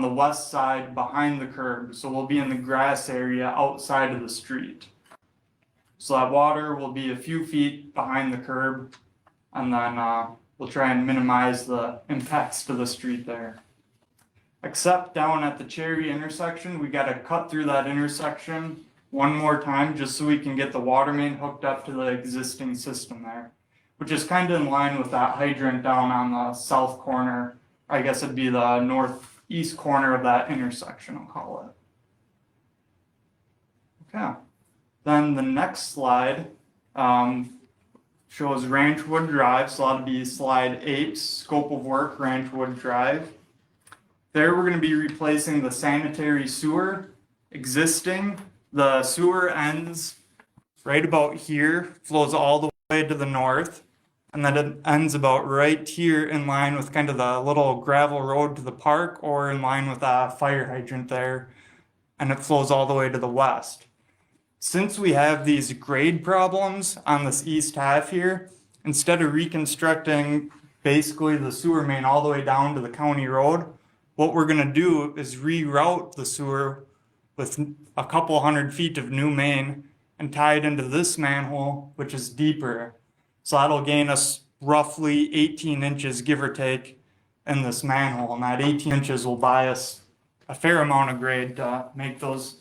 on the west side behind the curb. So we'll be in the grass area outside of the street. So that water will be a few feet behind the curb, and then we'll try and minimize the impacts to the street there. Except down at the Cherry intersection, we got to cut through that intersection one more time just so we can get the water main hooked up to the existing system there, which is kind of in line with that hydrant down on the south corner. I guess it'd be the northeast corner of that intersection, I'll call it. Okay. Then the next slide shows Ranchwood Drive, so that'll be slide 8, scope of work, Ranchwood Drive. There we're going to be replacing the sanitary sewer, existing. The sewer ends right about here, flows all the way to the north, and then it ends about right here in line with kind of the little gravel road to the park, or in line with a fire hydrant there, and it flows all the way to the west. Since we have these grade problems on this east half here, instead of reconstructing basically the sewer main all the way down to the county road, what we're going to do is reroute the sewer with a couple hundred feet of new main and tie it into this manhole, which is deeper. So that'll gain us roughly 18 inches, give or take, in this manhole. And that 18 inches will buy us a fair amount of grade to make those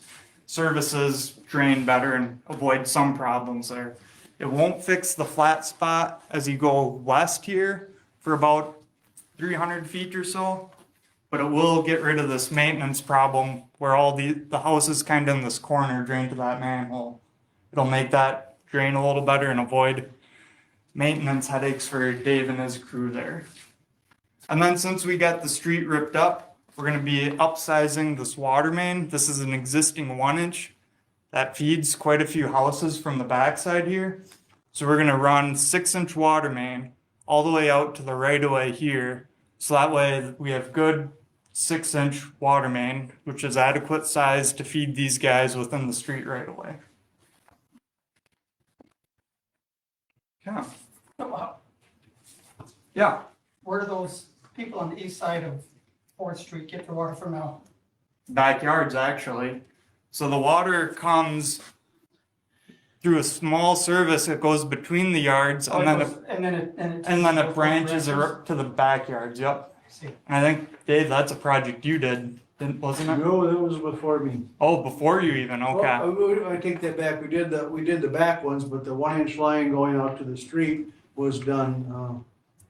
services drain better and avoid some problems there. It won't fix the flat spot as you go west here for about 300 feet or so, but it will get rid of this maintenance problem where all the houses kind of in this corner drain to that manhole. It'll make that drain a little better and avoid maintenance headaches for Dave and his crew there. And then since we got the street ripped up, we're going to be upsizing this water main. This is an existing 1-inch that feeds quite a few houses from the backside here. So we're going to run 6-inch water main all the way out to the right of way here. So that way we have good 6-inch water main, which is adequate size to feed these guys within the street right away. Yeah. Yeah. Where do those people on the east side of 4th Street get their water from now? Backyards, actually. So the water comes through a small service that goes between the yards, and then it branches to the backyards. Yep. See. And I think, Dave, that's a project you did, wasn't it? No, that was before me. Oh, before you even. Okay. Well, I take that back. We did the back ones, but the 1-inch line going out to the street was done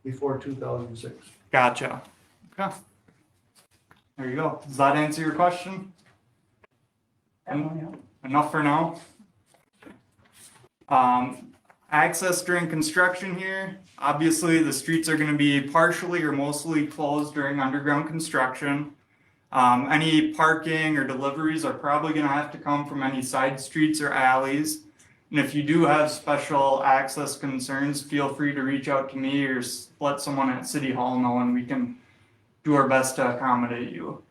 before 2006. Gotcha. Okay. There you go. Does that answer your question? Enough for now. Access during construction here. Obviously, the streets are going to be partially or mostly closed during underground construction. Any parking or deliveries are probably going to have to come from any side streets or alleys. And if you do have special access concerns, feel free to reach out to me or let someone at City Hall know, and we can do our best to accommodate you.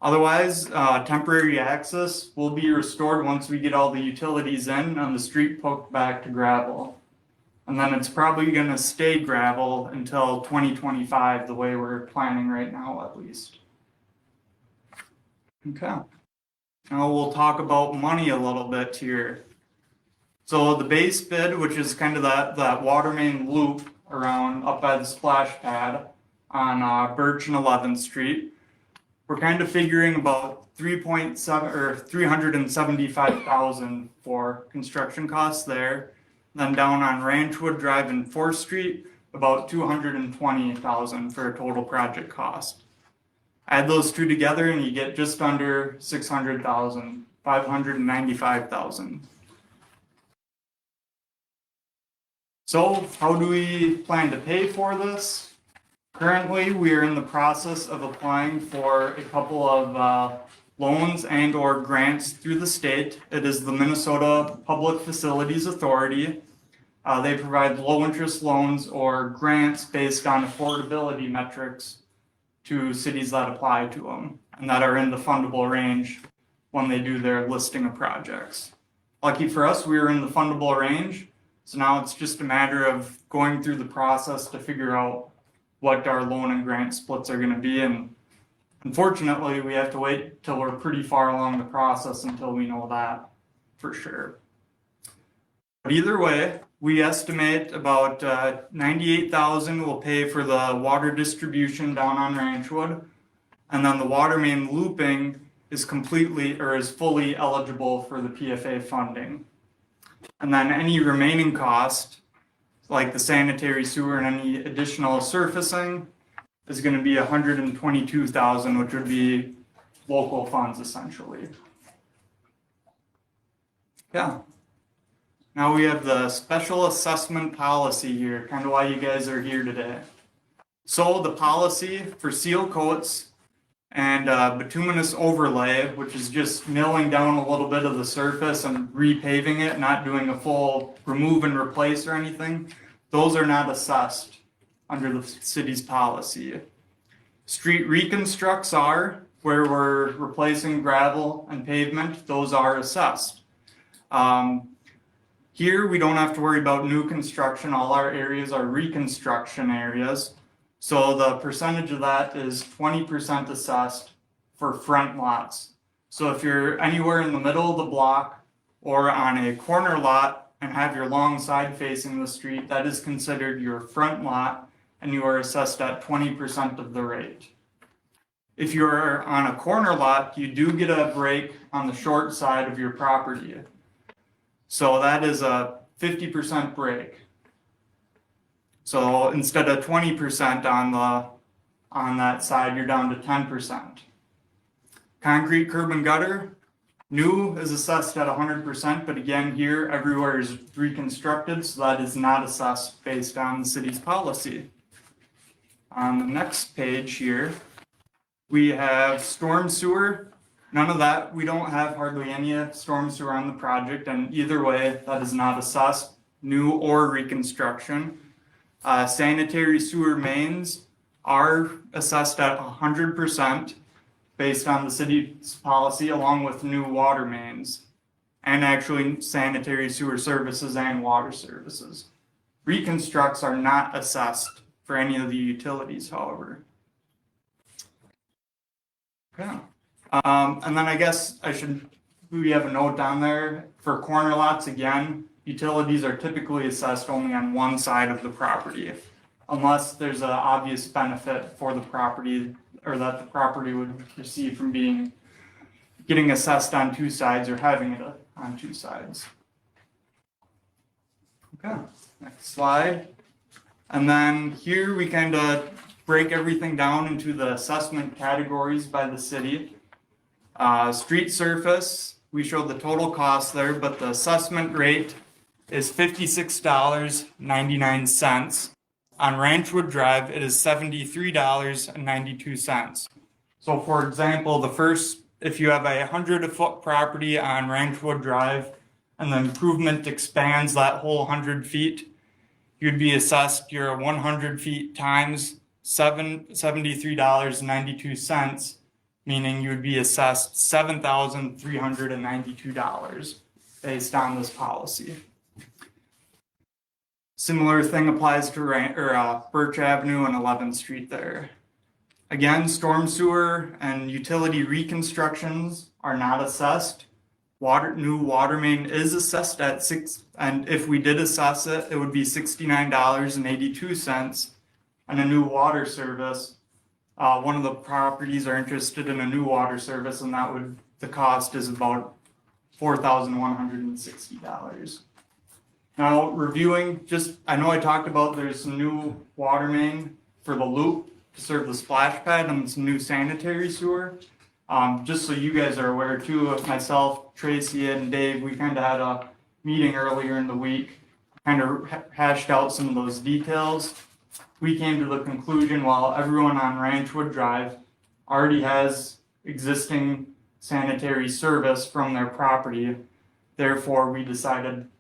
Otherwise, temporary access will be restored once we get all the utilities in and the street poked back to gravel. And then it's probably going to stay gravel until 2025, the way we're planning right now, at least. Okay. Now we'll talk about money a little bit here. So the base bid, which is kind of that water main loop around up by the splash pad on Birch and 11th Street, we're kind of figuring about 3.7 or 375,000 for construction costs there. Then down on Ranchwood Drive and 4th Street, about 220,000 for a total project cost. Add those two together and you get just under 600,000, 595,000. So how do we plan to pay for this? Currently, we are in the process of applying for a couple of loans and or grants through the state. It is the Minnesota Public Facilities Authority. They provide low interest loans or grants based on affordability metrics to cities that apply to them and that are in the fundable range when they do their listing of projects. Lucky for us, we are in the fundable range. So now it's just a matter of going through the process to figure out what our loan and grant splits are going to be, and Unfortunately, we have to wait till we're pretty far along the process until we know that for sure. But either way, we estimate about 98,000 will pay for the water distribution down on Ranchwood, and then the water main looping is fully eligible for the PFA funding. And then any remaining cost, like the sanitary sewer and any additional surfacing, is going to be 122,000, which would be local funds essentially. Yeah. Now we have the special assessment policy here, kind of why you guys are here today. So the policy for seal coats and bituminous overlay, which is just milling down a little bit of the surface and repaving it, not doing a full remove and replace or anything, those are not assessed under the city's policy. Street reconstructs are, where we're replacing gravel and pavement, those are assessed. Here we don't have to worry about new construction, all our areas are reconstruction areas. So the percentage of that is 20% assessed for front lots. So if you're anywhere in the middle of the block or on a corner lot and have your long side facing the street, that is considered your front lot and you are assessed at 20% of the rate. If you're on a corner lot, you do get a break on the short side of your property. So that is a 50% break. So instead of 20% on that side, you're down to 10%. Concrete curb and gutter, new is assessed at 100%, but again here, everywhere is reconstructed, so that is not assessed based on the city's policy. On the next page here, we have storm sewer. None of that, we don't have hardly any storm sewer on the project, and either way, that is not assessed, new or reconstruction. Sanitary sewer mains are assessed at 100% based on the city's policy, along with new water mains, and actually sanitary sewer services and water services. Reconstructs are not assessed for any of the utilities, however. Okay. And then I guess we have a note down there for corner lots again. Utilities are typically assessed only on one side of the property, unless there's an obvious benefit for the property or that the property would receive from getting assessed on two sides or having it on two sides. Okay, next slide. And then here we kind of break everything down into the assessment categories by the city. Street surface, we showed the total cost there, but the assessment rate is $56.99. On Ranchwood Drive, it is $73.92. So for example, if you have a 100-foot property on Ranchwood Drive and the improvement expands that whole 100 feet, you'd be assessed your 100 feet times $73.92, meaning you would be assessed $7,392 based on this policy. Similar thing applies to Birch Avenue and 11th Street there. Again, storm sewer and utility reconstructions are not assessed. New water main is assessed at and if we did assess it, it would be $69.82. And a new water service, one of the properties are interested in a new water service, and the cost is about $4,160. Now reviewing, I know I talked about there's some new water main for the loop to serve the splash pad and some new sanitary sewer. Just so you guys are aware too, of myself, Tracy, and Dave, we kind of had a meeting earlier in the week, kind of hashed out some of those details. We came to the conclusion, while everyone on Ranchwood Drive already has existing sanitary service from their property, therefore we decided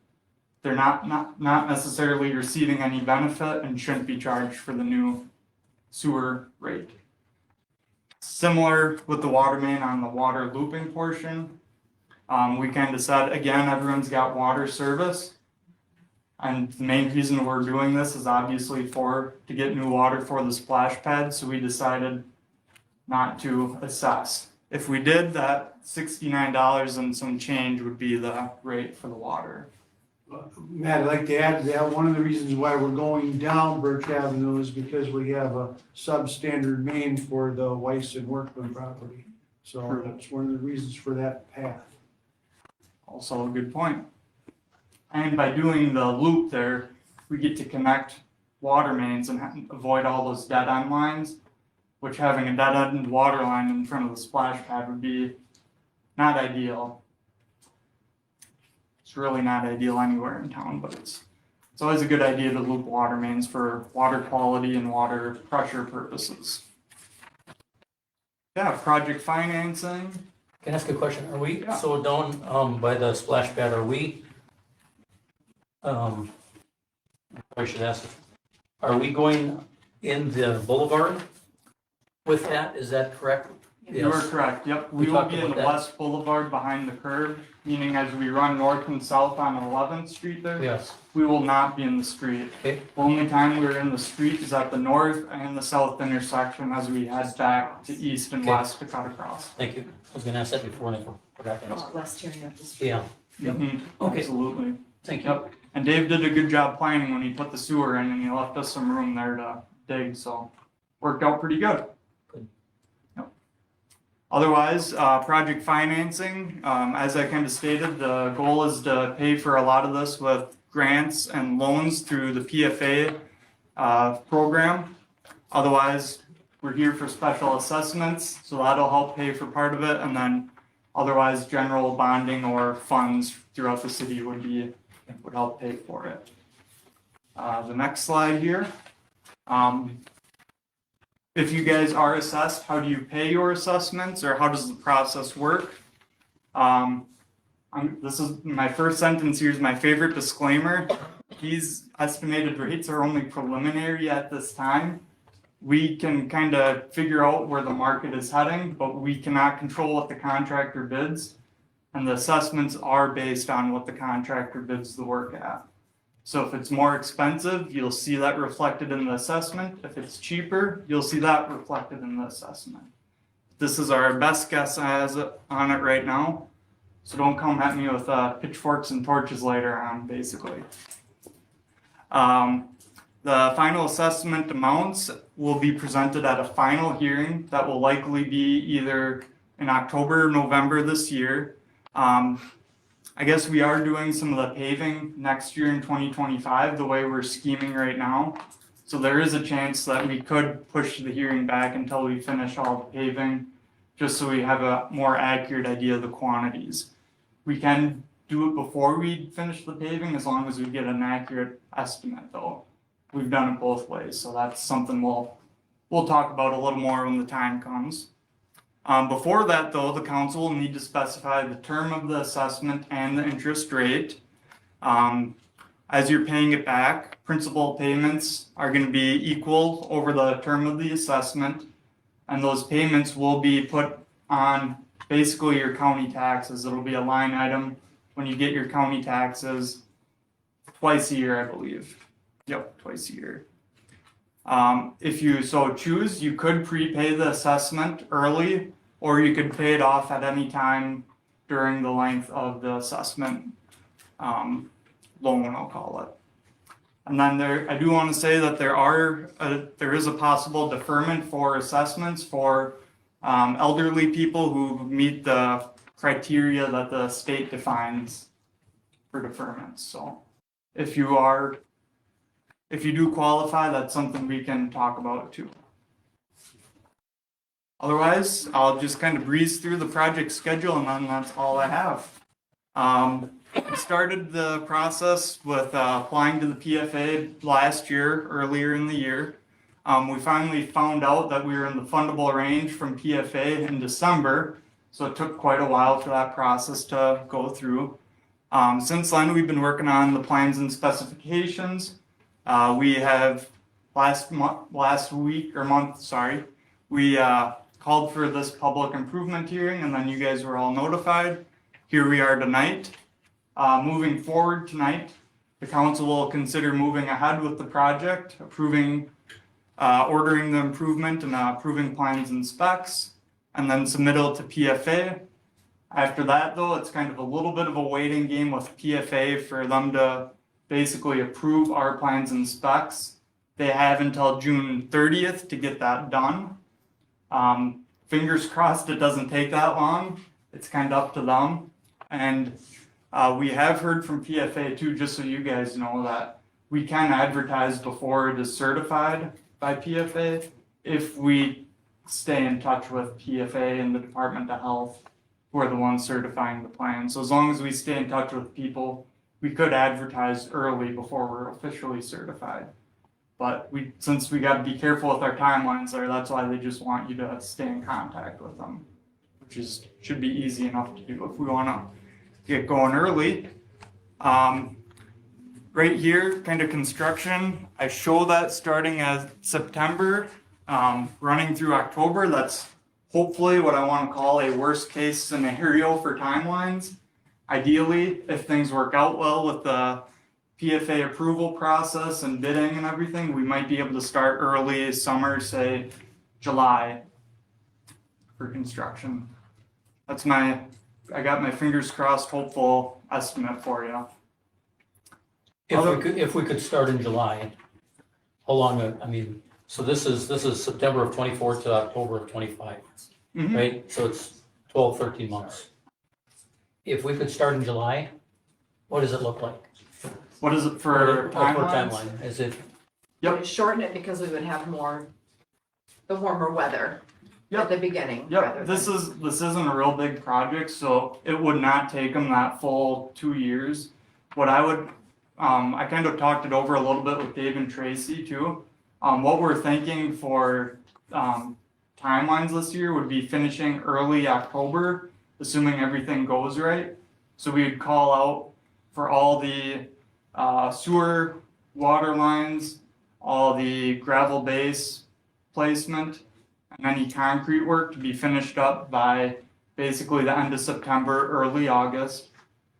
they're not necessarily receiving any benefit and shouldn't be charged for the new sewer rate. Similar with the water main on the water looping portion, we kind of said, again, everyone's got water service. And the main reason we're doing this is obviously to get new water for the splash pad. So we decided not to assess. If we did, that $69 and some change would be the rate for the water. Matt, I'd like to add to that, one of the reasons why we're going down Birch Avenue is because we have a substandard main for the Weiss and Workman property. So True. that's one of the reasons for that path. Also a good point. And by doing the loop there, we get to connect water mains and avoid all those dead end lines, which having a dead end water line in front of the splash pad would be not ideal. It's really not ideal anywhere in town, but it's always a good idea to loop water mains for water quality and water pressure purposes. Yeah, project financing. Can I ask a question? Are we, Yeah. so down, by the splash pad, are we, I should ask, are we going in the boulevard with that? Is that correct? You are Yes. correct, yep. We We will talked be in the about that. west boulevard behind the curb, meaning as we run north and south on 11th Street there, Yes, we will not be in the street. okay, The only time we're in the street is at the north and the south intersection as we head back to east and Okay. west to cut across. thank you. I was gonna ask that before and I forgot to ask. West turning up the street. Yeah, Yep. Mhm, Okay. Absolutely. thank you. Yep. And Dave did a good job planning when he put the sewer in and he left us some room there to dig, so worked out pretty good. Good. Yep. Otherwise, project financing, as I kind of stated, the goal is to pay for a lot of this with grants and loans through the PFA program. Otherwise, we're here for special assessments, so that'll help pay for part of it, and then otherwise, general bonding or funds throughout the city would help pay for it. The next slide here. If you guys are assessed, how do you pay your assessments, or how does the process work? This is my first sentence here is my favorite disclaimer. These estimated rates are only preliminary at this time. We can kind of figure out where the market is heading, but we cannot control what the contractor bids. And the assessments are based on what the contractor bids the work at. So if it's more expensive, you'll see that reflected in the assessment. If it's cheaper, you'll see that reflected in the assessment. This is our best guess on it right now. So don't come at me with pitchforks and torches later on, basically. The final assessment amounts will be presented at a final hearing that will likely be either in October or November this year. I guess we are doing some of the paving next year in 2025, the way we're scheming right now. So there is a chance that we could push the hearing back until we finish all the paving, just so we have a more accurate idea of the quantities. We can do it before we finish the paving as long as we get an accurate estimate though. We've done it both ways, so that's something we'll talk about a little more when the time comes. Before that though, the council will need to specify the term of the assessment and the interest rate. As you're paying it back, principal payments are going to be equal over the term of the assessment, and those payments will be put on basically your county taxes. It'll be a line item when you get your county taxes twice a year, I believe. Yep, twice a year. If you so choose, you could prepay the assessment early, or you could pay it off at any time during the length of the assessment loan, I'll call it. And then I do want to say that there is a possible deferment for assessments for elderly people who meet the criteria that the state defines for deferments. So if you do qualify, that's something we can talk about too. Otherwise, I'll just kind of breeze through the project schedule and then that's all I have. We started the process with applying to the PFA last year, earlier in the year. We finally found out that we were in the fundable range from PFA in December, so it took quite a while for that process to go through. Since then, we've been working on the plans and specifications. We have we called for this public improvement hearing, and then you guys were all notified. Here we are tonight. Moving forward tonight, the council will consider moving ahead with the project, approving ordering the improvement and approving plans and specs, and then submittal to PFA. After that, though, it's kind of a little bit of a waiting game with PFA for them to basically approve our plans and specs. They have until June 30th to get that done. Fingers crossed it doesn't take that long. It's kind of up to them. And we have heard from PFA too, just so you guys know, that we can advertise before it is certified by PFA if we stay in touch with PFA and the Department of Health, who are the ones certifying the plan. So as long as we stay in touch with people, we could advertise early before we're officially certified. But since we got to be careful with our timelines there, that's why they just want you to stay in contact with them, which should be easy enough to do if we want to get going early. Right here, kind of construction, I show that starting as September, running through October. That's hopefully what I want to call a worst case scenario for timelines. Ideally, if things work out well with the PFA approval process and bidding and everything, we might be able to start early summer, say July for construction. That's I got my fingers crossed, hopeful estimate for you. If we could start in July, how long, I mean, so this is September of 24 to October of 25, right? So it's 12, 13 months. If we could start in July, what does it look like? What is it for timelines? Timeline? Is it, Yep. We'd shorten it because we would have the warmer weather at the beginning. rather Yep, this than- isn't a real big project, so it would not take them that full 2 years. What I would, I kind of talked it over a little bit with Dave and Tracy too. What we're thinking for timelines this year would be finishing early October, assuming everything goes right. So we'd call out for all the sewer water lines, all the gravel base placement, and any concrete work to be finished up by basically the end of September, early August.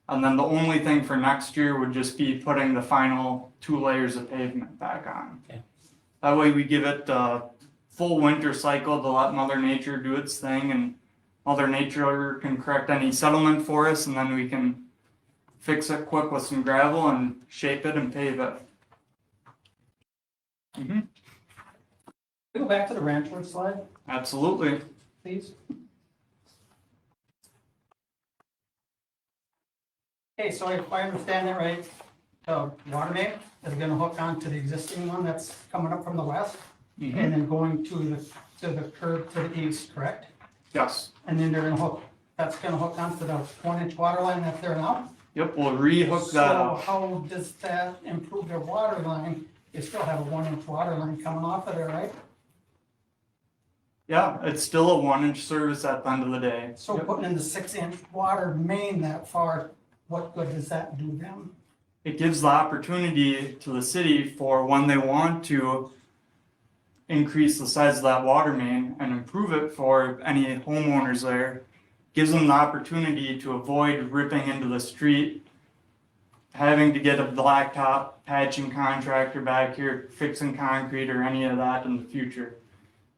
And then the only thing for next year would just be putting the final 2 layers of pavement back on. Okay. That way we give it a full winter cycle to let Mother Nature do its thing, and Mother Nature can correct any settlement for us, and then we can fix it quick with some gravel and shape it and pave it. Go back to the Ranchwood slide, Absolutely. please. Okay, so if I understand that right, the water main is gonna hook onto the existing one that's coming up from the west, and then going to the curb to the east, correct? Yes. And then that's gonna hook onto the 1-inch water line that's there now? Yep, we'll re-hook that So up. how does that improve their water line? You still have a 1-inch water line coming off of there, right? Yeah, it's still a 1-inch service at the end of the day. So putting in the 6-inch water main that far, what good does that do them? It gives the opportunity to the city for when they want to increase the size of that water main and improve it for any homeowners there. Gives them the opportunity to avoid ripping into the street, having to get a blacktop patching contractor back here fixing concrete or any of that in the future.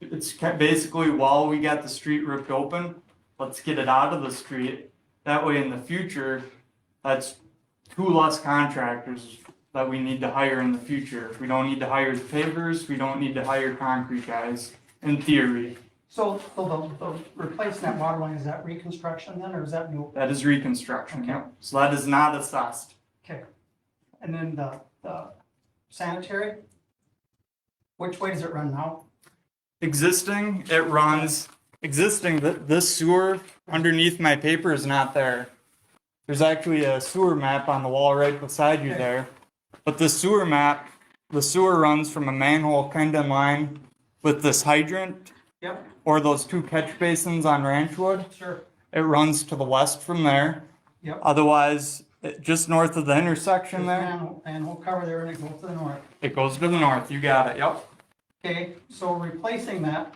It's basically, while we got the street ripped open, let's get it out of the street. That way in the future, that's 2 less contractors that we need to hire in the future. We don't need to hire pavers, we don't need to hire concrete guys, in theory. So the replacing that water line, is that reconstruction then, or is that new? That is reconstruction, Okay. yep. So that is not assessed. Okay. And then the sanitary? Which way does it run now? Existing, it runs, this sewer underneath my paper is not there. There's actually a sewer map on the wall right beside you Okay. there. But the sewer map, the sewer runs from a manhole kind of in line with this hydrant Yep, or those 2 catch basins on Ranchwood. sure, It runs to the west from there. yep. Otherwise, just north of the intersection there, And we'll cover there and it goes to the north. it goes to the north. You got it, yep. Okay, so replacing that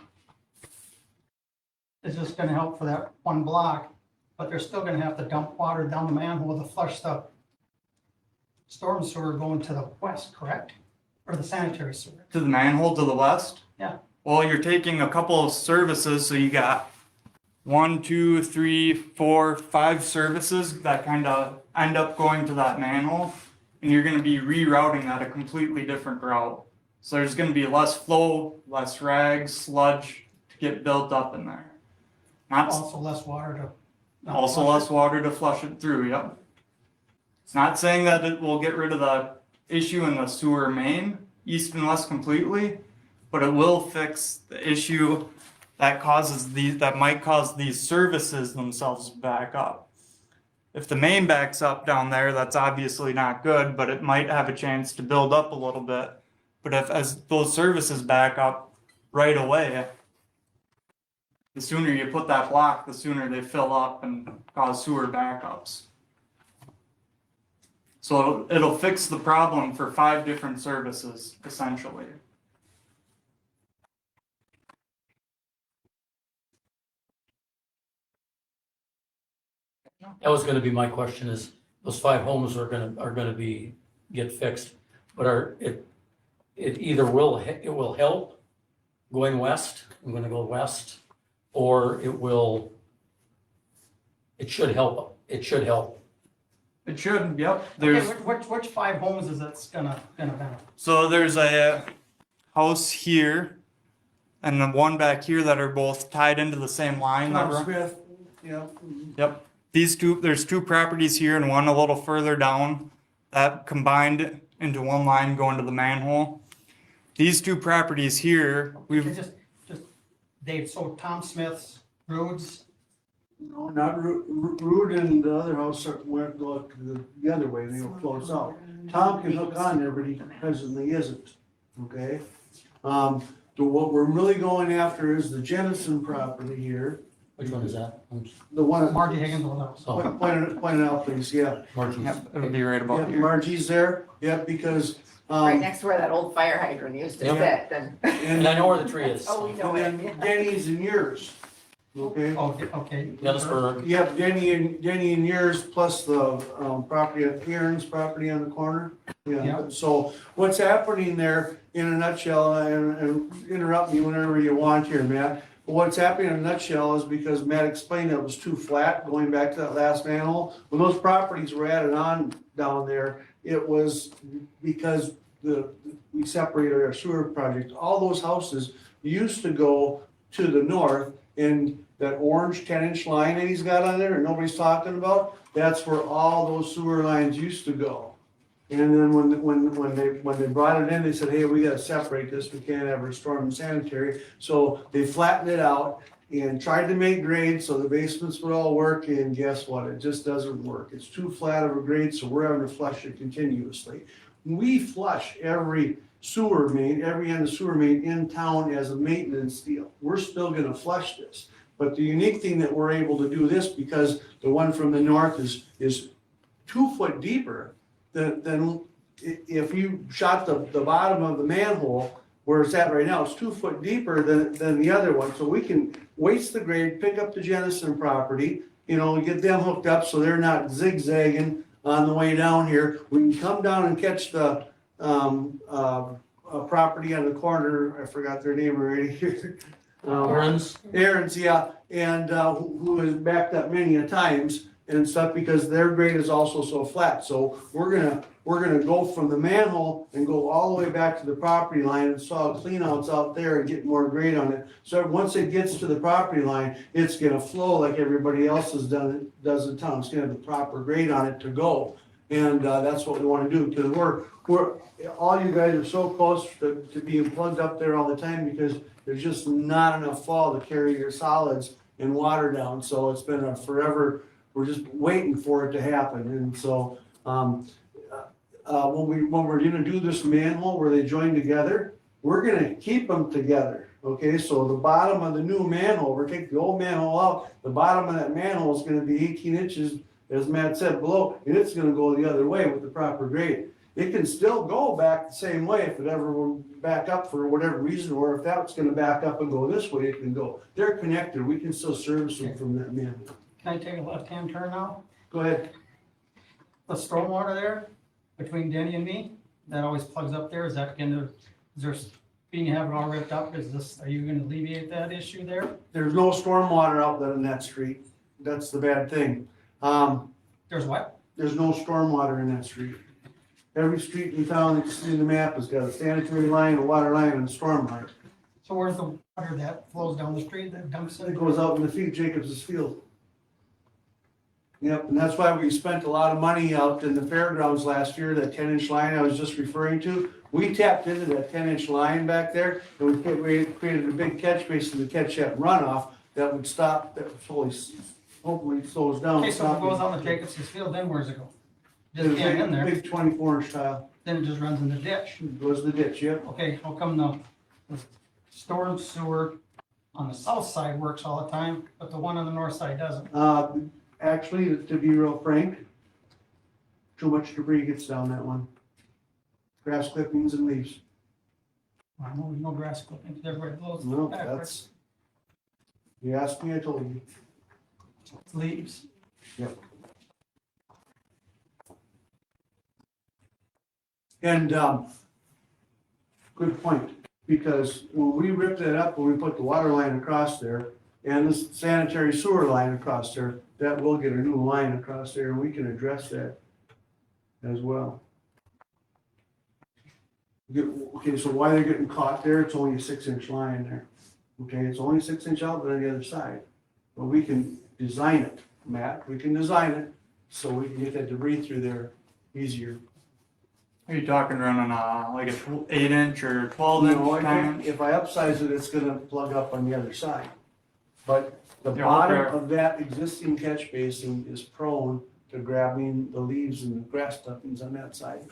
is just gonna help for that 1 block, but they're still gonna have to dump water down the manhole to flush the storm sewer going to the west, correct? or the sanitary sewer? To the manhole to the west? Yeah. Well, you're taking a couple of services, so you got 1, 2, 3, 4, 5 services that kind of end up going to that manhole, and you're going to be rerouting that a completely different route. So there's going to be less flow, less rags, sludge to get built up in there. Not Also less water to. not also flush less water to flush it through. Yep. It's not saying that it will get rid of the issue in the sewer main, east and west completely, but it will fix the issue that might cause these services themselves to back up. If the main backs up down there, that's obviously not good, but it might have a chance to build up a little bit. But as those services back up right away, the sooner you put that block, the sooner they fill up and cause sewer backups. So it'll fix the problem for 5 different services, essentially. That was gonna be my question is, those 5 homes are gonna get fixed, but it either it will help going west, I'm gonna go west, or it should help. It should, yep. Okay, which 5 homes is that's gonna benefit? So there's a house here and the one back here that are both tied into the same line. Tom Smith, yeah. Yep. There's 2 properties here and one a little further down that combined into one line going to the manhole. These 2 properties here, It's just, Dave, so Tom Smith's, Rhodes, No, not Root and the other house went go the other way, they were close out. Tom can hook on there, but he presently isn't, okay? So what we're really going after is the Jennison property here, Which one is that? the one, Margie Higgins' old house. Oh, point it out, please, yeah. Margie's. yep, it'll be right Yeah, about here. Margie's there, yeah, because, Right next to where that old fire hydrant used to Yep. sit, and, And I know where the tree is. oh, we know and it. then Denny's and yours, okay? Okay. Dennisburg, Yep, Denny and yours, plus the, property of Aaron's property on the corner. Yeah, Yeah. so what's happening there in a nutshell, and interrupt me whenever you want here, Matt. But what's happening in a nutshell is because Matt explained it was too flat, going back to that last manhole. When those properties were added on down there, it was because we separated our sewer project. All those houses used to go to the north, and that orange 10-inch line that he's got on there and nobody's talking about, that's where all those sewer lines used to go. And then when they brought it in, they said, hey, we gotta separate this, we can't have a storm and sanitary. So they flattened it out and tried to make grades so the basements would all work, and guess what? It just doesn't work. It's too flat of a grade, so we're having to flush it continuously. We flush every sewer main, every end of sewer main in town as a maintenance deal. We're still gonna flush this. But the unique thing that we're able to do this, because the one from the north is 2 foot deeper than if you shot the bottom of the manhole where it's at right now, it's 2 foot deeper than the other one. So we can waste the grade, pick up the Jennison property, get them hooked up so they're not zigzagging on the way down here. We can come down and catch the property on the corner, I forgot their name already here. Aaron's, yeah, and who has backed up many a times and stuff because their grade is also so flat. So we're gonna go from the manhole and go all the way back to the property line and install cleanouts out there and get more grade on it. So once it gets to the property line, it's gonna flow like everybody else does in town. It's gonna have the proper grade on it to go. And that's what we wanna do, because we're all you guys are so close to being plugged up there all the time because there's just not enough fall to carry your solids and water down. So it's been a forever, we're just waiting for it to happen. And so when we're gonna do this manhole where they join together, we're gonna keep them together. Okay, so the bottom of the new manhole, we're taking the old manhole out, the bottom of that manhole is gonna be 18 inches, as Matt said, below, and it's gonna go the other way with the proper grade. It can still go back the same way if it ever will back up for whatever reason, or if that's gonna back up and go this way, it can go. They're connected, we can still service them from that manhole. Can I take a left-hand turn now? Go ahead. The stormwater there between Denny and me, that always plugs up there, is that gonna, is there, being you have it all ripped up, is this, are you gonna alleviate that issue there? There's no stormwater outlet in that street. That's the bad thing. There's what? There's no stormwater in that street. Every street in town that you see in the map has got a sanitary line, a water line, and a storm line. So where's the water that flows down the street that dumps It in? goes out in the feed Jacobs's field. Yep, and that's why we spent a lot of money out in the fairgrounds last year, that 10-inch line I was just referring to. We tapped into that 10-inch line back there, and we created a big catch basin to catch that runoff that would stop, that would hopefully slows down. Okay, so if it goes stop out in Jacobs's field, then where's it go? There's Just a can't in there, big 24-inch tile, then it just runs in the ditch. goes in the ditch, yep. Okay, how come the storm sewer on the south side works all the time, but the one on the north side doesn't? Actually, to be real frank, too much debris gets down that one. Grass clippings and leaves. I know there's no grass clippings, everybody blows No, backwards. that's, you asked me, I told you. Leaves. And, good point, because when we ripped that up, when we put the water line across there and the sanitary sewer line across there, that will get a new line across there and we can address that as well. Okay, so why they're getting caught there, it's only a 6-inch line there. Okay, it's only 6-inch outlet on the other side. But we can design it, Matt, we can design it so we can get that debris through there easier. Are you talking running like a 8-inch or 12 No, inch? if I upsize it, it's gonna plug up on the other side. But the Yeah, bottom okay. of that existing catch basin is prone to grabbing the leaves and the grass clippings on that side.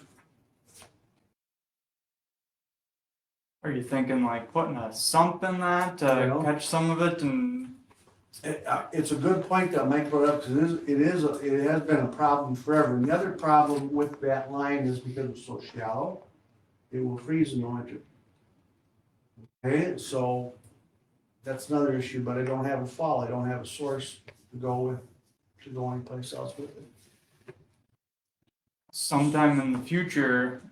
Are you thinking like putting a sump in that to Yeah. catch some of it and? It's a good point that Mike brought up, because it has been a problem forever. And the other problem with that line is because it's so shallow, it will freeze in the winter. Okay, so that's another issue, but I don't have a fall, I don't have a source to go anyplace else with it. Sometime in the future,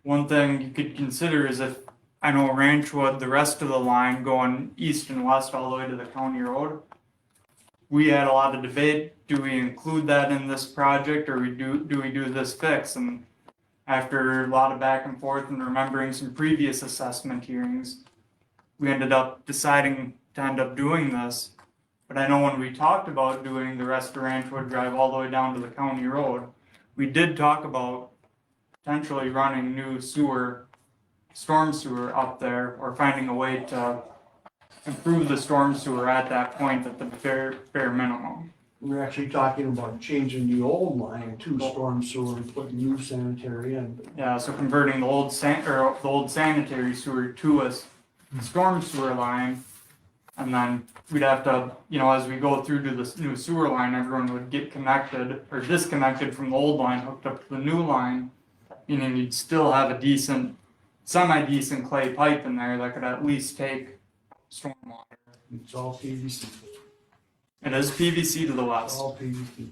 one thing you could consider is if, I know Ranchwood, the rest of the line going east and west all the way to the county road. We had a lot of debate, do we include that in this project or do we do this fix? And after a lot of back and forth and remembering some previous assessment hearings, we ended up deciding to end up doing this. But I know when we talked about doing the rest of Ranchwood Drive all the way down to the county road, we did talk about potentially running new storm sewer up there, or finding a way to improve the storm sewer at that point at the bare minimum. We're actually talking about changing the old line to storm sewer and putting new sanitary in. Yeah, so converting the old sanitary sewer to a storm sewer line, and then we'd have to, as we go through to this new sewer line, everyone would get connected or disconnected from the old line, hooked up to the new line, meaning you'd still have a semi-decent clay pipe in there that could at least take stormwater. It's all PVC, It is PVC to the it's west. all PVC.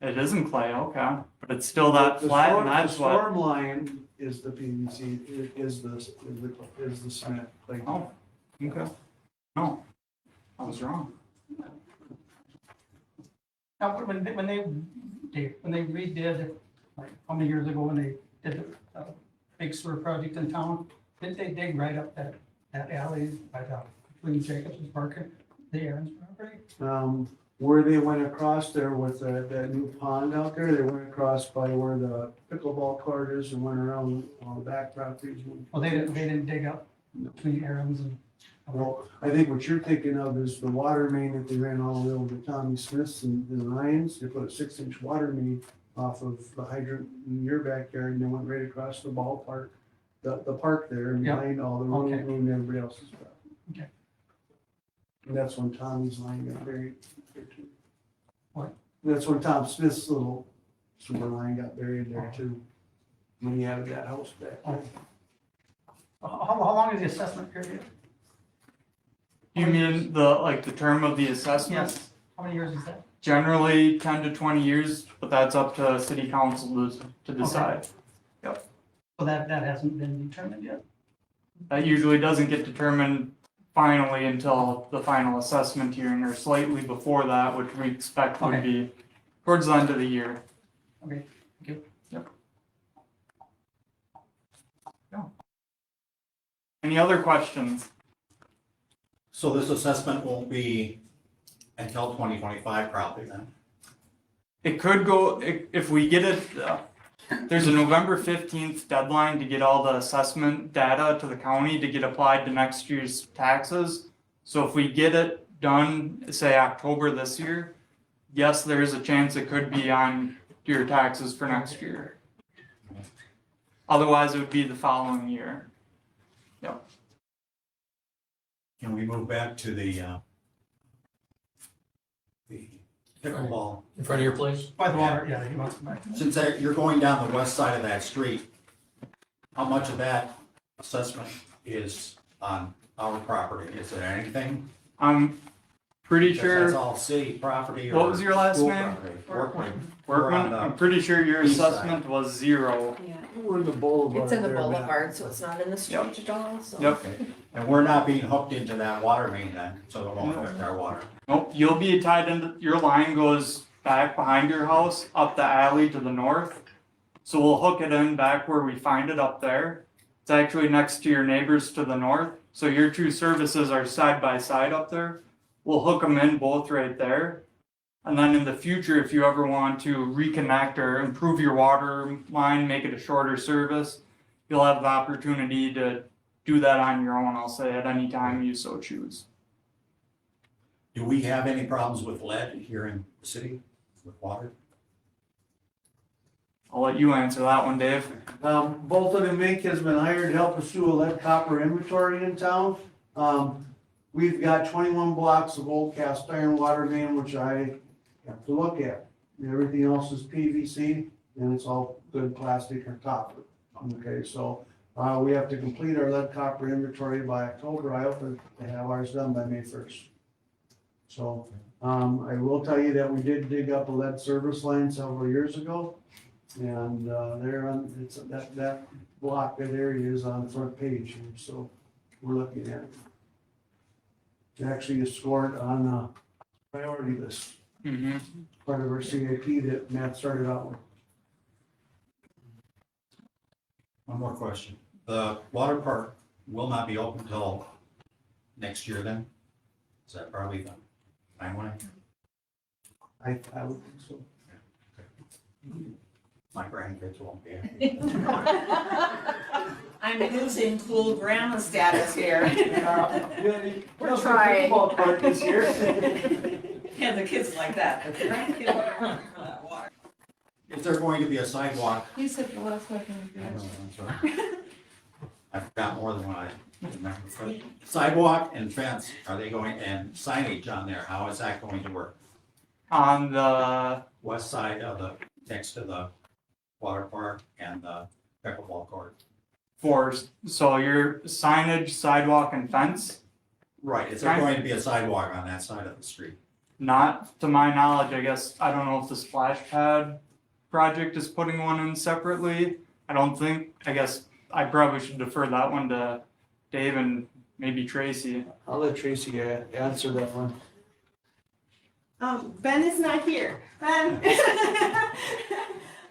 It isn't clay, okay, but it's still that The flat, storm- and that's The what. storm line is the PVC, is the cement. Like, Oh, okay. No, I was wrong. Now, when they redid, like, how many years ago when they did the big sewer project in town, didn't they dig right up that alley by between Jacobs and Parker, the Aaron's property? where they went across there with that new pond out there, they went across by where the pickleball court is and went around on the back properties. Well, they didn't dig up between Aaron's and. Well, I think what you're thinking of is the water main that they ran all the way over to Tommy Smith's and Ryan's. They put a 6-inch water main off of the hydrant in your backyard and they went right across the ballpark, the park there and Yeah. behind all the room Okay. and everybody else's stuff. Okay. And that's when Tommy's line got buried there too. What? That's when Tom Smith's little sewer line got buried there too. When he added that house back. How long is the assessment period? You mean the term of the assessment? Yes, how many years is that? Generally 10 to 20 years, but that's up to city council to decide. So that hasn't been determined yet? That usually doesn't get determined finally until the final assessment hearing or slightly before that, which we expect would Okay. be towards the end of the year. Okay, thank you. Any other questions? So this assessment won't be until 2025 probably then? It could go, if we get it, there's a November 15th deadline to get all the assessment data to the county to get applied to next year's taxes. So if we get it done, say October this year, yes, there is a chance it could be on your taxes for next year. Otherwise, it would be the following year. Can we move back to the pickleball? In front of your place? By the water, yeah, he wants to back. Since you're going down the west side of that street, how much of that assessment is on our property? Is there anything? I'm pretty Because that's sure, all city property or. What was your last school name? property. Workman. Workman, I'm pretty sure your east side. assessment was 0. Yeah, We're in the boulevard. it's in the there, Matt. boulevard, so it's not in the street at all, so. Yep. Okay. And we're not being hooked into that water main then, so it won't affect our water. Nope, you'll be tied into, your line goes back behind your house, up the alley to the north. So we'll hook it in back where we find it up there. It's actually next to your neighbors to the north, so your two services are side by side up there. We'll hook them in both right there. And then in the future, if you ever want to reconnect or improve your water line, make it a shorter service, you'll have the opportunity to do that on your own, I'll say, at any time you so choose. Do we have any problems with lead here in the city with water? I'll let you answer that one, Dave. Bolton and Mink has been hired to help us do a lead copper inventory in town. We've got 21 blocks of old cast iron water main, which I have to look at. Everything else is PVC and it's all good plastic or copper. Okay, so, we have to complete our lead copper inventory by October. I hope to have ours done by May 1st. So, I will tell you that we did dig up a lead service line several years ago. And, there on, it's, that block, that area is on the front page, and so we're looking at it. It actually is scored on the priority list, Mm-hmm. part of our CIP that Matt started out with. One more question. The water park will not be open till next year then? Is that probably the timeline? I would think so. My grandkids won't be happy. I'm losing cool grandma status here. We're trying. Football park this year. Yeah, the kids like that. The grandkids are for that water. Is there going to be a sidewalk? You said the last question. I don't know, I'm sorry. I've got more than what I remember. Sidewalk and fence, are they going, and signage on there, how is that going to work? On the, West side of the, next to the water park and the pickleball court? so your signage, sidewalk and fence, Right, is there going to be a sidewalk on that side of the street? not to my knowledge, I guess, I don't know if the splash pad project is putting one in separately. I don't think, I guess I probably should defer that one to Dave and maybe Tracy. I'll let Tracy answer that one. Ben is not here. Ben.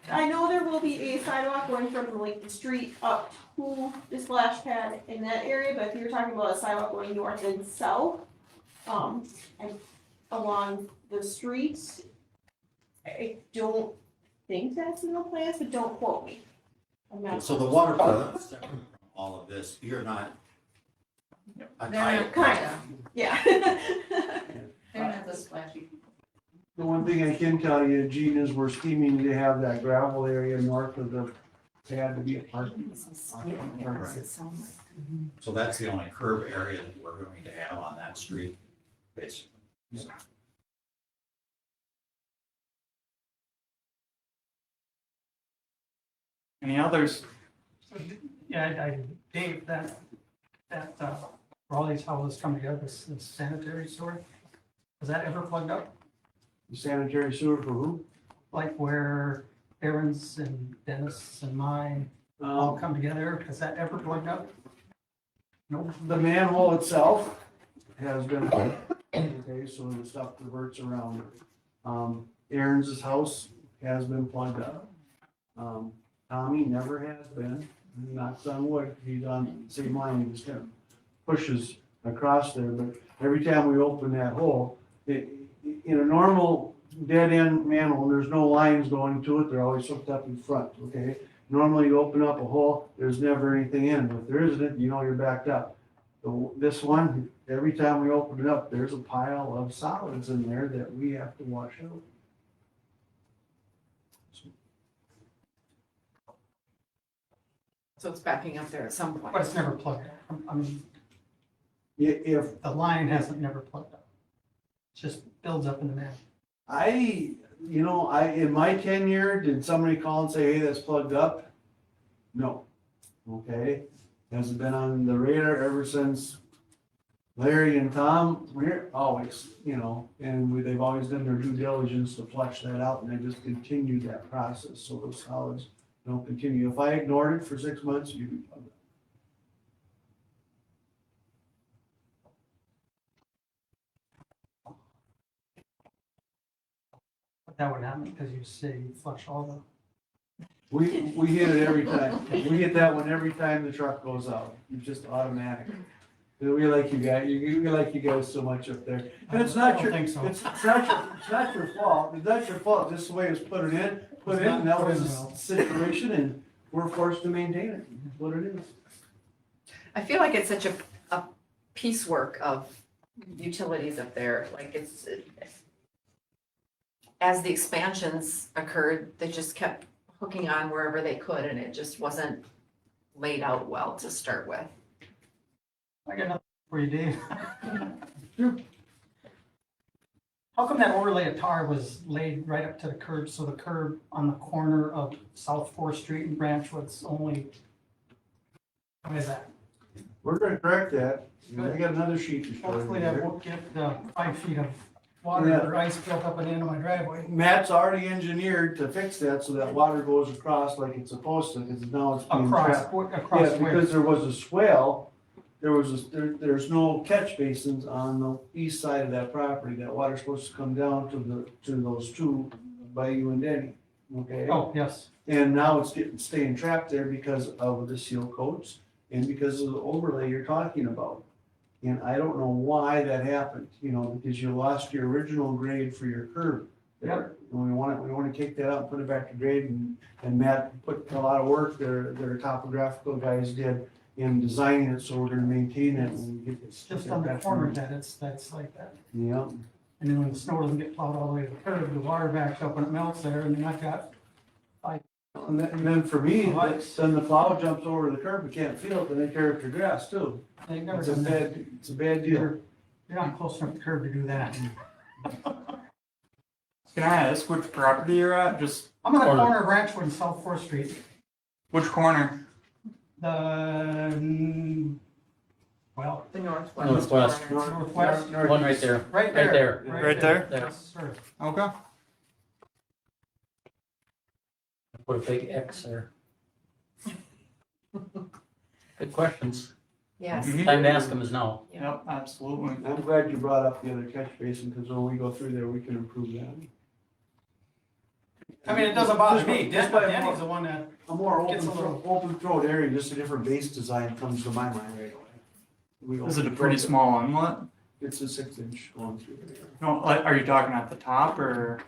I know there will be a sidewalk going from like the street up to the splash pad in that area, but if you're talking about a sidewalk going north and south, and along the streets, I don't think that's in the plans, but don't quote me. I'm not- So the water park is separate from all of this, you're not. Kind of, yeah. They're not the splashy. The one thing I can tell you, Gene, is we're scheming to have that gravel area north of the pad to be a park. So that's the only curb area that we're going to have on that street, basically. Any others? Yeah, Dave, where all these houses come together, this sanitary sewer, was that ever plugged up? Sanitary sewer for who? Like where Aaron's and Dennis and mine all come together, has that ever plugged up? Nope. The manhole itself has been, okay, so the stuff diverts around. Aaron's house has been plugged up. Tommy never has been, knocks on wood, he's on the same line, he just kind of pushes across there, but every time we open that hole, in a normal dead end manhole, there's no lines going to it, they're always hooked up in front, okay? Normally you open up a hole, there's never anything in, but if there isn't, you know you're backed up. This one, every time we open it up, there's a pile of solids in there that we have to wash out. So it's backing up there at some point. But it's never plugged up. I mean, If the line hasn't never plugged up. It just builds up in the man. in my tenure, did somebody call and say, hey, that's plugged up? No. Okay, has it been on the radar ever since Larry and Tom were here? Always, and they've always done their due diligence to flush that out, and they just continued that process, so those solids don't continue. If I ignored it for 6 months, you'd be plugged up. But that would happen because you say you flush all the. We hit it every time. We hit that one every time the truck goes out. It's just automatic. We like you guys, we like you guys so much up there. And it's not I your, don't think so. it's not your fault. It's not your fault. This is the way it was put in, and that was the situation, and we're forced to maintain it. That's what it is. I feel like it's such a piecework of utilities up there, like it's, as the expansions occurred, they just kept hooking on wherever they could, and it just wasn't laid out well to start with. I got nothing for you, Dave. How come that overlay of tar was laid right up to the curb, so the curb on the corner of South Fourth Street and Branchwood's only, what is that? We're gonna correct that. I got another sheet to show you. Hopefully that here. won't get 5 feet of water or ice built up at the end of my driveway. Matt's already engineered to fix that so that water goes across like it's supposed to, because now it's being trapped. Across Yeah, where? because there was a swell, there's no catch basins on the east side of that property. That water's supposed to come down to those two by you and Denny, okay? Oh, yes. And now it's staying trapped there because of the seal coats and because of the overlay you're talking about. And I don't know why that happened, because you lost your original grade for your curb there. And we want to kick that out and put it back to grade, and Matt put a lot of work, their topographical guys did in designing it, so we're gonna maintain it and get this. Just on the corner that's like that. Yeah, And then when the snow doesn't get plowed all the way to the curb, the water backs up and it melts there, and then I've got, and then for me, then the plow jumps over the curb, we can't feel it, then they tear up your grass too. they've never It's a done that. bad deal. You're not close enough to the curb to do that. Can I ask which property you're at? Just I'm on the Corner. corner of Branchwood and South Fourth Street. which corner? Well, The northwest. Northwest. corner. northwest, One right there, right right there. there. Right there? Yes, sir. Okay. Put a big X there. Good questions. Yes, Mhm. Time to ask them is now. Yep, absolutely. I'm glad you brought up the other catch basin, because when we go through there, we can improve that. I mean, it doesn't bother me. Just by- Danny's the one that, A more Gets a little- open throat area, just a different base design comes to my mind right away. We Is it a open pretty throat- small inlet? It's a 6-inch going through there. No, like, are you talking at the top or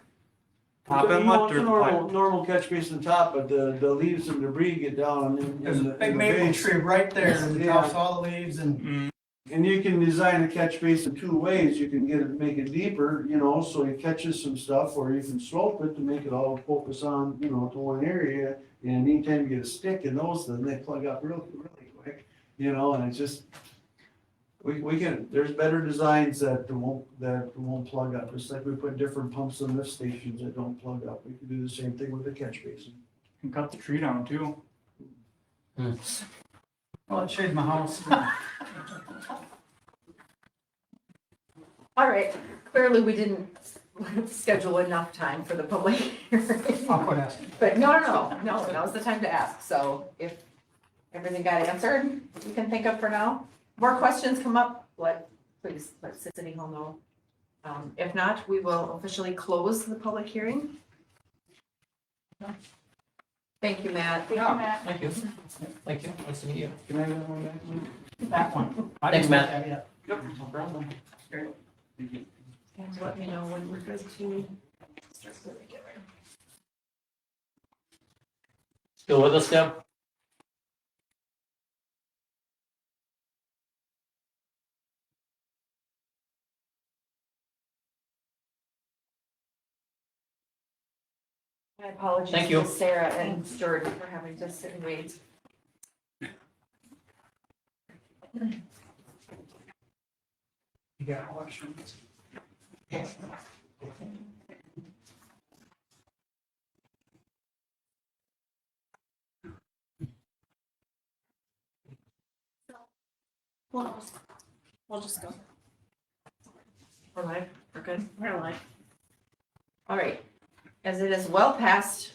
top It's a- inlet it's a or the normal, pipe? normal catch basin top, but the leaves and debris get down there's in a the big maple base. tree right there, and it Yeah. drops all the leaves and. Mm, And you can design a catch basin two ways. You can make it deeper, so it catches some stuff, or you can slope it to make it all focus on, to one area. And anytime you get a stick in those, then they plug up really, really quick, and it's just, we can, there's better designs that won't plug up. Just like we put different pumps in lift stations that don't plug up. We can do the same thing with the catch basin. can cut the tree down too. Well, it shades my house. all right, clearly we didn't schedule enough time for the public hearing. I'll quit asking. But no, now's the time to ask, so if everything got answered, you can think of for now. More questions come up, please let City Hall know. If not, we will officially close the public hearing. Thank you, Matt. Yeah, Thank you. Thank you. Nice to meet you. Can I have one back? that one. I Thanks, didn't look Matt. at it yet. Yep, no problem. And let me know when we're good to start putting together. Still with us, Deb? My apologies Thank you. to Sarah and Jordan for having to sit and wait. You got questions? We'll just go. We're live, we're good. We're live. All right, as it is well past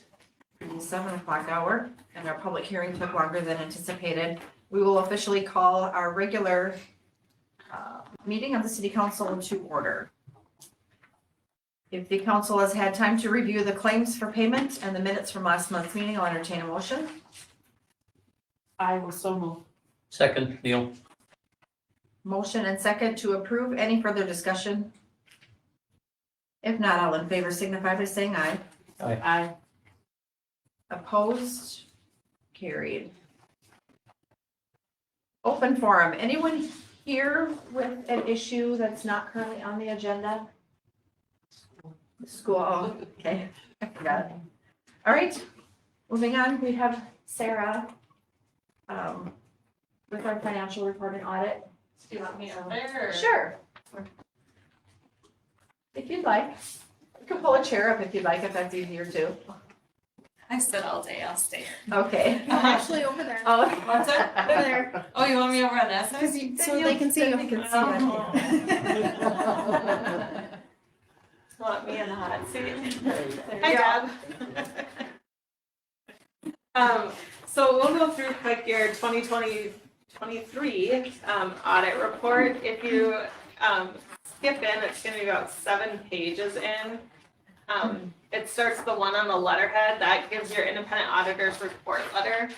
the 7 o'clock hour and our public hearing took longer than anticipated, we will officially call our regular meeting of the city council to order. If the council has had time to review the claims for payment and the minutes from last month's meeting, I'll entertain a motion. I will so move. Second, Neil. Motion and second to approve. Any further discussion? If not, all in favor signify by saying aye. Aye. Opposed? Carried. Open forum. Anyone here with an issue that's not currently on the agenda? School, oh, okay, I forgot. All right, moving on, we have Sarah with our financial report and audit. Do you want me over there? Sure. If you'd like. You can pull a chair up if you'd like, if that's easier too. I stood all day, I'll stay. Okay. I'm actually over there. Oh. What's that? Over there. Oh, you want me over on that side? So they can see you. They can see Want me in the hot seat? Hi, Deb. So we'll go through quick your 2023 audit report. If you skip in, it's gonna be about 7 pages in. It starts the one on the letterhead, that gives your independent auditor's report letter.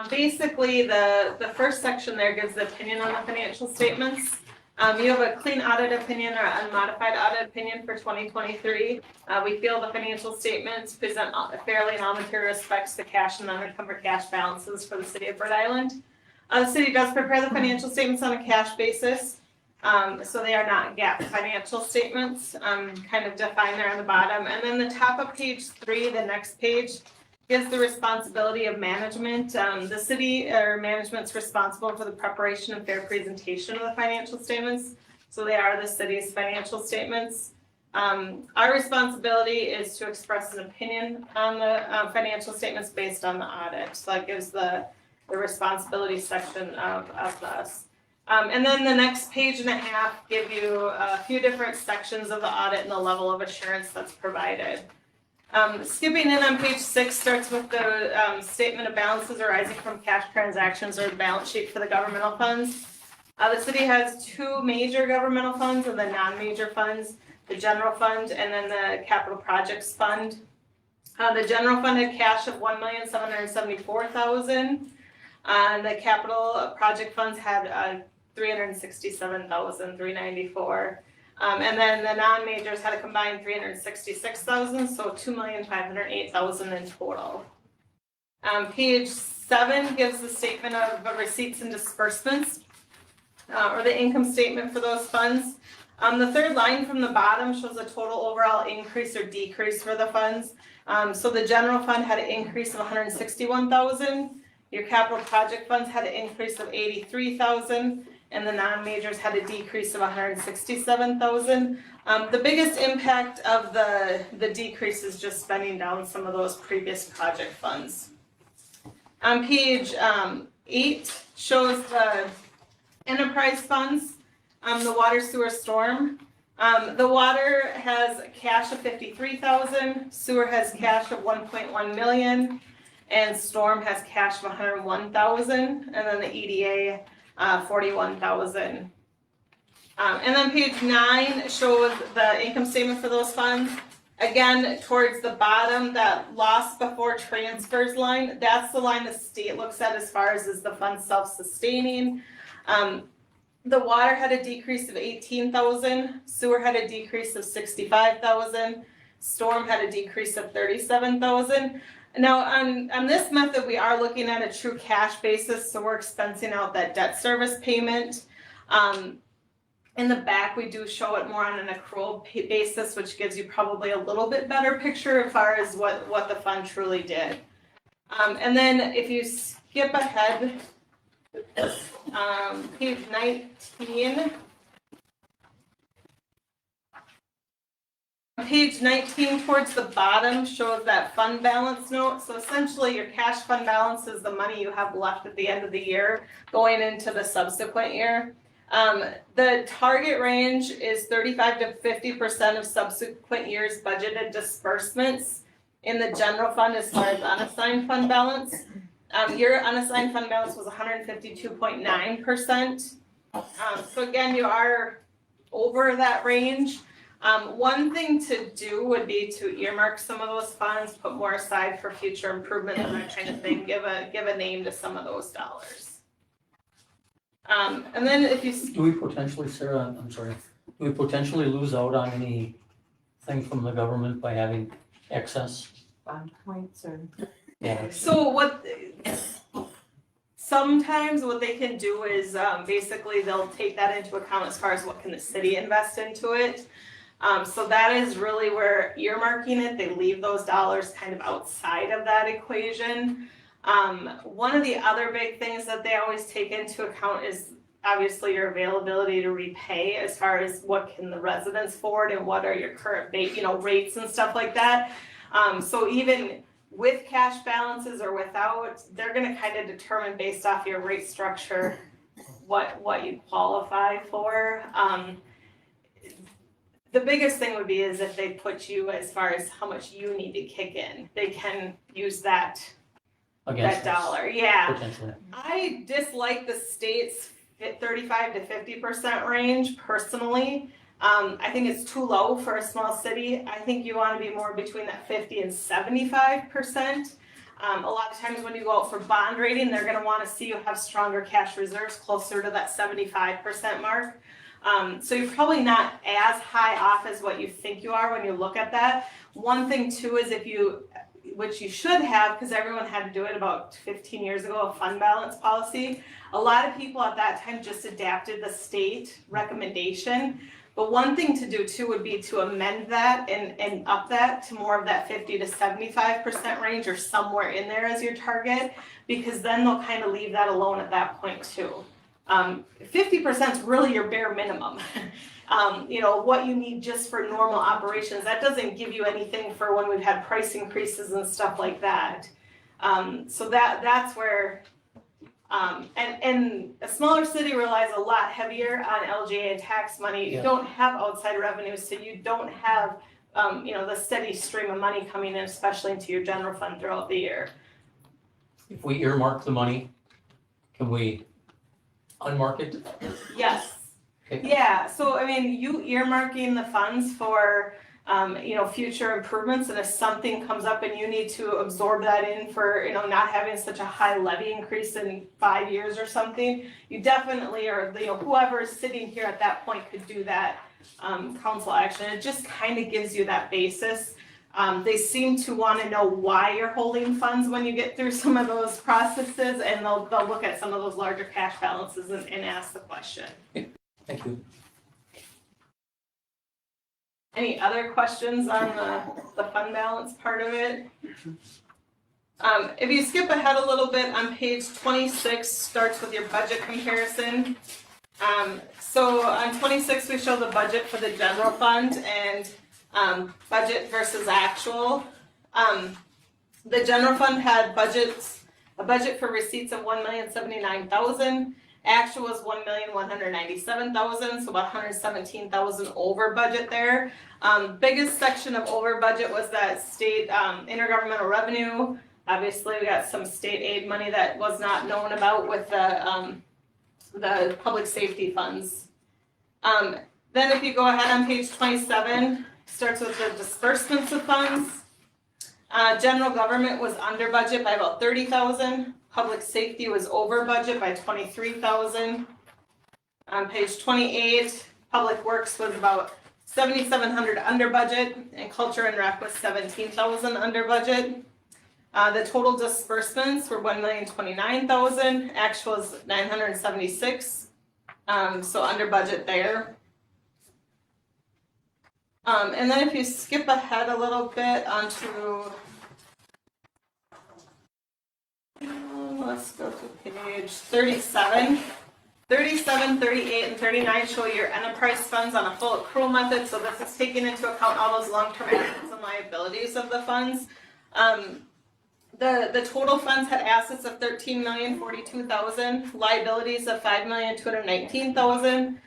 Basically, the first section there gives the opinion on the financial statements. You have a clean audit opinion or unmodified audit opinion for 2023. We feel the financial statements present fairly in all material respects to cash and unencumbered cash balances for the city of Bird Island. The city does prepare the financial statements on a cash basis, so they are not GAAP financial statements, kind of defined there on the bottom. And then the top of page 3, the next page, gives the responsibility of management. The city or management's responsible for the preparation and fair presentation of the financial statements. So they are the city's financial statements. Our responsibility is to express an opinion on the financial statements based on the audit. So that gives the responsibility section of us. And then the next page and a half give you a few different sections of the audit and the level of assurance that's provided. Skipping in on page 6 starts with the statement of balances arising from cash transactions or the balance sheet for the governmental funds. The city has 2 major governmental funds and the non-major funds, the general fund and then the capital projects fund. The general fund had cash of $1,774,000. The capital project funds had $367,394. And then the non-majors had a combined $366,000, so $2,508,000 in total. Page 7 gives the statement of receipts and disbursements, or the income statement for those funds. The third line from the bottom shows a total overall increase or decrease for the funds. So the general fund had an increase of $161,000. Your capital project funds had an increase of $83,000. And the non-majors had a decrease of $167,000. The biggest impact of the decrease is just spending down some of those previous project funds. On page 8 shows the enterprise funds. The water sewer storm. The water has cash of 53,000, sewer has cash of 1.1 million, and storm has cash of 101,000, and then the EDA, 41,000. And then page 9 shows the income statement for those funds. Again, towards the bottom, that loss before transfers line, that's the line the state looks at as far as is the fund self-sustaining. The water had a decrease of 18,000, sewer had a decrease of 65,000, storm had a decrease of 37,000. Now, on this method, we are looking at a true cash basis, so we're expensing out that debt service payment. In the back, we do show it more on an accrual basis, which gives you probably a little bit better picture as far as what the fund truly did. And then if you skip ahead, page 19. Page 19 towards the bottom shows that fund balance note. So essentially your cash fund balance is the money you have left at the end of the year going into the subsequent year. The target range is 35 to 50% of subsequent years budgeted disbursements in the general fund as far as unassigned fund balance. Your unassigned fund balance was 152.9%. So again, you are over that range. One thing to do would be to earmark some of those funds, put more aside for future improvement and that kind of thing, give a name to some of those dollars. And then if you. Do we potentially, Sarah, I'm sorry, do we potentially lose out on anything from the government by having excess? Bond points or. Yeah. So sometimes what they can do is basically they'll take that into account as far as what can the city invest into it. So that is really where earmarking it, they leave those dollars kind of outside of that equation. One of the other big things that they always take into account is obviously your availability to repay as far as what can the residents afford and what are your current rates and stuff like that. So even with cash balances or without, they're gonna kind of determine based off your rate structure what you qualify for. The biggest thing would be is if they put you as far as how much you need to kick in, they can use that Against us, dollar, yeah. potentially. I dislike the state's 35 to 50% range personally. I think it's too low for a small city. I think you want to be more between that 50 and 75%. A lot of times when you go out for bond rating, they're going to want to see you have stronger cash reserves closer to that 75% mark. So you're probably not as high off as what you think you are when you look at that. One thing too is which you should have, because everyone had to do it about 15 years ago, a fund balance policy. A lot of people at that time just adapted the state recommendation. But one thing to do too would be to amend that and up that to more of that 50 to 75% range or somewhere in there as your target, because then they'll kind of leave that alone at that point too. 50% is really your bare minimum. What you need just for normal operations, that doesn't give you anything for when we've had price increases and stuff like that. So that's where, and a smaller city relies a lot heavier on LGA and tax money. You don't have outside revenues, so you don't have, the steady stream of money coming in, especially into your general fund throughout the year. If we earmark the money, can we unmark it? Yes. Okay. Yeah, so you earmarking the funds for, future improvements, and if something comes up and you need to absorb that in for, not having such a high levy increase in 5 years or something, you definitely, or, whoever is sitting here at that point could do that, council action. It just kind of gives you that basis. They seem to want to know why you're holding funds when you get through some of those processes, and they'll look at some of those larger cash balances and ask the question. Thank you. Any other questions on the fund balance part of it? If you skip ahead a little bit, on page 26 starts with your budget comparison. So on 26 we show the budget for the general fund and budget versus actual. The general fund had a budget for receipts of $1,079,000, Actual was 1,197,000, so about 117,000 over budget there. Biggest section of over budget was that state intergovernmental revenue. Obviously, we got some state aid money that was not known about with the public safety funds. Then if you go ahead on page 27, starts with the disbursements of funds. General government was under budget by about 30,000. Public safety was over budget by 23,000. On page 28, public works was about 7,700 under budget, and culture and rec was 17,000 under budget. The total disbursements were 1,029,000. Actual was 976. So under budget there. And then if you skip ahead a little bit onto, let's go to page 37. 37, 38, and 39 show your enterprise funds on a full accrual method. So this is taking into account all those long-term assets and liabilities of the funds. The total funds had assets of 13,042,000, liabilities of 5,219,000.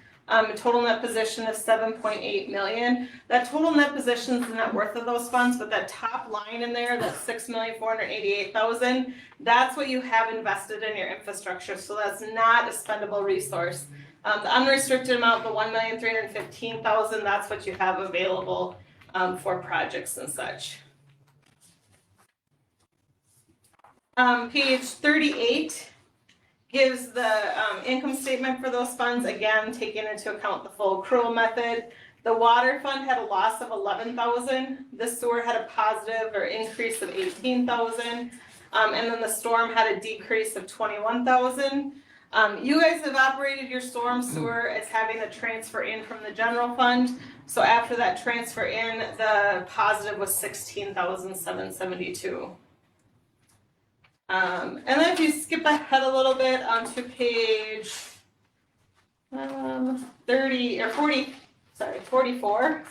Total net position of 7.8 million. That total net position is the net worth of those funds, but that top line in there, that 6,488,000, that's what you have invested in your infrastructure. So that's not a spendable resource. The unrestricted amount, the 1,315,000, that's what you have available for projects and such. Page 38 gives the income statement for those funds, again, taking into account the full accrual method. The water fund had a loss of 11,000. The sewer had a positive or increase of 18,000. And then the storm had a decrease of 21,000. You guys have operated your storm sewer as having a transfer in from the general fund. So after that transfer in, the positive was 16,772. And then if you skip ahead a little bit onto page 44.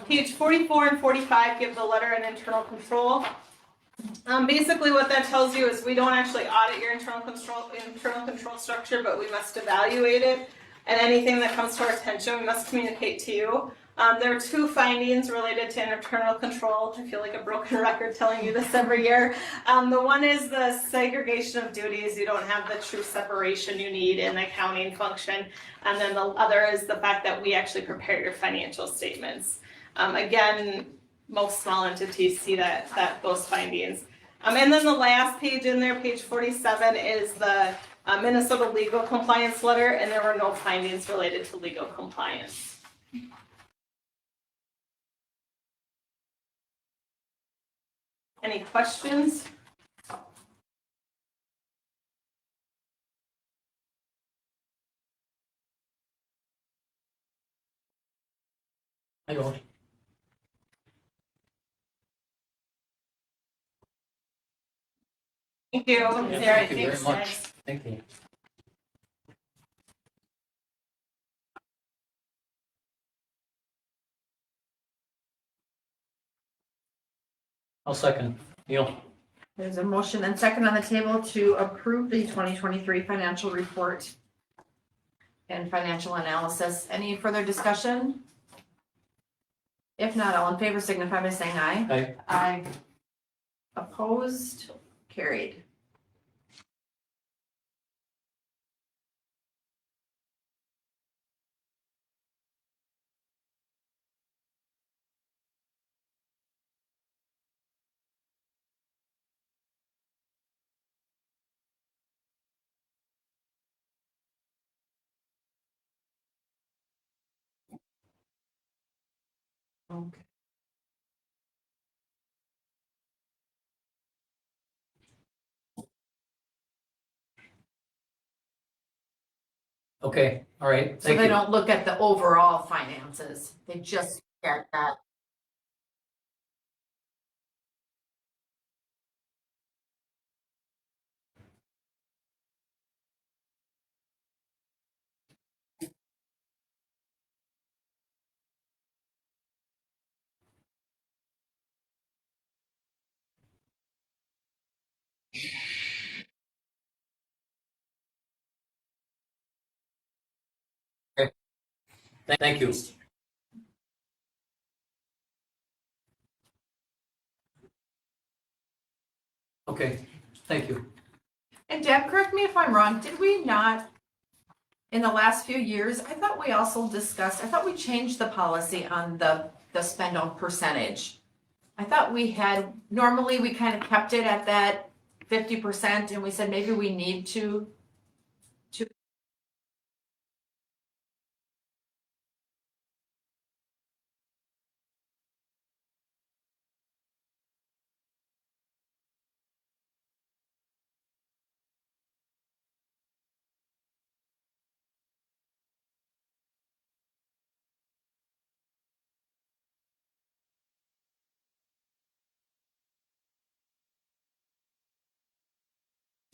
Page 44 and 45 give the letter and internal control. Basically what that tells you is we don't actually audit your internal control structure, but we must evaluate it. And anything that comes to our attention, we must communicate to you. There are two findings related to internal control. I feel like a broken record telling you this every year. The one is the segregation of duties. You don't have the true separation you need in the accounting function. And then the other is the fact that we actually prepare your financial statements. Again, most small entities see those findings. And then the last page in there, page 47, is the Minnesota legal compliance letter, and there were no findings related to legal compliance. Any questions? I don't. Thank you. Yeah, All right, thank you very thanks, much. guys. Thank you. I'll second. Neil? There's a motion and second on the table to approve the 2023 financial report and financial analysis. Any further discussion? If not, all in favor signify by saying aye. Aye. Aye. Opposed? Carried. Okay. Okay, all right, So thank they you. don't look at the overall finances, they just get that Thank you. Okay, thank you. And Deb, correct me if I'm wrong, did we not, in the last few years, I thought we also discussed, I thought we changed the policy on the spend on percentage. I thought we had, normally we kind of kept it at that 50% and we said maybe we need to.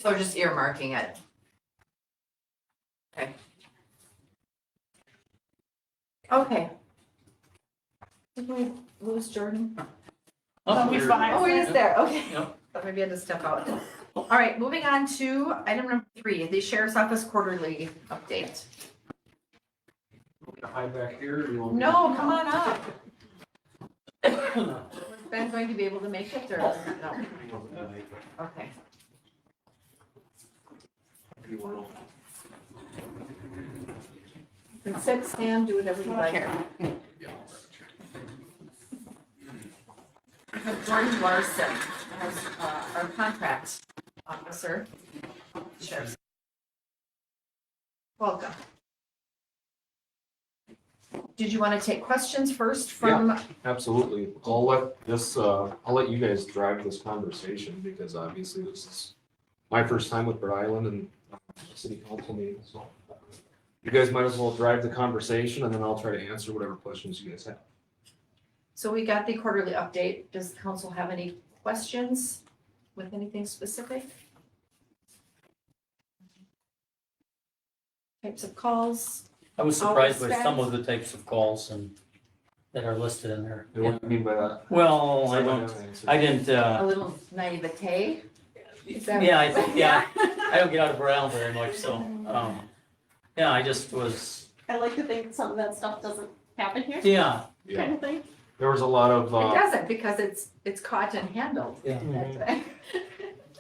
So just earmarking it. Okay. Okay. Did we lose Jordan? Oh, we fine. Oh, he is there, okay. Yep. Thought maybe I had to step out. All right, moving on to item number 3, the Sheriff's Office quarterly update. Hide back here, or you want? No, come on up. Is Ben going to be able to make it or no? Okay. You can sit, stand, do whatever you like. We have Jordan Larson as our contract officer. Sheriff's. Welcome. Did you want to take questions first from? Absolutely. I'll let you guys drive this conversation because obviously this is my first time with Rhode Island and city council meeting, so. You guys might as well drive the conversation and then I'll try to answer whatever questions you guys have. So we got the quarterly update. Does the council have any questions with anything specific? Types of calls? I was surprised by some of the types of calls and that are listed in there. And what do you mean by that? Well, I didn't, A little naivete? Is that- yeah, I think, yeah, I don't get out of Rhode Island very much, so, yeah, I just was, I like to think some of that stuff doesn't happen here, yeah, kind of thing. There was a lot of, It doesn't because it's caught and handled. yeah.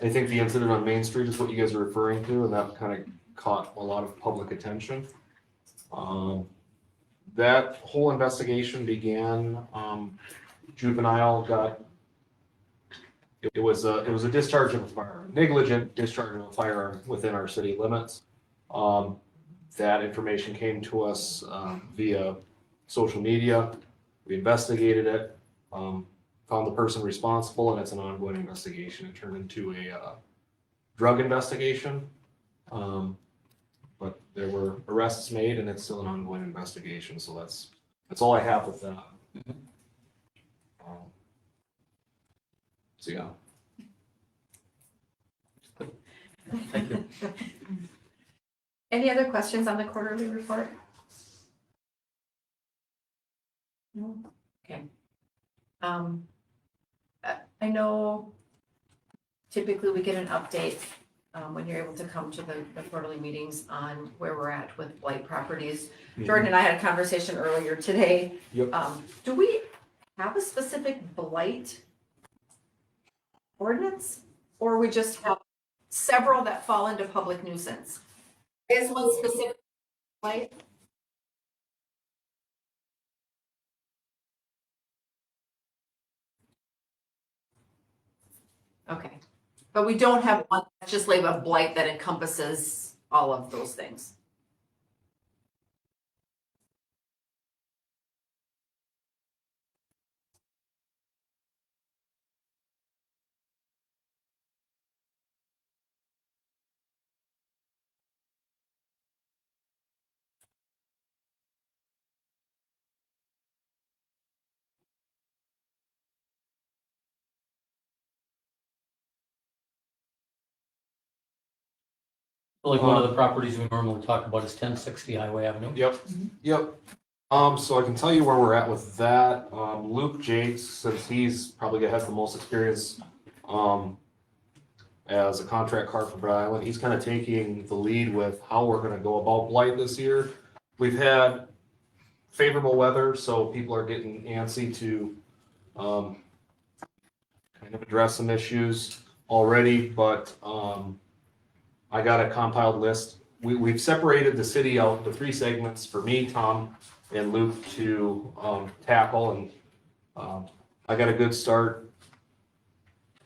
I think the incident on Main Street is what you guys are referring to, and that kind of caught a lot of public attention. That whole investigation began, juvenile got, it was a discharge of a firearm, negligent discharge of a firearm within our city limits. That information came to us, via social media. We investigated it, found the person responsible, and it's an ongoing investigation. It turned into a drug investigation. But there were arrests made and it's still an ongoing investigation, so that's all I have with that. So yeah. Thank you. Any other questions on the quarterly report? No? Okay. I know typically we get an update when you're able to come to the quarterly meetings on where we're at with blight properties. Jordan and I had a conversation earlier today. Yep. Do we have a specific blight ordinance? Or we just have several that fall into public nuisance? Is one specific blight? Okay, but we don't have one that's just labeled blight that encompasses all of those things. Like one of the properties we normally talk about is 1060 Highway Avenue. Yep. So I can tell you where we're at with that. Luke Jakes, since he's probably gonna have the most experience, as a contract car for Rhode Island, he's kind of taking the lead with how we're gonna go about blight this year. We've had favorable weather, so people are getting antsy to, kind of address some issues already, but, I got a compiled list. We've separated the city out into 3 segments for me, Tom, and Luke to, tackle, and, I got a good start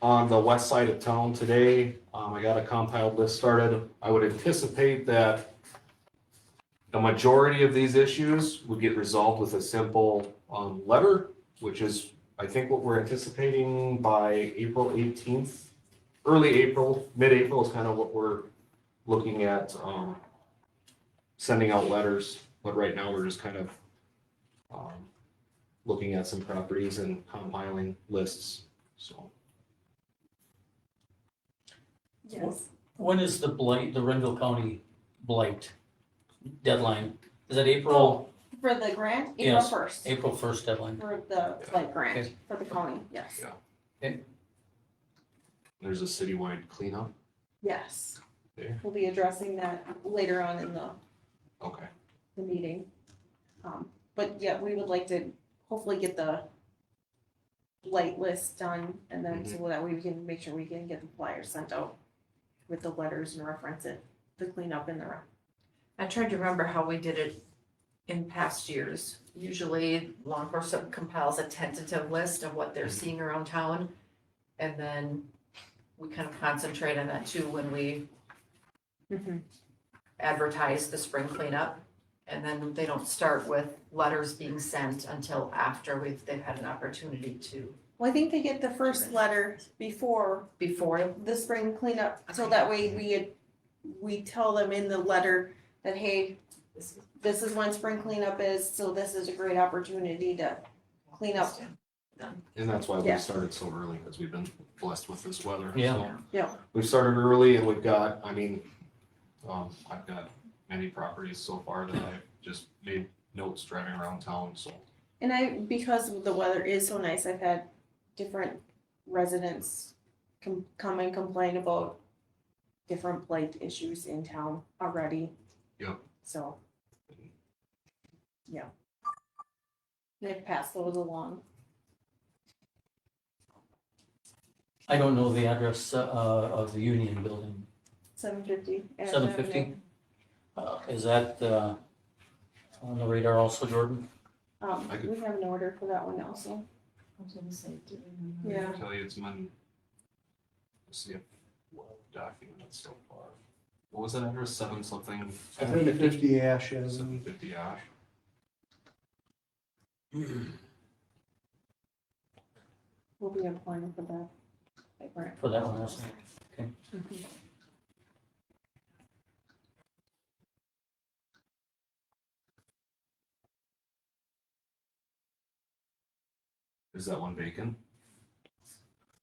on the west side of town today. I got a compiled list started. I would anticipate that the majority of these issues would get resolved with a simple, letter, which is, I think, what we're anticipating by April 18th. Early April, mid-April is kind of what we're looking at, sending out letters, but right now we're just kind of, looking at some properties and compiling lists, so. Yes. When is the blight, the Renville County blight deadline? Is that April, For the grant, April Yes. 1st, April 1st deadline? for the, like, grant, Okay. for the county, yes. Yeah. There's a citywide cleanup. Yes. There. We'll be addressing that later on in Okay. the meeting. But yeah, we would like to hopefully get the light list done, and then so that we can make sure we can get the flyers sent out with the letters and reference it, the cleanup and the. I tried to remember how we did it in past years. Usually law enforcement compiles a tentative list of what they're seeing around town. And then we kind of concentrate on that too when we advertise the spring cleanup. And then they don't start with letters being sent until after they've had an opportunity to, Well, I think they get the first letter before before. the spring cleanup, so Okay. that way we tell them in the letter that, hey, this is when spring cleanup is, so this is a great opportunity to clean up. And that's why we Yeah. started so early, because we've been blessed with this weather. Yeah. So Yeah. We've started early and we've got, I've got many properties so far that I've just made notes driving around town, so. And because the weather is so nice, I've had different residents come and complain about different blight issues in town already. Yep. So. Yeah. They've passed those along. I don't know the address, of the Union Building. 750. 750? Is that, on the radar also, Jordan? I could- We have an order for that one also. I was gonna say, I Yeah. can tell you it's let's see if what documented so far. What was that address? 7 something? 750 Ashes. 750 Ash. We'll be applying for that. Like, grant. For that one also? Mhm. Is that one vacant?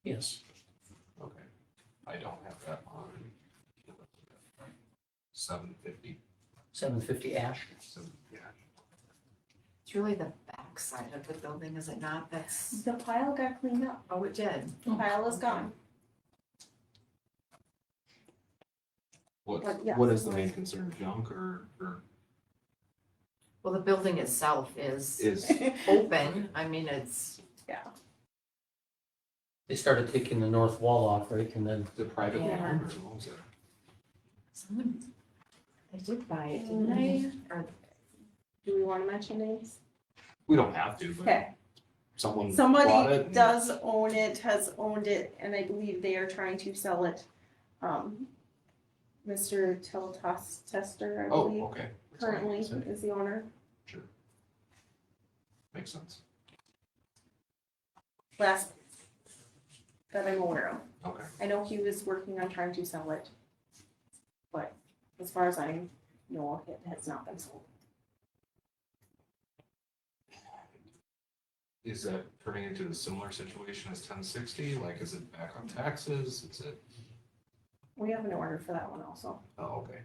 Yes. Okay. I don't have that on. 750. 750 Ash. Yeah. it's really the back side of the building, is it not? That's, The pile got cleaned up. oh, it did. The pile is gone. But, yeah. What is the main concern? Junk or Well, the building itself is is? open. I mean, it's, They started taking the north wall off, right, and then, The private Yeah. land or what was it? someone, they did buy it, didn't they? Or Do we want to mention names? We don't have to, but Okay. someone bought it. Somebody and- does own it, has owned it, and I believe they are trying to sell it. Mr. Tester, I Oh, believe, okay. That's all I currently can say. is the owner. Sure. Makes sense. Last that I'm aware of. Okay. I know he was working on trying to sell it. But as far as I know, it has not been sold. Is that turning into a similar situation as 1060? Like, is it back on taxes? Is it? We have an order for that one also. Oh, okay.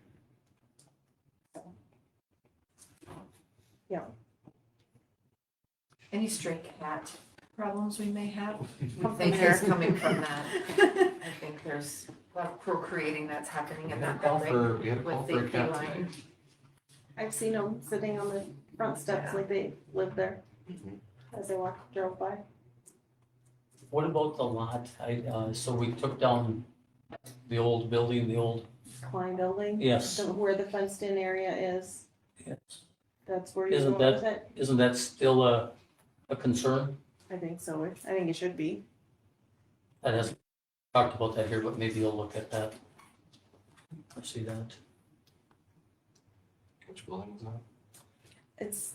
any stray cat problems we may have? I Come from think there. it's coming from that. I think there's a lot of procreating that's happening in that building We had a call with for the a cat feline. today. I've seen them sitting on the front steps like they live there as they drove by. What about the lot? So we took down the old building, the old, Klein building. yes, Where the fenced in area is, yes. that's where you're Isn't going with it? Isn't that still a concern? I think so, I think it should be. That hasn't talked about that here, but maybe you'll look at that. I see that. Which building was that? It's.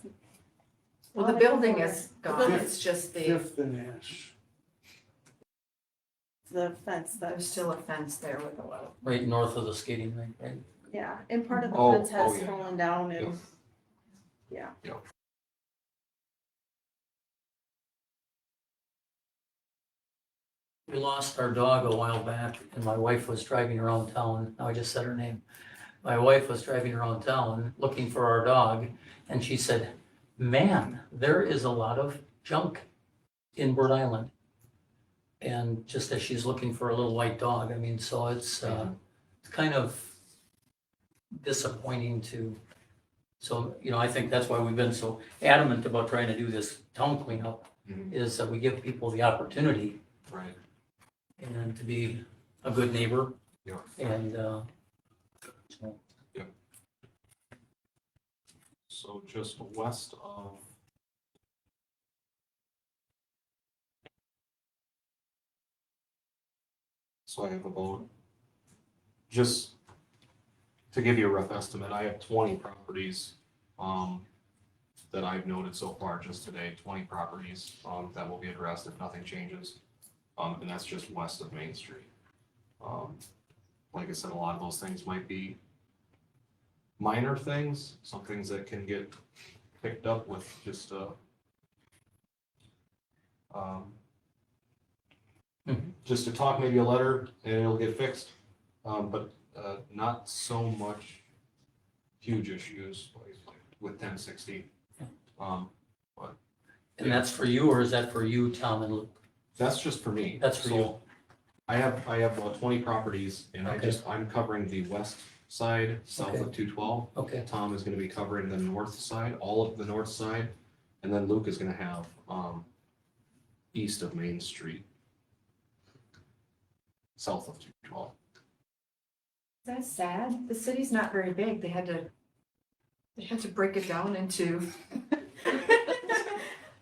Well, the building is gone, it's just the, Fifth and Ash. The fence there's that's, still a fence there with a little. Right north of the skating rink, right? yeah, and part of the Oh, fence has oh, yeah. fallen down and, yeah. We lost our dog a while back and my wife was driving around town. Now I just said her name. My wife was driving around town looking for our dog and she said, man, there is a lot of junk in Bird Island. And just as she's looking for a little white dog, I mean, so it's kind of disappointing to, so, I think that's why we've been so adamant about trying to do this town cleanup, Mhm. is that we give people the opportunity Right. and to be a good neighbor. Yeah. And, so, So just west of. So I have about, just to give you a rough estimate, I have 20 properties, that I've noted so far just today, 20 properties, that will be addressed if nothing changes. And that's just west of Main Street. Like I said, a lot of those things might be minor things, some things that can get picked up with just just a talk, maybe a letter, and it'll get fixed. But not so much huge issues like with 1060. and that's for you, or is that for you, Tom and Luke? That's just for me. That's for So you. I have about 20 properties, and Okay. I'm covering the west side, south Okay. of 212. Okay, Tom is gonna be covering the north side, all of the north side, and then Luke is gonna have, east of Main Street. South of 212. Is that sad? The city's not very big, they had to break it down into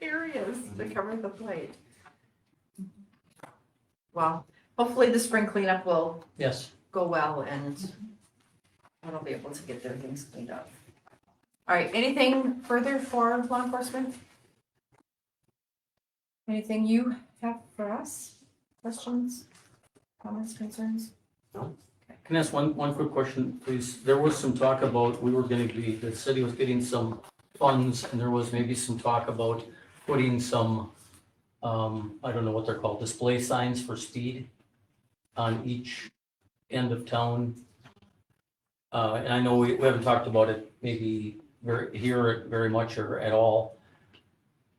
areas to cover the plate. Well, hopefully the spring cleanup will yes. go well and we'll be able to get their things cleaned up. All right, anything further for law enforcement? Anything you have for us? Questions, comments, concerns? Can I ask one quick question, please? There was some talk about, the city was getting some funds, and there was maybe some talk about putting some, I don't know what they're called, display signs for speed on each end of town. And I know we haven't talked about it maybe very much or at all.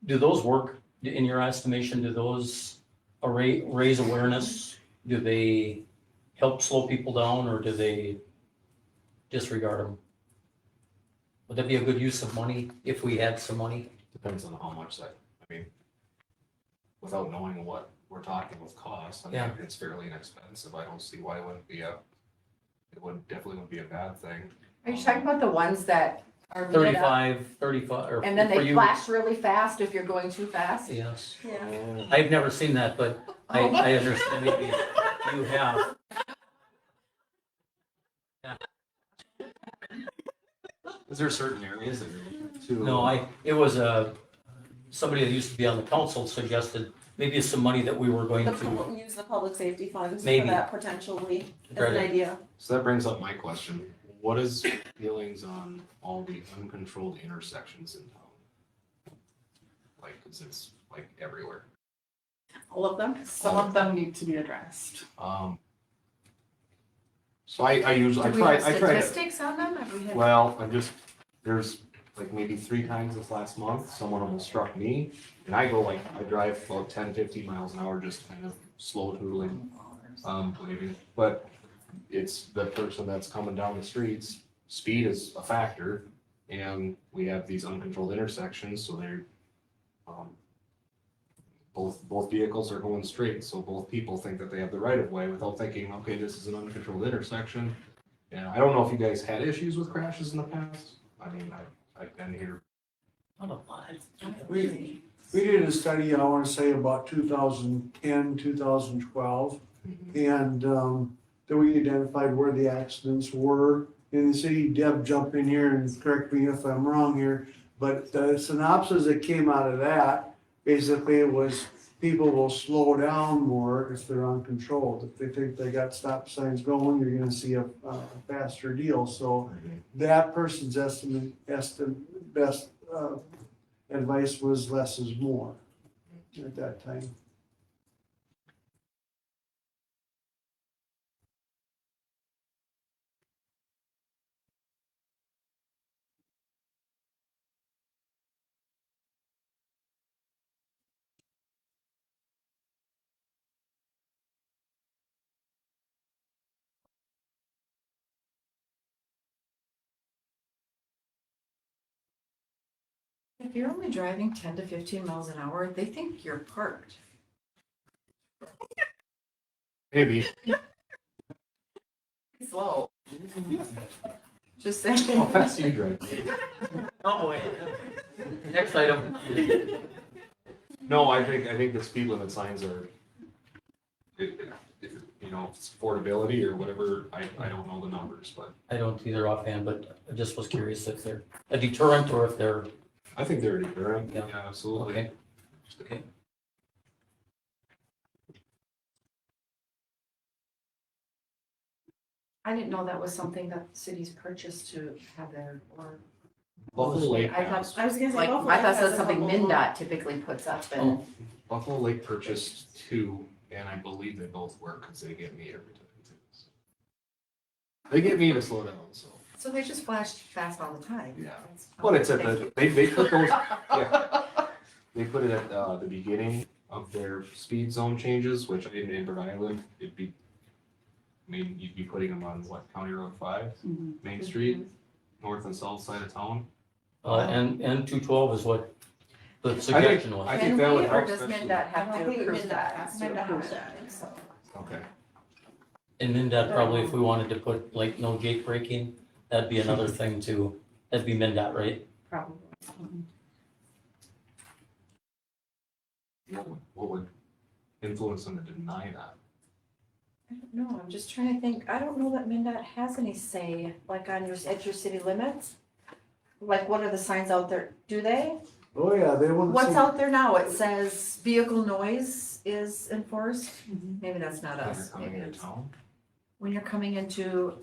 Do those work, in your estimation? Do those raise awareness? Do they help slow people down, or do they disregard them? Would that be a good use of money if we had some money? Depends on how much that, I mean, without knowing what we're talking with cost, I mean, Yeah. it's fairly inexpensive. I don't see why it wouldn't be definitely wouldn't be a bad thing. Are you talking about the ones that are lit up 35, or and then for they you? flash really fast if you're going too fast? Yes. Yeah. I've never seen that, but I understand maybe you have. Is there certain areas that you're looking to? No, it was somebody that used to be on the council suggested maybe it's some money that we were going to. Use the public safety funds for Maybe. that potentially, as try an to- idea. So that brings up my question. What is feelings on all the uncontrolled intersections in town? Like, 'cause it's like everywhere. All of them? Some of them need to be addressed. So I usually, Do we have I try to, statistics on them? Have we had? well, there's like maybe 3 times this last month, someone almost struck me. And I drive about 10, 15 miles an hour, just kind of slow tootling, maybe. But it's the person that's coming down the streets, speed is a factor. and we have these uncontrolled intersections, so they're, both vehicles are going straight, so both people think that they have the right of way without thinking, okay, this is an uncontrolled intersection. And I don't know if you guys had issues with crashes in the past. I mean, I've been here. Not a lot. We did a study, I wanna say about 2010, 2012. And, then we identified where the accidents were in the city. Deb, jump in here and correct me if I'm wrong here. But the synopsis that came out of that, basically it was people will slow down more if they're uncontrolled. If they think they got stop signs going, you're gonna see a faster deal. So that person's best advice was less is more at that time. If you're only driving 10 to 15 miles an hour, they think you're parked. Maybe. Slow. Just saying. How fast do you drive? Oh, wait. Next item. No, I think the speed limit signs are, you know, if it's affordability or whatever, I don't know the numbers, but I don't either offhand, but I just was curious if they're a deterrent or if they're, I think they're a deterrent. Yeah. Yeah, absolutely. okay. Okay. I didn't know that was something that cities purchased to have their, or. Buffalo Lake I has, thought, I was gonna say, like, Buffalo I thought has that's a something couple- MinDOT typically puts up and. Oh. Buffalo Lake purchased two, and I believe they both work because they get me every time. They get me to slow down, so, So they just flash fast all the time. yeah. That's- But it's at the, they put those, yeah. They put it at, the beginning of their speed zone changes, which in Rhode Island, it'd be, I mean, you'd be putting them on what, County Road 5, Main Street, north and south side of town. And 212 is what the suggestion was. I think And that would waiver help does especially- MinDOT have I to think approve MinDOT that? has to approve that. So. Okay. And MinDOT probably, if we wanted to put like no gate braking, that'd be another thing too. That'd be MinDOT, right? Probably. What would influence them to deny that? I don't know, I'm just trying to think, I don't know that MinDOT has any say, like on your, at your city limits. Like, what are the signs out there, do they? Oh, yeah, they want to What's see. out there now, it says vehicle noise is enforced, maybe that's not When us, you're coming maybe into it's, town? when you're coming into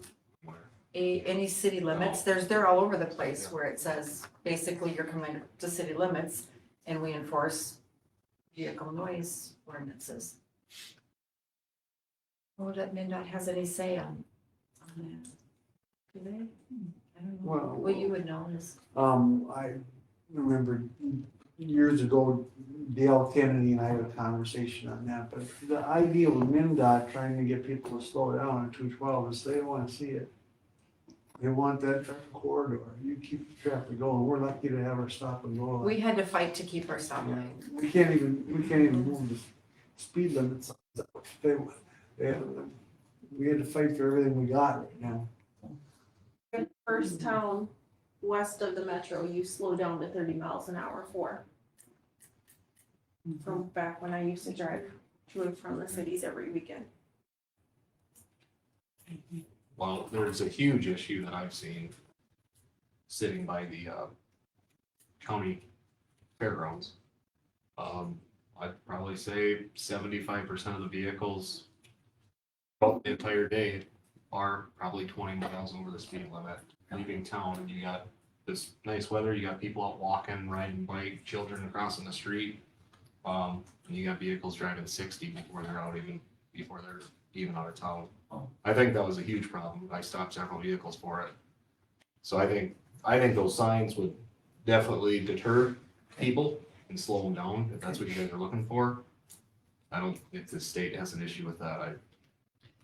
Where? any city limits, they're all over the place where it says, basically, you're coming to city limits, and we enforce vehicle noise ordinances. Oh, that MinDOT has any say on that? Do they? I don't know. Well, What you would know is, I remember years ago, Dale Kennedy and I had a conversation on that, but the idea with MinDOT trying to get people to slow down on 212 is they don't want to see it. They want that traffic corridor. You keep the traffic going. We're lucky to have our stop and go. we had to fight to keep our stop Yeah, line. we can't even move the speed limits. We had to fight for everything we got right now. First town west of the metro, you slow down to 30 miles an hour for. From back when I used to drive to and from the cities every weekend. Well, there's a huge issue that I've seen sitting by the county fairgrounds. I'd probably say 75% of the vehicles the entire day are probably 20 miles over the speed limit leaving town. And you got this nice weather, you got people out walking, riding bike, children crossing the street. And you got vehicles driving 60 before they're even out of town. I think that was a huge problem. I stopped several vehicles for it. So I think those signs would definitely deter people and slow them down, if that's what you guys are looking for. I don't, if the state has an issue with that,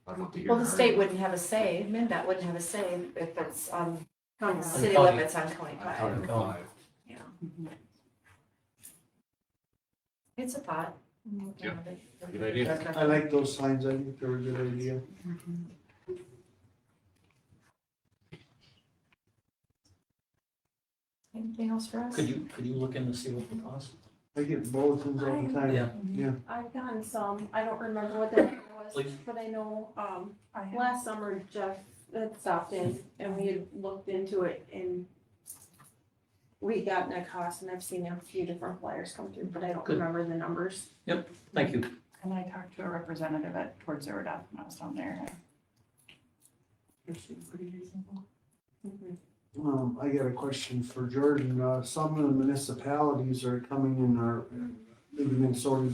I'd love to hear. Well, the their state argument. wouldn't have a say, MinDOT wouldn't have a say if it's on County And city county- limits on County Five. County. It's a thought. Yeah. Good idea. I like those signs, I think they're a good idea. Anything else for us? Could you look in to see what the cost? I get bulletins all the time. Yeah. I've gotten some, I don't remember what the number was, Please. but I know, last summer Jeff had stopped in and we had looked into it and we gotten a cost and I've seen a few different flyers come through, but I don't Good. remember the numbers. Thank you. And I talked to a representative at Towards Zero Death when I was down there. It seemed pretty reasonable. I got a question for Jordan. Some of the municipalities are coming in our, maybe Minnesota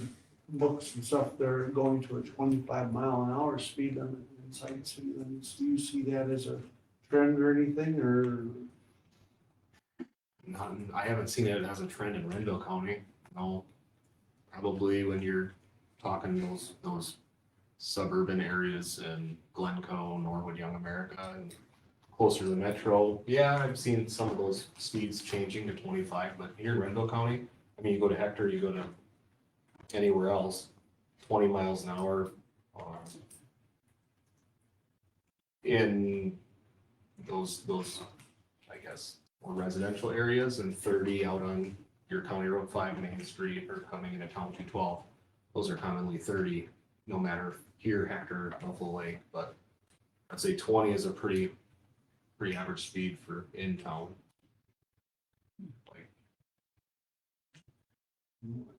books and stuff, they're going to a 25-mile-an-hour speed limit inside city limits. Do you see that as a trend or anything, or? I haven't seen it as a trend in Renville County, no. Probably when you're talking those suburban areas in Glencoe, Norwood, Young America, and closer to the metro, yeah, I've seen some of those speeds changing to 25, but here in Renville County, I mean, you go to Hector, you go to anywhere else, 20 miles an hour. In those, I guess, more residential areas, and 30 out on your County Road 5 Main Street or coming into town 212. Those are commonly 30, no matter here, Hector, Buffalo Lake, but I'd say 20 is a pretty average speed for in town.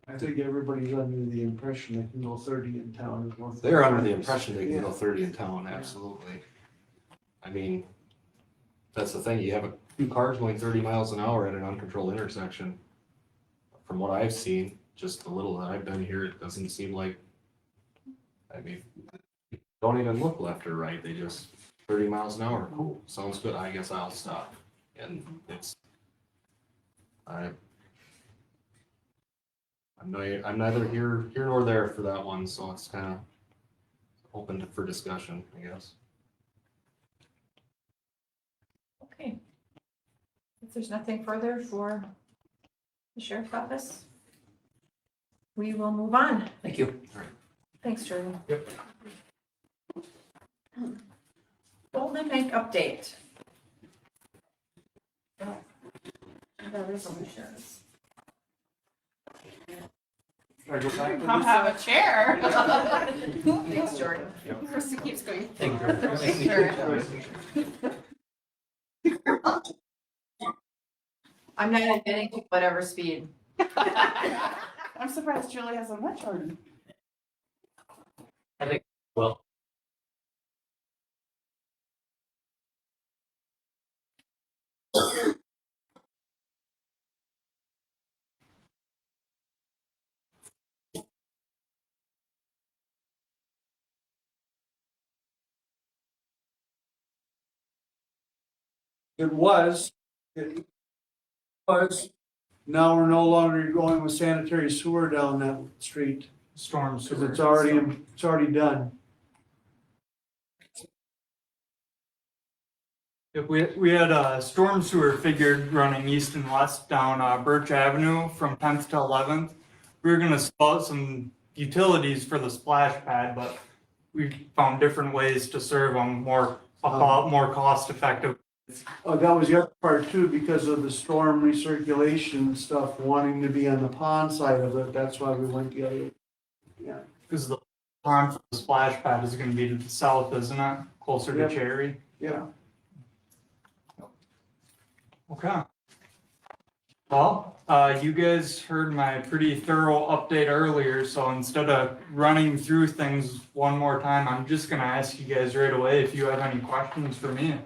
I think everybody's under the impression they can go 30 in town as well. They're under the impression they can go Yeah. 30 in town, absolutely. I mean, that's the thing, you have a few cars going 30 miles an hour at an uncontrolled intersection. From what I've seen, just the little that I've been here, it doesn't seem like, I mean, don't even look left or right, they just 30 miles an hour, cool, sounds good, I guess I'll stop. And it's, I'm neither here nor there for that one, so it's kind of open for discussion, I guess. Okay. If there's nothing further for the sheriff's office, we will move on. Thank you. Thanks, Jordan. Yep. Golden Bank update. The resolutions. Come have a chair. Thanks, Jordan. Krista keeps going. Thank you. I'm not admitting to whatever speed. I'm surprised Julie hasn't met Jordan. Well, It was, now we're no longer going with sanitary sewer down that street, Storm because sewer. it's already done. Yep, we had a storm sewer figured running east and west down Birch Avenue from 10th to 11th. We were gonna spot some utilities for the splash pad, but we found different ways to serve them more cost effective. Oh, that was the other part too, because of the storm recirculation stuff, wanting to be on the pond side of it, that's why we went the other way. Yeah. Because the pond for the splash pad is gonna be to the south, isn't it? Closer to Yep. Cherry. Yeah. Okay. Well, you guys heard my pretty thorough update earlier, so instead of running through things one more time, I'm just gonna ask you guys right away if you have any questions for me.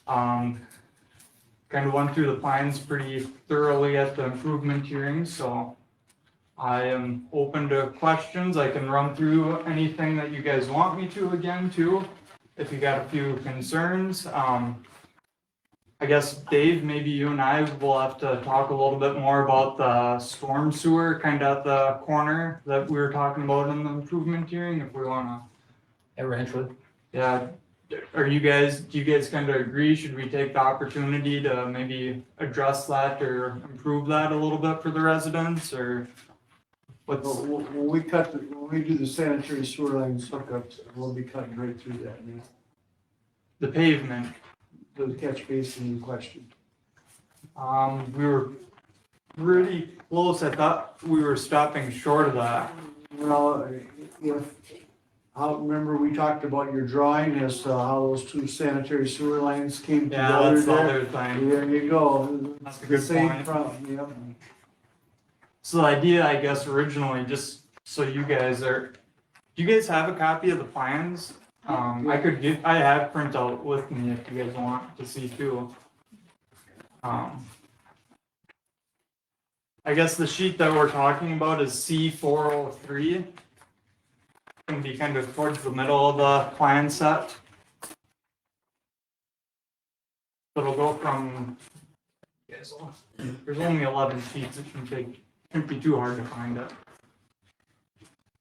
Kind of went through the plans pretty thoroughly at the improvement hearing, so I am open to questions. I can run through anything that you guys want me to again too, if you got a few concerns. I guess, Dave, maybe you and I will have to talk a little bit more about the storm sewer kind of at the corner that we were talking about in the improvement hearing, if we wanna. at Ranchwood, Yeah, do you guys kind of agree? Should we take the opportunity to maybe address that or improve that a little bit for the residents, or what's? When we do the sanitary sewer lines hookups, we'll be cutting right through that, man. The pavement, The catch basin in question. we were pretty close. I thought we were stopping short of that. Well, remember we talked about your drawing as to how those two sanitary sewer lines came Yeah, together that's the there? other thing. There you go. That's a The good same point. problem, yep. So the idea, I guess, originally, just so you guys are, do you guys have a copy of the plans? I have printout with me if you guys want to see too. I guess the sheet that we're talking about is C403. Gonna be kind of towards the middle of the plan set. It'll go from, there's only 11 sheets, it shouldn't be too hard to find it.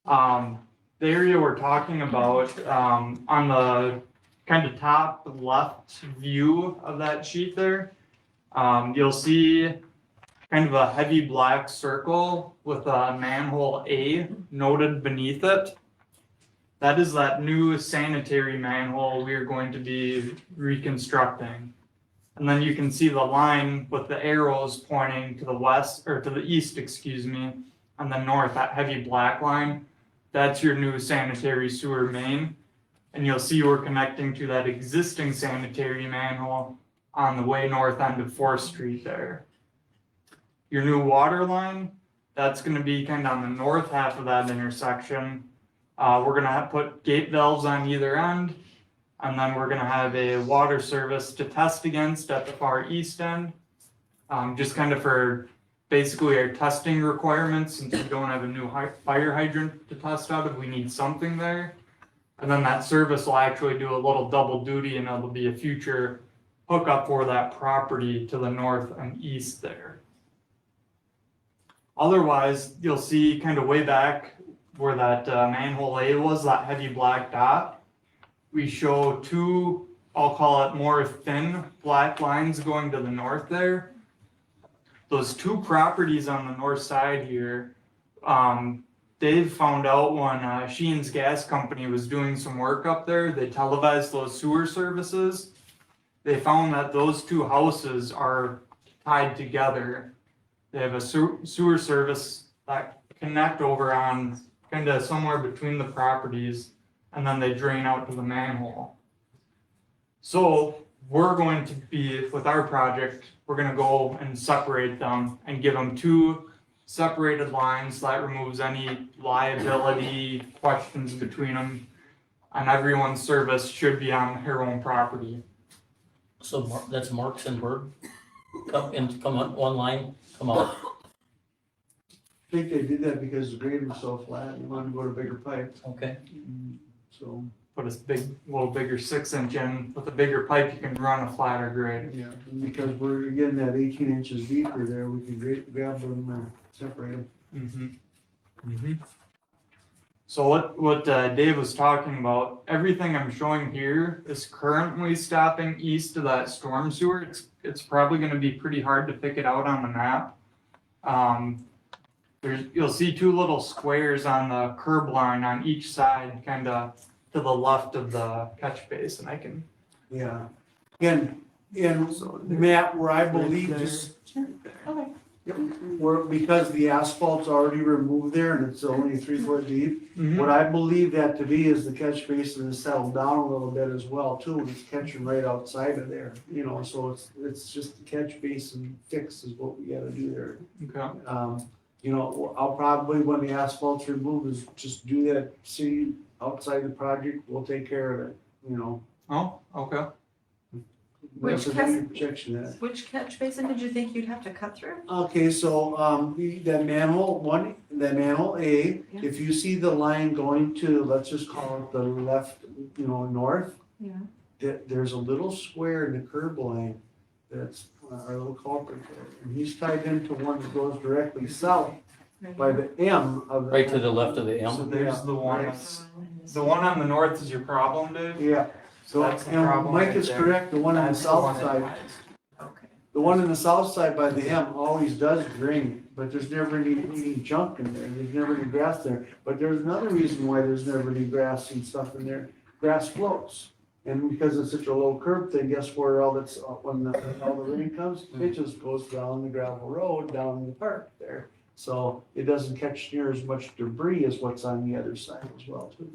The area we're talking about, on the kind of top left view of that sheet there, you'll see kind of a heavy black circle with a manhole A noted beneath it. That is that new sanitary manhole we are going to be reconstructing. And then you can see the line with the arrows pointing to the west, or to the east, excuse me, and the north, that heavy black line. That's your new sanitary sewer main. And you'll see we're connecting to that existing sanitary manhole on the way north end of 4th Street there. Your new water line, that's gonna be kind of on the north half of that intersection. We're gonna put gate valves on either end, and then we're gonna have a water service to test against at the far east end. Just kind of for basically our testing requirements, since we don't have a new fire hydrant to test out of, we need something there. And then that service will actually do a little double duty, and it'll be a future hookup for that property to the north and east there. Otherwise, you'll see kind of way back where that manhole A was, that heavy black dot. We show two, I'll call it more thin black lines going to the north there. Those two properties on the north side here, Dave found out when Sheen's Gas Company was doing some work up there, they televised those sewer services. They found that those two houses are tied together. They have a sewer service that connect over on kind of somewhere between the properties, and then they drain out to the manhole. So we're going to be, with our project, we're gonna go and separate them and give them two separated lines. That removes any liability questions between them. And everyone's service should be on their own property. So that's Marks and Berg, come on, one line, come out. I think they did that because the grade was so flat, you wanted to go to bigger pipe, Okay, so, Put a little bigger 6-inch in, with a bigger pipe, you can run a flatter grade. yeah. And because we're getting that 18 inches deeper there, we can grab them and separate them. Mm-hmm. So what Dave was talking about, everything I'm showing here is currently stopping east of that storm sewer. It's probably gonna be pretty hard to pick it out on the map. You'll see two little squares on the curb line on each side, kinda to the left of the catch basin. I can. Yeah. And Matt, where I believe Right there. just, Okay. where, because the asphalt's already removed there and it's only 3 foot deep, what I believe that to be is the catch basin has settled down a little bit as well too, and it's catching right outside of there, you know, so it's just the catch basin fix is what we gotta do there. Okay. You know, I'll probably, when the asphalt's removed, is just do that, see, outside the project, we'll take care of it, you know. Oh, okay. Which That's has- a projection of that. Which catch basin did you think you'd have to cut through? Okay, so, that manhole A, Yeah. if you see the line going to, let's just call it the left, you know, north. Yeah. There's a little square in the curb line that's our little culprit there, and he's tied into one that goes directly south by the M of. right to the left of the So M. there's the one. The one on the north is your problem, Dave? Yeah, So, That's the and problem Mike right is there. correct, the one on the That's the south one that side, dies. Okay. the one on the south side by the M always does drain, but there's never any junk in there, there's never any grass there. But there's another reason why there's never any grass and stuff in there, grass floats. And because it's such a low curb thing, guess where all that's, when all the rain comes, it just goes down the gravel road, down the park there. So it doesn't catch near as much debris as what's on the other side as well too.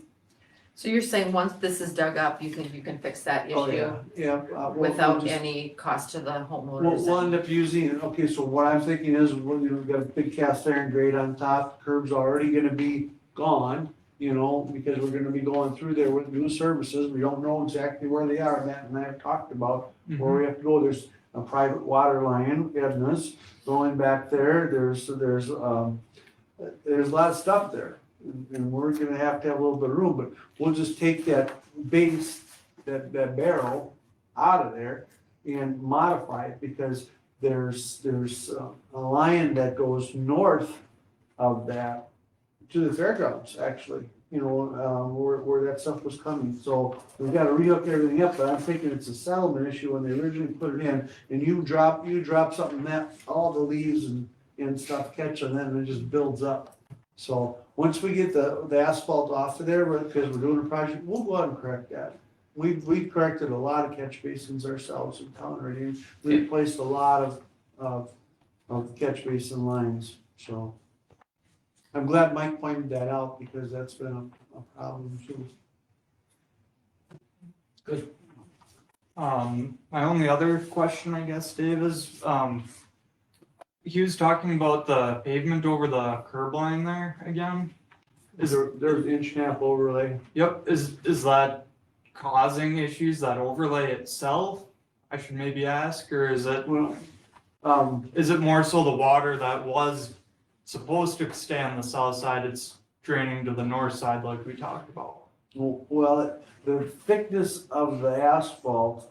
So you're saying once this is dug up, you can fix that Oh, issue yeah, without just- any cost to the We'll, homeowners? we'll end up using, okay, so what I'm thinking is, we've got a big cast iron grate on top, curb's already gonna be gone, you know, because we're gonna be going through there with new services, we don't know exactly where they are, Matt and I have talked about where we have to go, there's a private water line, Edna's, going back there, there's a lot of stuff there. And we're gonna have to have a little bit of room, but we'll just take that base, that barrel out of there and modify it, because there's a line that goes north of that to the fairgrounds, actually, you know, where that stuff was coming. So we've gotta rehook everything up, but I'm thinking it's a settlement issue when they originally put it in, and you drop something that, all the leaves and stuff catch on that, and it just builds up. So, once we get the asphalt off of there, because we're doing a project, we'll go out and correct that. We've corrected a lot of catch basins ourselves in town already. We replaced a lot of catch basin lines, so. I'm glad Mike pointed that out, because that's been a problem too. My only other question, I guess, Dave, is, he was talking about the pavement over the curb line there again. Is There's an inch and a half overlay. Yep, is that causing issues, that overlay itself? I should maybe ask, or is it Well, more so the water that was supposed to stay on the south side, it's draining to the north side like we talked about? well, the thickness of the asphalt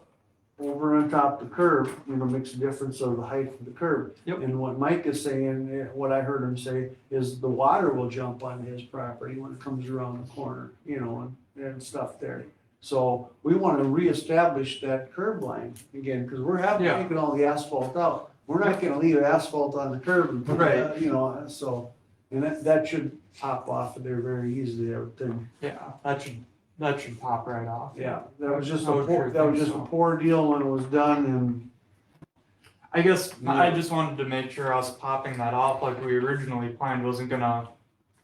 over on top of the curb, you know, makes a difference of the height of the curb. Yep. And what Mike is saying, what I heard him say, is the water will jump on his property when it comes around the corner, you know, and stuff there. So we want to reestablish that curb line again, because we're having Yeah. taken all the asphalt out. We're not gonna leave asphalt on the curb, and put that, Right. you know, so, and that should pop off of there very easily, I would think. Yeah, that should pop right off. Yeah, that was just I a would poor, sure that was think just a so. poor deal when it was done, and I guess I just wanted to make sure us popping that off like we originally planned wasn't gonna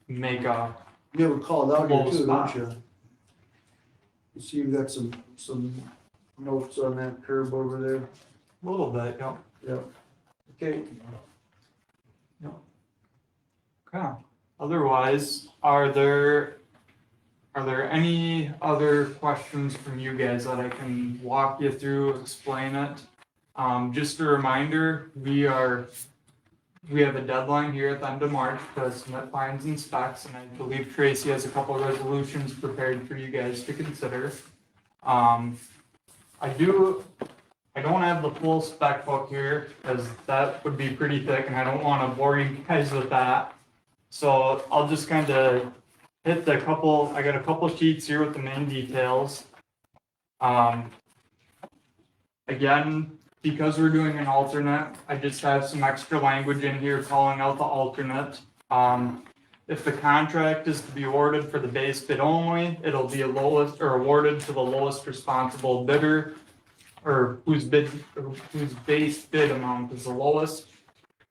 make a, you ever called out here Low too, spot. don't you? You see, you've got some notes on that curb over there. little bit, you know. Yep. Okay, Okay. Otherwise, are there any other questions from you guys that I can walk you through, explain it? Just a reminder, we have a deadline here at the end of March to submit fines and specs, and I believe Tracy has a couple of resolutions prepared for you guys to consider. I don't have the full spec book here, because that would be pretty thick, and I don't wanna bore you guys with that. So I'll just kinda hit I got a couple sheets here with the main details. Again, because we're doing an alternate, I just have some extra language in here calling out the alternate. If the contract is to be awarded for the base bid only, it'll be awarded to the lowest responsible bidder, or whose base bid amount is the lowest.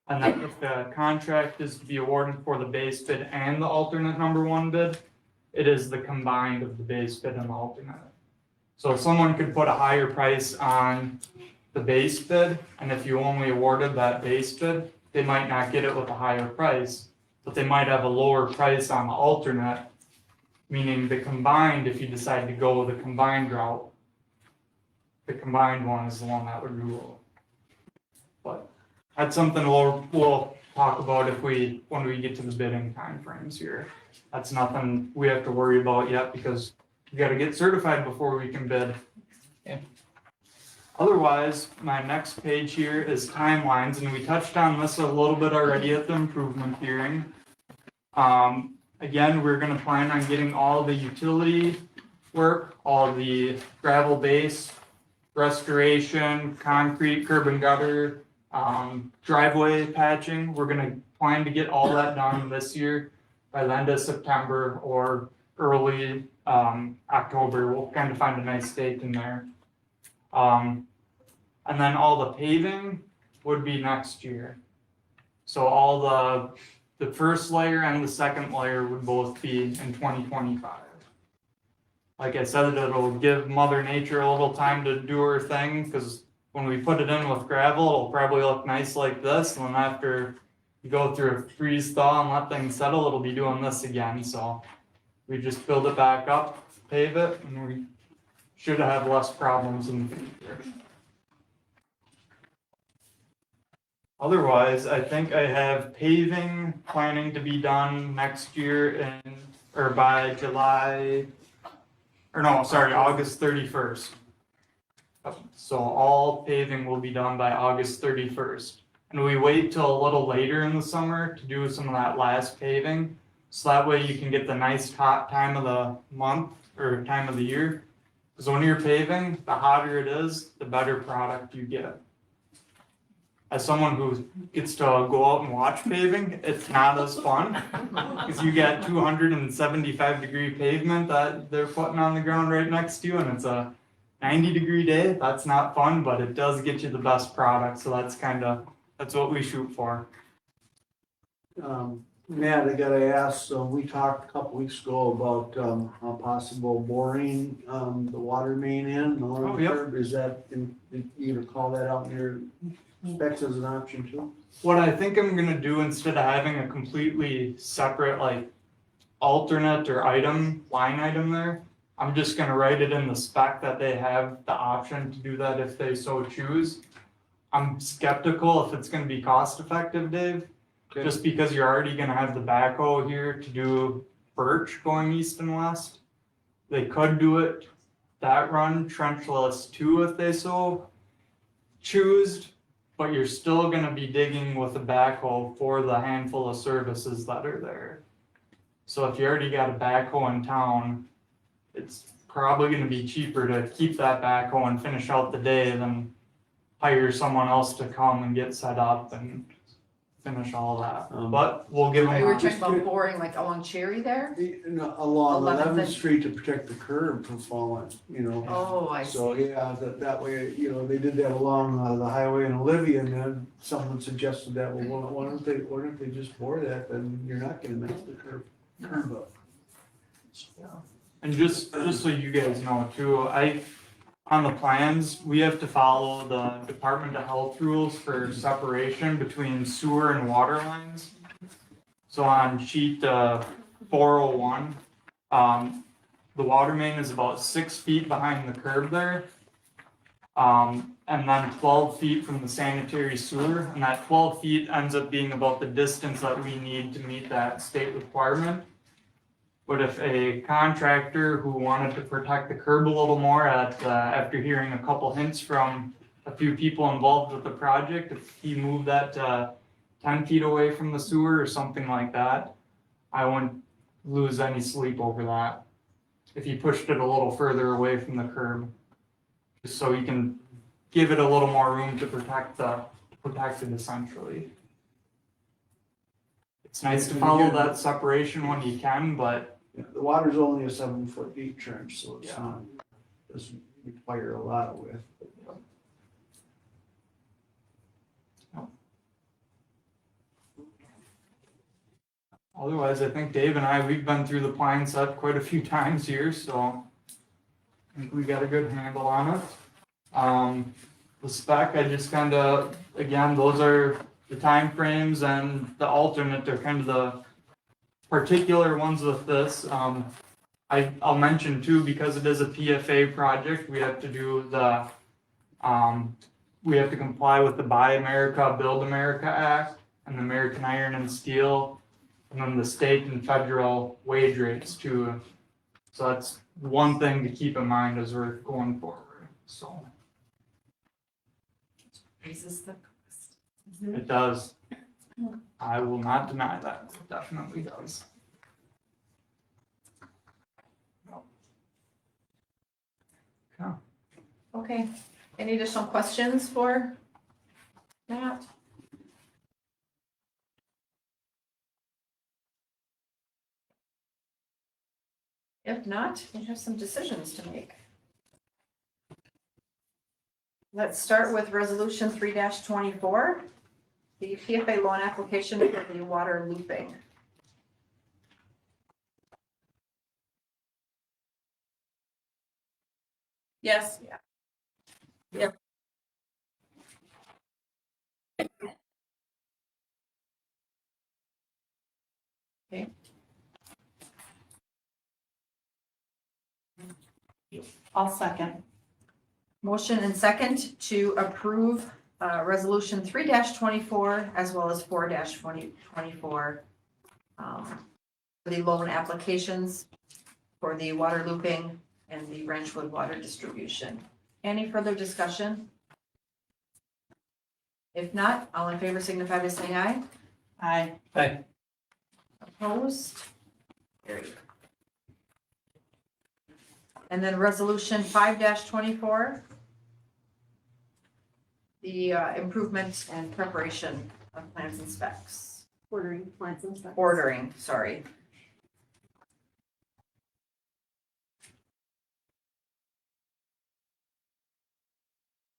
And then if the contract is to be awarded for the base bid and the alternate number one bid, it is the combined of the base bid and the alternate. So someone could put a higher price on the base bid, and if you only awarded that base bid, they might not get it with a higher price, but they might have a lower price on the alternate, meaning the combined, if you decide to go the combined route, the combined one is the one that would rule. But that's something we'll talk about when we get to the bidding timeframes here. That's nothing we have to worry about yet, because we gotta get certified before we can bid. Otherwise, my next page here is timelines, and we touched on this a little bit already at the improvement hearing. Again, we're gonna plan on getting all the utility work, all the gravel base restoration, concrete, curb and gutter, driveway patching. We're gonna plan to get all that done this year by the end of September or early October. We'll kind of find a nice date in there. And then all the paving would be next year. So all the first layer and the second layer would both be in 2025. Like I said, it'll give Mother Nature a little time to do her thing, because when we put it in with gravel, it'll probably look nice like this, and then after you go through a freeze thaw and let things settle, it'll be doing this again. So we just build it back up, pave it, and we should have less problems in the future. Otherwise, I think I have paving planning to be done next year by August 31st. So all paving will be done by August 31st. And we wait till a little later in the summer to do some of that last paving. So that way you can get the nice hot time of the month or time of the year. Because when you're paving, the hotter it is, the better product you get. As someone who gets to go out and watch paving, it's not as fun. Because you get 275-degree pavement that they're putting on the ground right next to you, and it's a 90-degree day. That's not fun, but it does get you the best product. So that's what we shoot for. Matt, I gotta ask, so we talked a couple weeks ago about, a possible boring, the water main in, along the yep. curb. Is that, did you even call that out in your specs as an option too? What I think I'm gonna do, instead of having a completely separate alternate or line item there, I'm just gonna write it in the spec that they have the option to do that if they so choose. I'm skeptical if it's gonna be cost effective, Dave, Okay. just because you're already gonna have the backhoe here to do Birch going east and west. They could do it that run trenchless too if they so choose, but you're still gonna be digging with a backhoe for the handful of services that are there. So if you already got a backhoe in town, it's probably gonna be cheaper to keep that backhoe and finish out the day than hire someone else to come and get set up and finish all that. But we'll give them. We were talking about boring like along Cherry there? Along 11th 11th and- Street to protect the curb from falling, Oh, I So, see. yeah, that way, they did that along the highway in Olivia, and then someone suggested that, well, why don't they just bore that, then you're not gonna mess the curb up. And just so you guys know too, on the plans, we have to follow the Department of Health rules for separation between sewer and water lines. So on sheet 401, the water main is about 6 feet behind the curb there. And then 12 feet from the sanitary sewer, and that 12 feet ends up being about the distance that we need to meet that state requirement. But if a contractor who wanted to protect the curb a little more after hearing a couple hints from a few people involved with the project, if he moved that 10 feet away from the sewer or something like that, I wouldn't lose any sleep over that. If he pushed it a little further away from the curb, just so he can give it a little more room to protect it essentially. It's nice to follow that separation when you can, but The water's only a 7-foot deep trench, so it's Yeah. not, doesn't require a lot of width. otherwise, I think Dave and we've been through the plan set quite a few times here, so I think we got a good handle on it. The spec, I just again, those are the timeframes, and the alternate, they're kind of the particular ones with this. I'll mention too, because it is a PFA project, we have to do we have to comply with the Buy America, Build America Act, and the American Iron and Steel, and then the state and federal wage rates too. So that's one thing to keep in mind as we're going forward, so. Raises the cost. It does. I will not deny that. It definitely does. Okay, any additional questions for Matt? If not, we have some decisions to make. Let's start with resolution 3-24, the PFA loan application for the water looping. Yes. I'll second. Motion and second to approve resolution 3-24 as well as 4-2024. The loan applications for the water looping and the Ranchwood water distribution. Any further discussion? If not, all in favor signify by saying aye. Aye. Aye. Opposed? Carried. And then resolution 5-24. The improvement and preparation of plans and specs. Ordering plants and stuff. Ordering, sorry.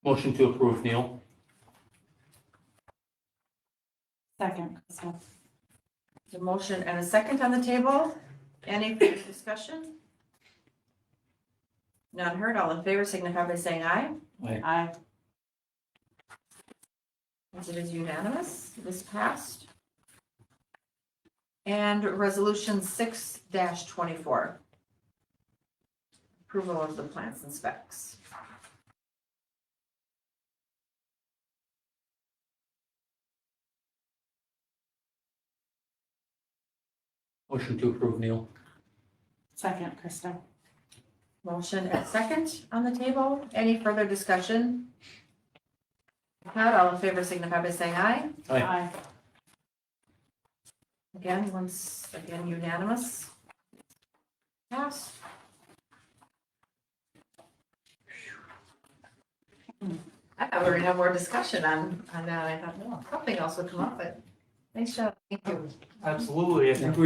Motion to approve, Neil. Second, Krista. The motion and a second on the table. Any further discussion? None heard. All in favor signify by saying aye. Aye. As it is unanimous, this passed. And resolution 6-24. Approval of the plans and specs. Motion to approve, Neil. Second, Krista. Motion and second on the table. Any further discussion? If not, all in favor signify by saying aye. Aye. Again, once again unanimous. Pass. I thought we were gonna have more discussion on that. I thought, no, something else would come up, but nice job. Thank you. Absolutely. I think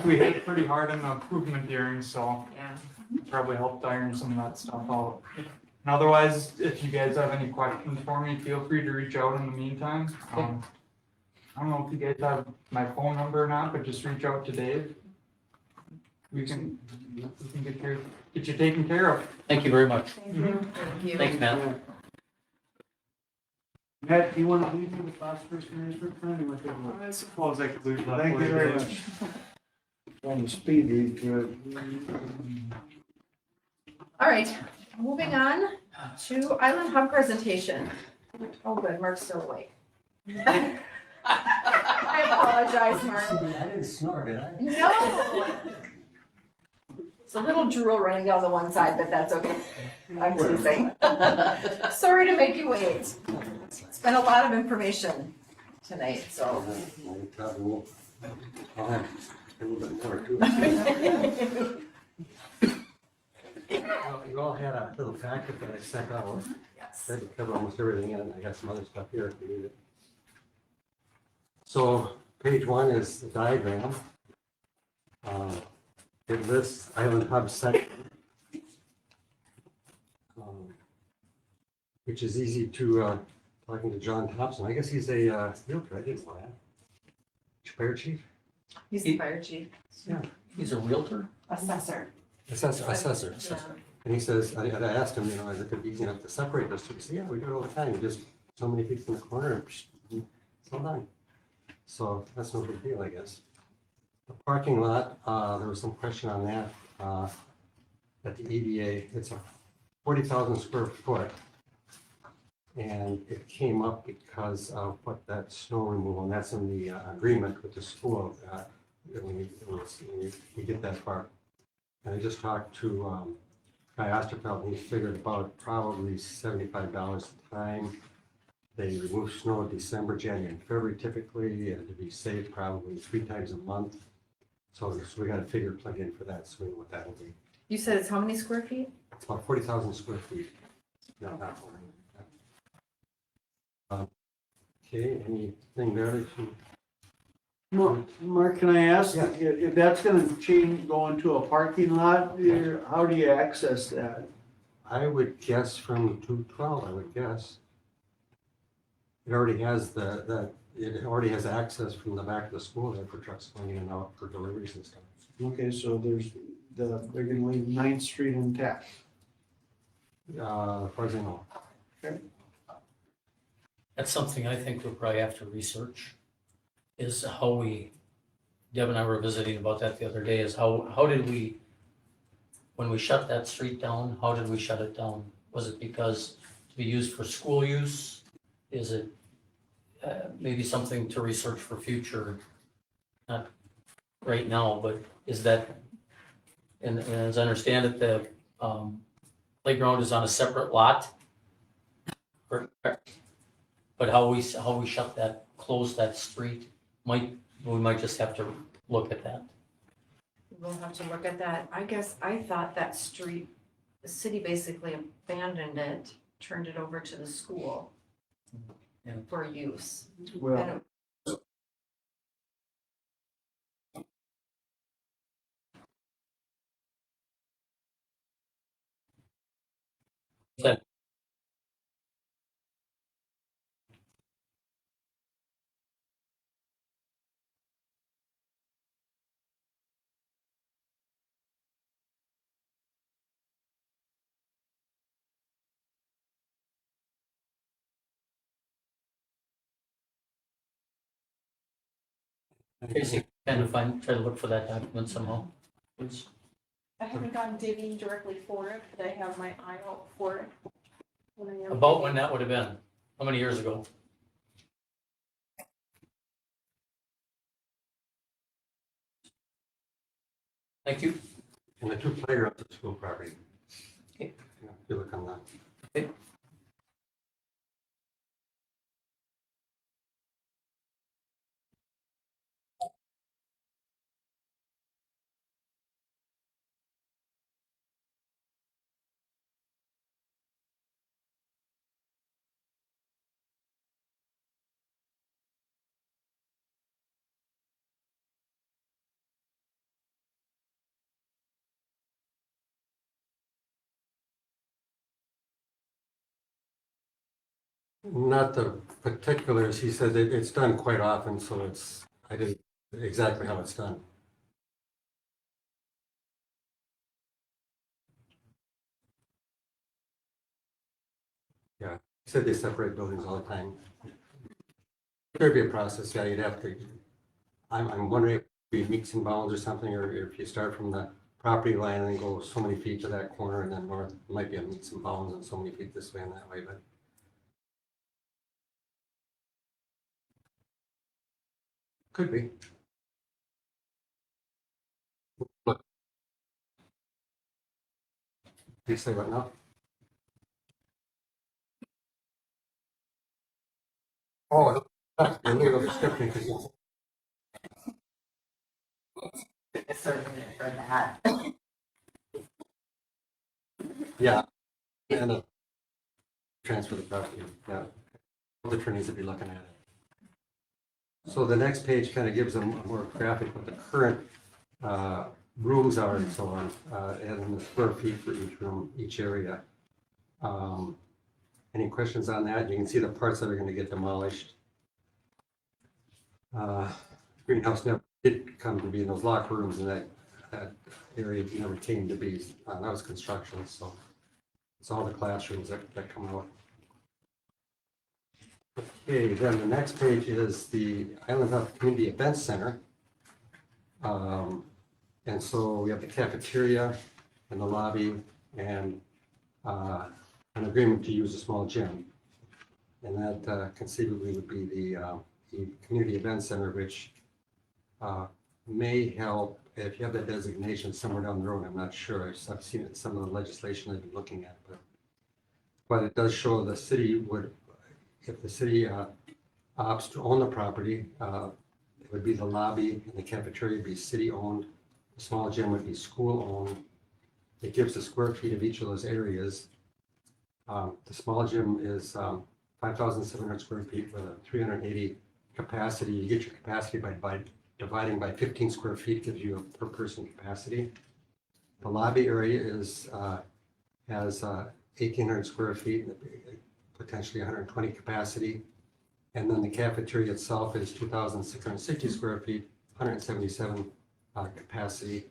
we hit pretty hard in the improvement hearing, so Yeah. probably helped iron some of that stuff out. And otherwise, if you guys have any questions for me, feel free to reach out in the meantime. I don't know if you guys have my phone number or not, but just reach out to Dave. We can get you taken care of. Thank you very much. Thank you. Thanks, Matt. Matt, do you want to leave me the phosphorus management plan or what? I suppose I could leave that. Thank for you very Dave. much. On the speed read to it. All right, moving on to Island Hub presentation. Oh, good, Mark's still awake. I apologize, Mark. I didn't snore, did I? No. It's a little drool running down the one side, but that's okay. I'm teasing. Sorry to make you wait. It's been a lot of information tonight, so. I'll have a little bit more too. Well, you all had a little packet that I sent out. Yes. Tried to cover almost everything in it. I got some other stuff here if you need it. So page 1 is the diagram. It lists Island Hub section, which is easy to, talking to John Thompson. I guess he's a realtor, I didn't know that. Fire chief? He's the fire chief. He's a realtor? Assessor. Assessor. Yeah. And he says, I asked him, is it gonna be easy enough to separate those two? He said, yeah, we do it all the time. You just so many feet from the corner and it's all done. So that's no big deal, I guess. The parking lot, there was some question on that, at the EDA. It's a 40,000 square foot. And it came up because of what that snow removal, and that's in the agreement with the school, when you get that far. And I just talked to Guy Osterfeld, and he figured about probably $75 a time. They remove snow in December, January, and February typically, and to be safe, probably 3 times a month. So we got a figure plug in for that, so we know what that'll be. You said it's how many square feet? It's about 40,000 square feet. Not that one. Okay, anything there that you? Mark, can I ask, Yeah. if that's gonna change, go into a parking lot, how do you access that? I would guess from 212, I would guess. It already has it already has access from the back of the school there for trucks going in and out for deliveries and stuff. Okay, so they're gonna leave 9th Street intact. As far as I know. That's something I think we'll probably have to research, is how Deb and I were visiting about that the other day, is how did we, when we shut that street down, how did we shut it down? Was it because to be used for school use? Is it maybe something to research for future? Not right now, but is that, and as I understand it, the playground is on a separate lot? But how we shut that, close that street, we might just have to look at that. We'll have to look at that. I guess I thought that street, the city basically abandoned it, turned it over to the school Yeah. for use. Well, And it- That- Casey, kind of try to look for that document somehow, please. I haven't gone digging directly for it, but I have my eye out for it. When I am- About when that would have been, how many years ago? Thank you. And the two playgrounds at school property. Okay. Yeah, if you look on that. Okay. Not the particulars, he said it's done quite often, so I didn't exactly how it's done. Yeah, he said they separate buildings all the time. There'd be a process, yeah, you'd have to, I'm wondering if it be meets and bounds or something, or if you start from the property line and then go so many feet to that corner and then north, it might be a meets and bounds and so many feet this way and that way, but. Could be. Look. You say what now? Oh, the legal description, 'cause it's- for that. yeah. And transfer the property, yeah. The attorneys would be looking at it. So the next page kind of gives them a more graphic what the current rooms are and so on, and the square feet for each room, each area. Any questions on that? You can see the parts that are going to get demolished. Greenhouse never did come to be in those locker rooms, and that area never came to be. That was construction, so it's all the classrooms that come out. Okay, then the next page is the Island Health Community Events Center. And so we have the cafeteria and the lobby and an agreement to use a small gym. And that conceivably would be the Community Event Center, which may help if you have that designation somewhere down the road. I'm not sure. I've seen it in some of the legislation I've been looking at, but it does show the city would, if the city opts to own the property, it would be the lobby and the cafeteria would be city-owned. The small gym would be school-owned. it gives the square feet of each of those areas. The small gym is 5,700 square feet with a 380 capacity. You get your capacity by dividing by 15 square feet gives you a per person capacity. The lobby area has 1,800 square feet, and potentially 120 capacity. And then the cafeteria itself is 2,660 square feet, 177 capacity.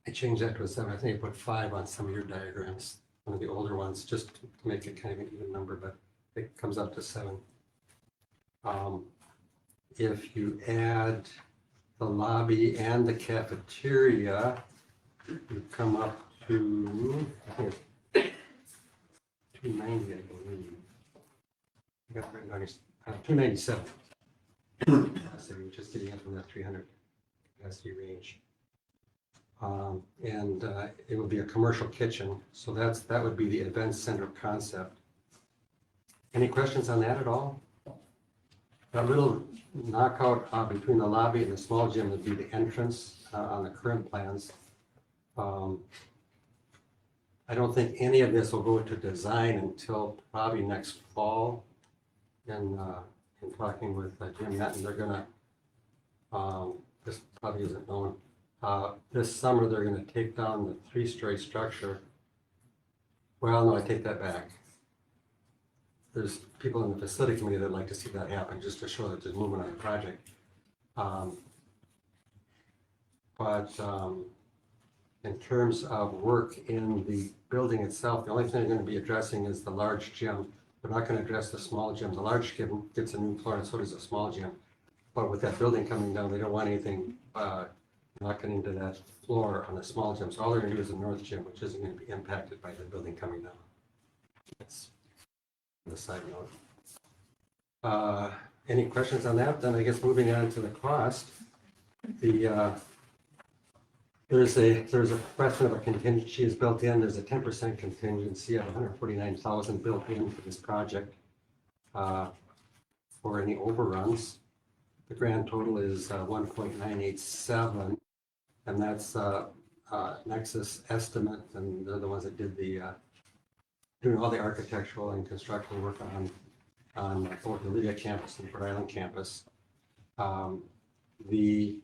I changed that to a 7. I think I put 5 on some of your diagrams, one of the older ones, just to make it kind of an even number, but it comes up to 7. If you add the lobby and the cafeteria, you come up to, I think it's 290, I believe. I got it written on here, 297. Capacity, which is getting up from that 300 capacity range. And it would be a commercial kitchen, so that would be the event center concept. Any questions on that at all? That little knockout between the lobby and the small gym would be the entrance on the current plans. I don't think any of this will go to design until probably next fall. In talking with Jim Metten, they're gonna, this probably isn't known, this summer they're gonna take down the 3-story structure. Well, no, I take that back. There's people in the facility committee that like to see that happen, just to show that there's movement on the project. But in terms of work in the building itself, the only thing they're going to be addressing is the large gym. They're not going to address the small gym. The large gym gets a new floor, and so does the small gym. But with that building coming down, they don't want anything knocking into that floor on the small gym. So all they're going to do is the north gym, which isn't going to be impacted by the building coming down. That's the side note. Any questions on that? Then I guess moving on to the cost. There's a question of a contingency is built in. There's a 10% contingency of 149,000 built in for this project for any overruns. The grand total is 1.987, and that's Nexus estimate, and they're the ones that did the doing all the architectural and construction work on both the Lydia campus and the Rhode Island campus. The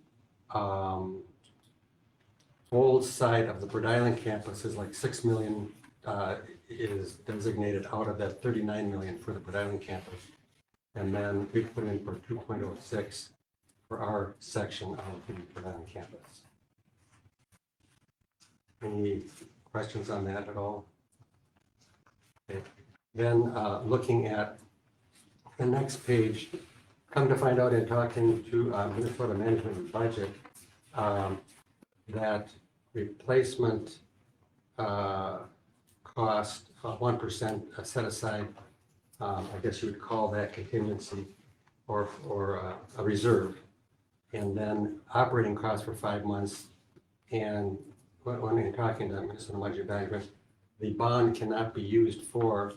old side of the Rhode Island campus is like 6 million is designated out of that 39 million for the Rhode Island campus. And then we put in for 2.06 for our section of the Rhode Island campus. Any questions on that at all? Okay. Then looking at the next page, come to find out in talking to Minnesota Management and Budget that replacement cost 1% set aside. I guess you would call that contingency or a reserve, and then operating costs for 5 months. And when you're talking to Minnesota Budget Management, the bond cannot be used for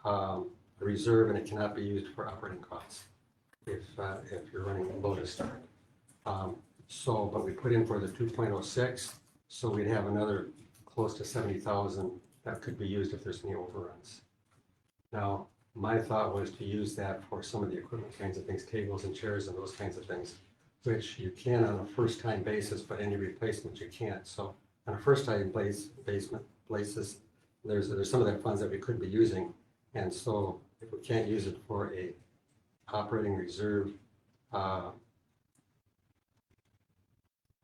a reserve, and it cannot be used for operating costs if you're running low to start. But we put in for the 2.06, so we'd have another close to 70,000 that could be used if there's any overruns. Now, my thought was to use that for some of the equipment kinds of things, tables and chairs and those kinds of things, which you can on a first-time basis, but any replacement you can't. So on a first-time basis, there's some of that funds that we could be using, and so if we can't use it for a operating reserve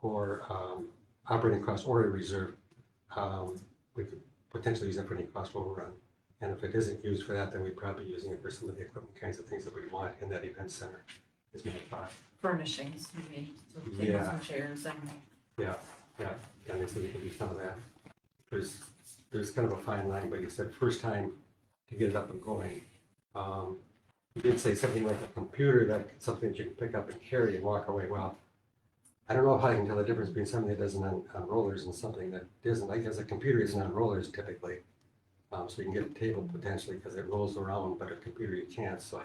or operating cost or a reserve, we could potentially use that for any cost overrun. And if it isn't used for that, then we'd probably be using it for some of the equipment kinds of things that we want in that event center, is my thought. Furnishings, maybe, so tables Yeah. and chairs and. Yeah, and so we can do some of that. There's kind of a fine line, but you said first time to get it up and going. You did say something like a computer, that's something that you can pick up and carry and walk away. Well, I don't know how I can tell the difference between something that doesn't on rollers and something that isn't. I guess a computer isn't on rollers typically. So you can get a table potentially because it rolls around, but a computer you can't. So,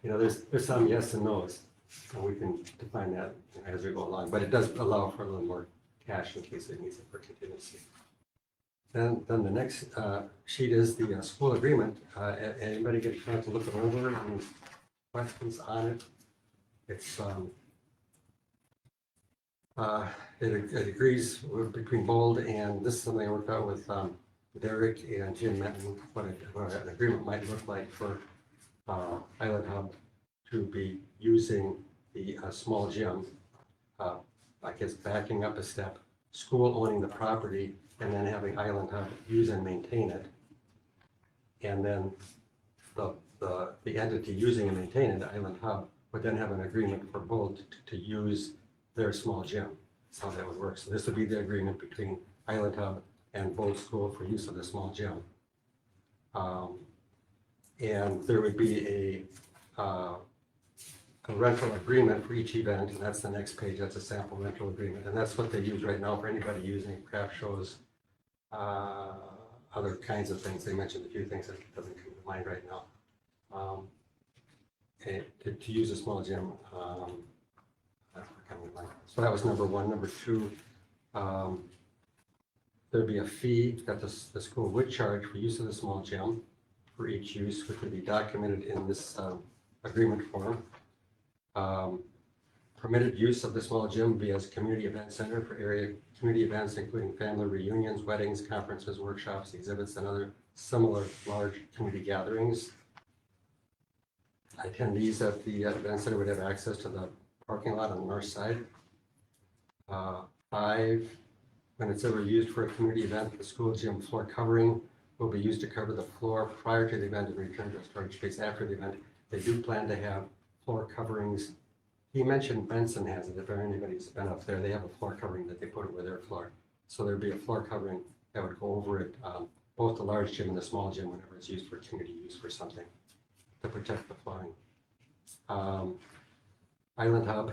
there's some yes and no's. And we can define that as we go along, but it does allow for a little more cash in case it needs it for contingency. Then the next sheet is the school agreement. Anybody get a chance to look it over? Any questions on it? It's, it agrees between Bold, and this is something I worked out with Derek and Jim Metten, what an agreement might look like for Island Hub to be using the small gym. I guess backing up a step, school owning the property and then having Island Hub use and maintain it. And then the entity using and maintaining the Island Hub would then have an agreement for both to use their small gym. That's how that would work. So this would be the agreement between Island Hub and Bold School for use of the small gym. And there would be a rental agreement for each event, and that's the next page. That's a sample rental agreement, and that's what they use right now for anybody using craft shows, other kinds of things. They mentioned a few things that doesn't come to mind right now. To use a small gym. So that was number one. Number two, there'd be a fee that the school would charge for use of the small gym for each use, which would be documented in this agreement form. Permitted use of the small gym would be as a community event center for area community events, including family reunions, weddings, conferences, workshops, exhibits, and other similar large community gatherings. Attendees at the event center would have access to the parking lot on the north side. 5, when it's ever used for a community event, the school gym floor covering will be used to cover the floor prior to the event and return to a storage space after the event. They do plan to have floor coverings. He mentioned Benson has it. If anybody's been up there, they have a floor covering that they put over their floor. So there'd be a floor covering that would go over it, both the large gym and the small gym whenever it's used for community use for something to protect the flooring. Island Hub,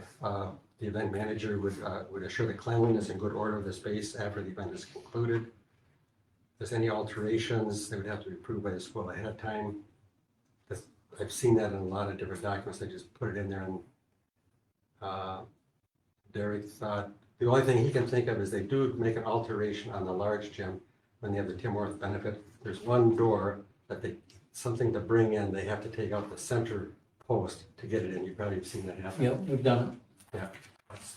the event manager would assure the cleanliness and good order of the space after the event is concluded. If there's any alterations, they would have to be approved by the school ahead of time. I've seen that in a lot of different documents. They just put it in there, and Derek thought the only thing he can think of is they do make an alteration on the large gym when they have the Tim Orth benefit. There's one door that something to bring in, they have to take out the center post to get it in. You probably have seen that happen. Yep, we've done it. Yeah. It's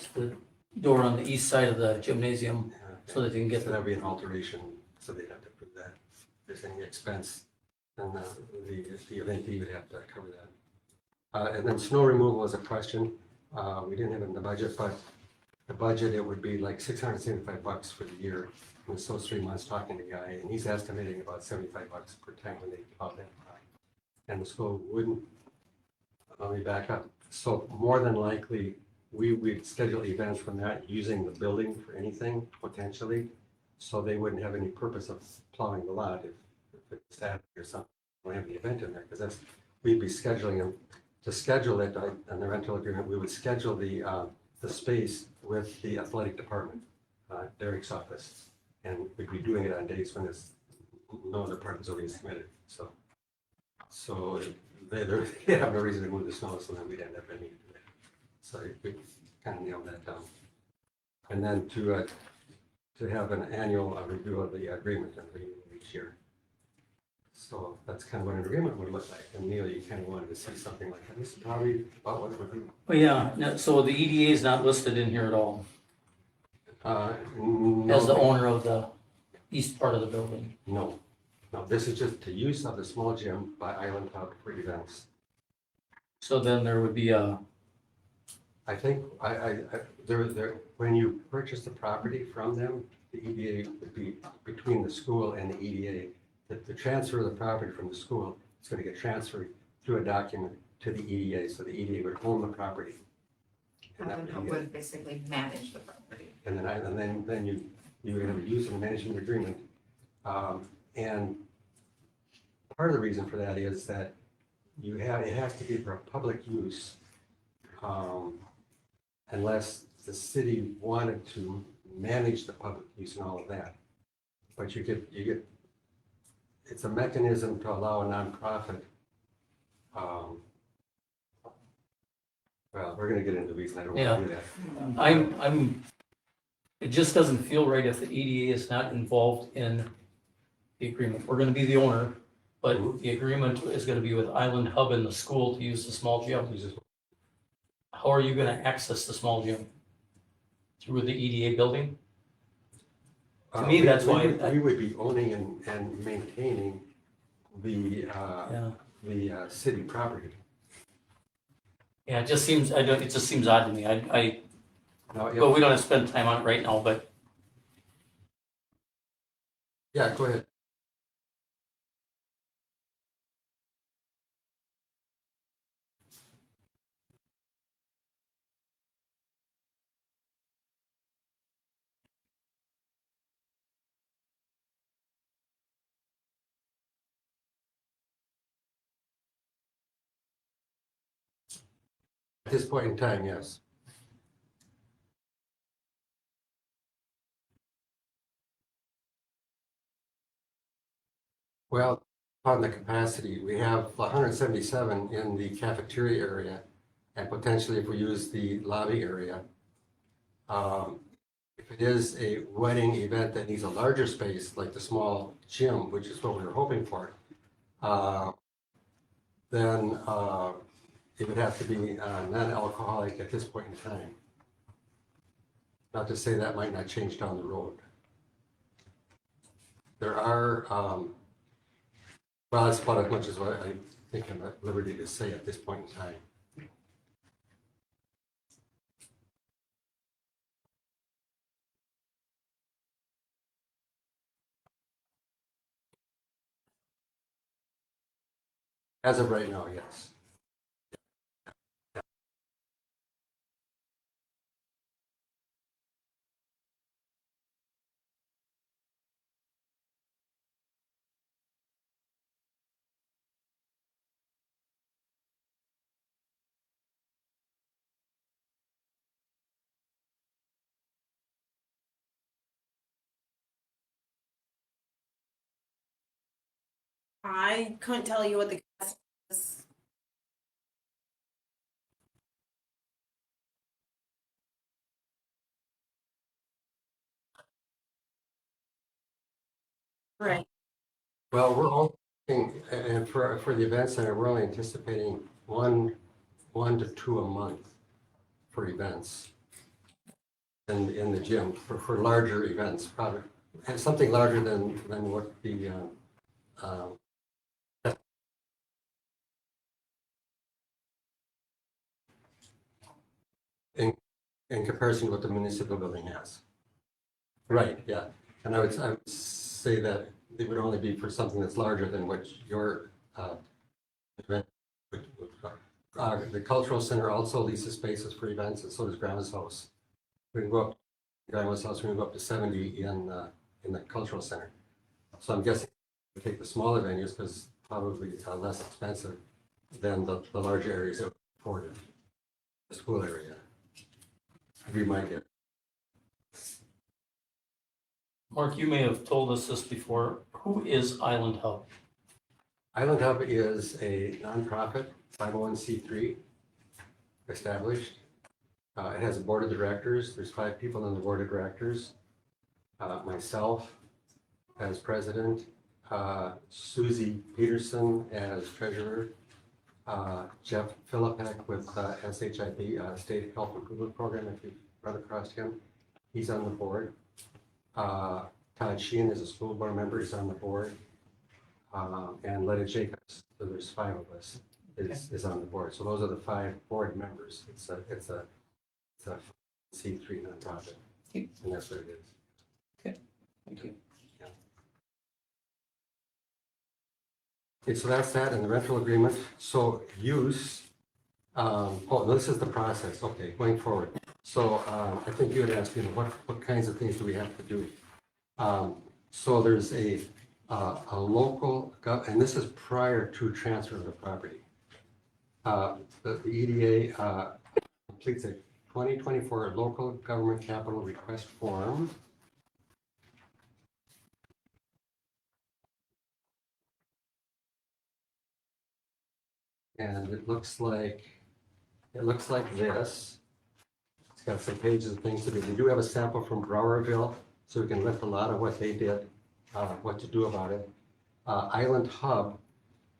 the door on the east side of the gymnasium so that you can get So the, that'd be an alteration, so they'd have to prove that. If there's any expense, then the eventee would have to cover that. And then snow removal is a question. We didn't have it in the budget, but the budget, it would be like $675 for the year. And so 3 months talking to the guy, and he's estimating about $75 per time when they plow that. And the school wouldn't, let me back up. So more than likely, we'd schedule events from that using the building for anything potentially. So they wouldn't have any purpose of plowing the lot if it's Saturday or something. We have the event in there because we'd be scheduling them to schedule it on the rental agreement. We would schedule the space with the athletic department, Derek's office, and we'd be doing it on days when no other part of the building is committed. So they have no reason to move the snow, so then we'd end up having to do that. So we kind of nailed that down. And then to have an annual review of the agreement each year. So that's kind of what an agreement would look like. And Neil, you kind of wanted to see something like that. This is probably about what it would be. oh yeah, so the EDA is not listed in here at all as the owner of the east part of the building. No, this is just the use of the small gym by Island Hub for events. So then there would be a, I think when you purchase the property from them, the EDA would be between the school and the EDA. The transfer of the property from the school is going to get transferred through a document to the EDA, so the EDA would own the property. And that Island would Hub be it. would basically manage the property. And then you would have a use and management agreement. And part of the reason for that is that it has to be for public use, unless the city wanted to manage the public use and all of that. But you get it's a mechanism to allow a nonprofit. Well, we're going to get into the reason I don't want to do that. I'm it just doesn't feel right if the EDA is not involved in the agreement. We're gonna be the owner, but the agreement is gonna be with Island Hub and the school to use the small gym. How are you gonna access the small gym? Through the EDA building? To me, that's why- We would be owning and maintaining the, Yeah. the city property. Yeah, it just seems, it just seems odd to me. Now, But we don't have to spend time on it right now, but yeah, go ahead. At this point in time, yes. Well, on the capacity, we have 177 in the cafeteria area, and potentially if we use the lobby area. If it is a wedding event that needs a larger space, like the small gym, which is what we were hoping for, then it would have to be non-alcoholic at this point in time. Not to say that might not change down the road. There are, well, that's about as much as what I think I'm at liberty to say at this point in time. As of right now, yes. I couldn't tell you what the cost is. Right. Well, we're all, and for the event center, we're only anticipating one to two a month for events. In the gym, for larger events, probably, and something larger than what the, in comparison to what the municipal building has. Right, yeah, and I would say that it would only be for something that's larger than what your, event would cover. The cultural center also leases spaces for events, and so does Grandma's House. We can go up, Grandma's House, we can go up to 70 in the cultural center. So I'm guessing we take the smaller venues because probably less expensive than the larger areas that are afforded. The school area. We might get. Mark, you may have told us this before. Who is Island Hub? Island Hub is a nonprofit, 501c3 established. It has a board of directors. There's 5 people on the board of directors. Myself as president, Susie Peterson as treasurer, Jeff Philippek with SHIP, State Health Improvement Program, if you've run across him. He's on the board. Todd Sheehan is a school board member, he's on the board. And Letta Jacobs, so there's 5 of us, is on the board. So those are the 5 board members. It's a C3 nonprofit, and that's what it is. Thank you. Okay, so that's that in the rental agreement. So use, oh, no, this is the process. Okay, going forward. So I think you had asked, what kinds of things do we have to do? So there's a local, and this is prior to transfer of the property. The EDA completes a 2024 local government capital request form. And it looks like this. got some pages of things to do. We do have a sample from Browerville, so we can lift a lot of what they did, what to do about it. Island Hub,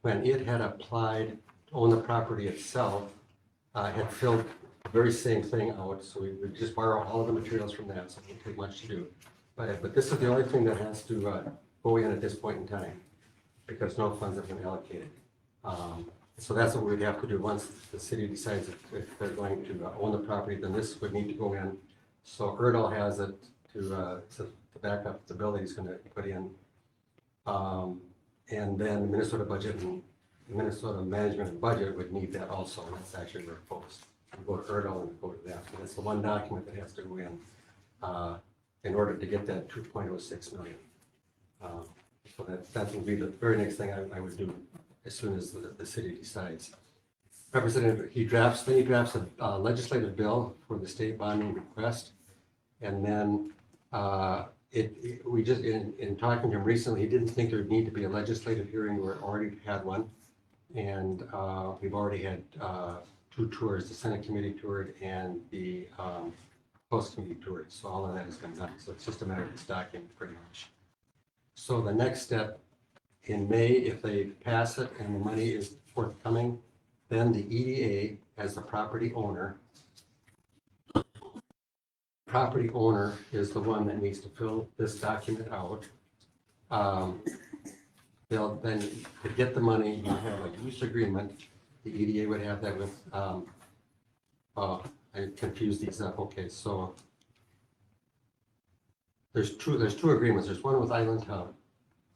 when it had applied to own the property itself, had filled the very same thing out, so we would just borrow all of the materials from that, so it wouldn't take much to do. But this is the only thing that has to go in at this point in time, because no funds have been allocated. So that's what we'd have to do. Once the city decides if they're going to own the property, then this would need to go in. So Erdal has it to back up the bill that he's gonna put in. And then the Minnesota budget and the Minnesota management and budget would need that also, and that's actually proposed. Go to Erdal and go to that. So that's the one document that has to go in order to get that 2.06 million. So that will be the very next thing I would do as soon as the city decides. Representative, he drafts a legislative bill for the state bonding request. And then we just, in talking to him recently, he didn't think there would need to be a legislative hearing. We already had one. And we've already had 2 tours, the Senate committee toured and the House committee toured. So all of that has been done. So it's just a matter of this document pretty much. So the next step in May, if they pass it and the money is forthcoming, then the EDA as the property owner is the one that needs to fill this document out. They'll then, to get the money, you have a use agreement. The EDA would have that with, I confused these up. Okay, so there's two agreements. There's one with Island Hub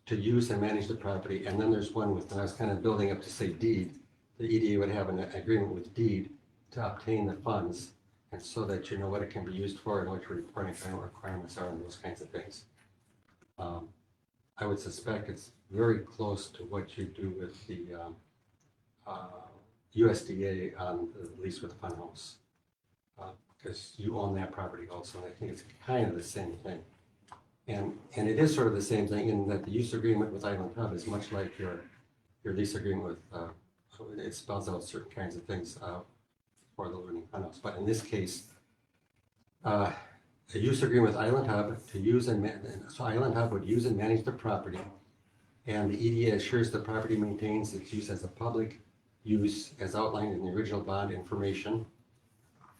to use and manage the property, and then there's one with, and I was kind of building up to say deed. The EDA would have an agreement with deed to obtain the funds, and so that you know what it can be used for and what your reporting requirements are and those kinds of things. I would suspect it's very close to what you do with the USDA on the lease with Funhouse, because you own that property also, and I think it's kind of the same thing. And it is sort of the same thing in that the use agreement with Island Hub is much like your lease agreement with, it spells out certain kinds of things for the learning Funhouse. But in this case, a use agreement with Island Hub to use so Island Hub would use and manage the property, and the EDA assures the property maintains its use as a public use as outlined in the original bond information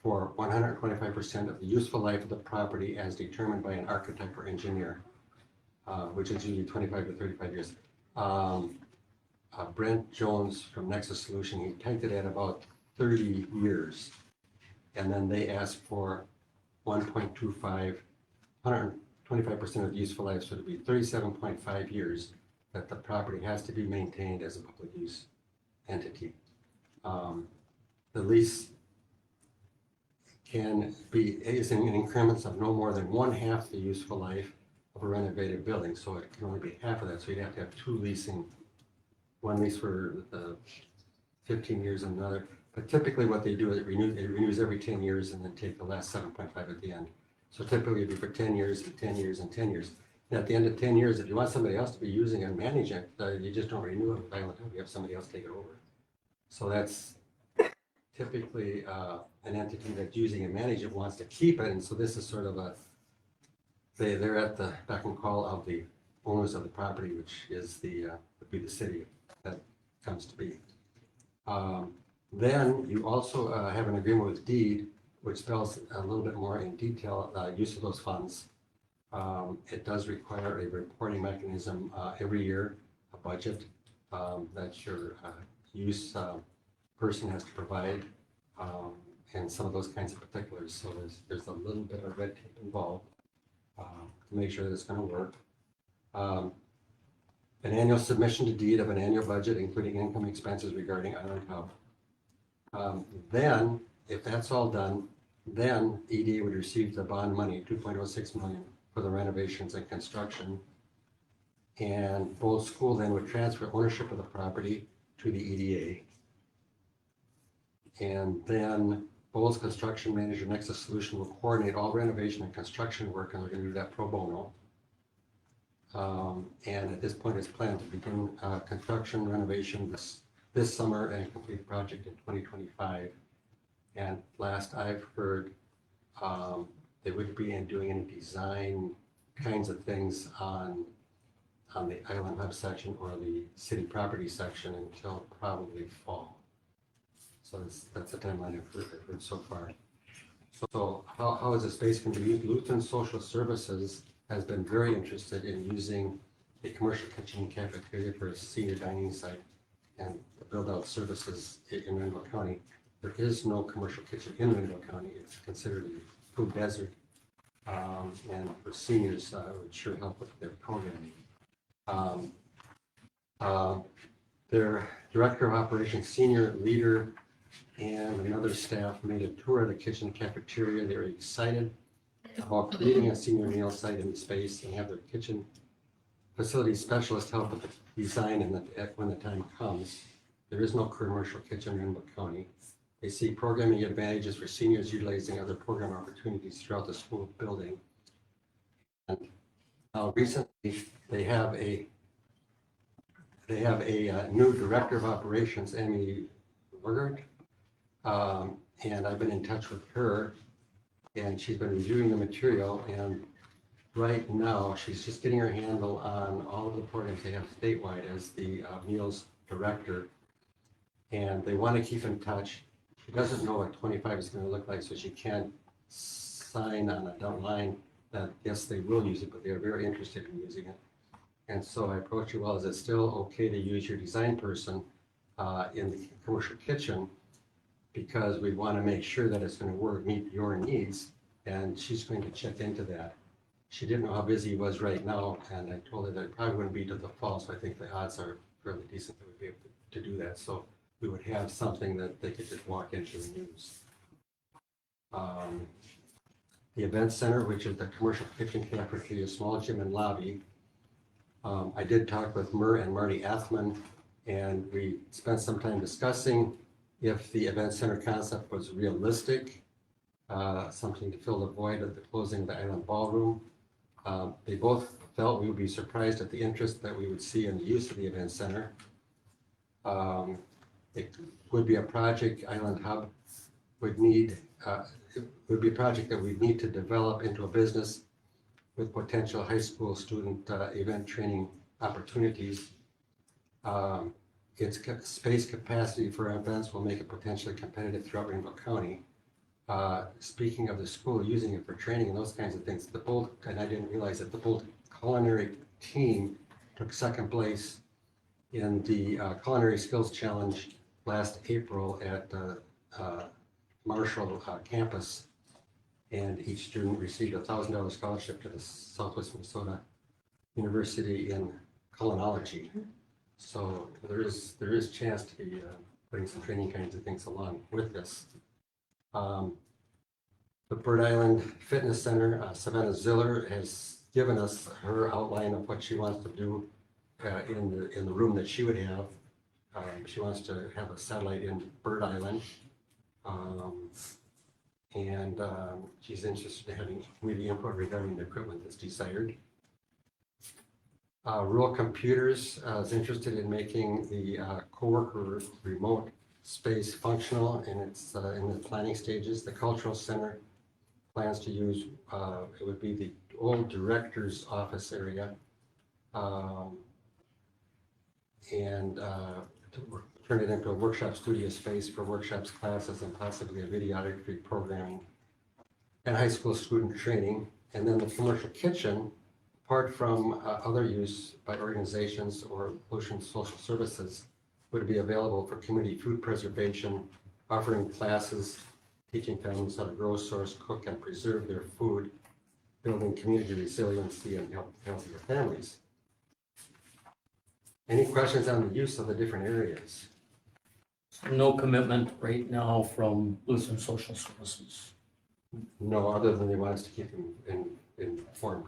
for 125% of the useful life of the property as determined by an architect or engineer, which is usually 25 to 35 years. Brent Jones from Nexus Solution, he typed it at about 30 years. And then they asked for 1.25, 125% of the useful life, so to be 37.5 years that the property has to be maintained as a public use entity. The lease is in increments of no more than 1/2 the useful life of a renovated building, so it can only be half of that. So you'd have to have 2 leasing, one lease for 15 years and another. But typically what they do is it renews every 10 years and then take the last 7.5 at the end. So typically it'd be for 10 years and 10 years and 10 years. And at the end of 10 years, if you want somebody else to be using and manage it, you just don't renew it with Island Hub. You have somebody else take it over. So that's typically an entity that's using and managing it wants to keep it, and so this is sort of they're at the beck and call of the owners of the property, which is would be the city that comes to be. Then you also have an agreement with deed, which spells a little bit more in detail use of those funds. It does require a reporting mechanism every year, a budget that your use person has to provide, and some of those kinds of particulars. So there's a little bit of red tape involved to make sure that it's going to work. An annual submission to deed of an annual budget, including income expenses regarding Island Hub. Then, if that's all done, then EDA would receive the bond money, 2.06 million, for the renovations and construction. And Bowles School then would transfer ownership of the property to the EDA. And then Bowles Construction Manager Nexus Solution will coordinate all renovation and construction work, and they're going to do that pro bono. And at this point, it's planned to begin construction renovation this summer and complete the project in 2025. And last I've heard, They wouldn't be doing any design kinds of things on the Island Hub section or the city property section until probably fall. So that's the timeline I've heard so far. So how is the space going to be used? Lutheran Social Services has been very interested in using a commercial kitchen and cafeteria for a senior dining site and build out services in Randall County. There is no commercial kitchen in Randall County. It's considered a food desert. And for seniors, it would sure help with their programming. Their director of operations, senior leader, and another staff made a tour of the kitchen cafeteria. They were excited about creating a senior meal site in the space and have their kitchen facility specialist help with the design and when the time comes. There is no commercial kitchen in Randall County. They see programming advantages for seniors utilizing other program opportunities throughout the school building. And recently, they have a new director of operations, Amy Burgert. And I've been in touch with her, and she's been reviewing the material. And right now, she's just getting her handle on all of the programs they have statewide as the meals director. And they want to keep in touch. She doesn't know what 25 is going to look like, so she can't sign on a dotted line that yes, they will use it, but they're very interested in using it. And so I approached her, well, is it still okay to use your design person in the commercial kitchen? Because we want to make sure that it's going to work, meet your needs, and she's going to check into that. She didn't know how busy he was right now, and I told her that it probably wouldn't be till the fall, so I think the odds are fairly decent that we'd be able to do that. So we would have something that they could just walk into and use. The event center, which is the commercial kitchen, cafeteria, small gym and lobby. I did talk with Murr and Marty Athman, and we spent some time discussing if the event center concept was realistic, something to fill the void of the closing of the Island Ballroom. They both felt we would be surprised at the interest that we would see in the use of the event center. It would be a project Island Hub would need, it would be a project that we'd need to develop into a business with potential high school student event training opportunities. Its space capacity for events will make it potentially competitive throughout Rainbow County. Speaking of the school using it for training and those kinds of things, the Bolt, and I didn't realize that the Bolt culinary team took second place in the Culinary Skills Challenge last April at Marshall campus. And each student received a $1,000 scholarship to the Southwest Minnesota University in culinology. So there is chance to be putting some training kinds of things along with this. The Bird Island Fitness Center, Savannah Ziller has given us her outline of what she wants to do in the room that she would have. She wants to have a satellite in Bird Island. She's interested in having community input regarding the equipment that's desired. Rural Computers is interested in making the coworker remote space functional, and it's in the planning stages. The Cultural Center plans to use, it would be the old director's office area, turn it into a workshop studio space for workshops, classes, and possibly a videography programming and high school student training. And then the commercial kitchen, apart from other use by organizations or Ocean Social Services, would be available for community food preservation, offering classes, teaching families how to grow, source, cook, and preserve their food, building community resiliency and healthier families. Any questions on the use of the different areas? No commitment right now from Lutheran Social Services. No, other than they want us to keep them informed.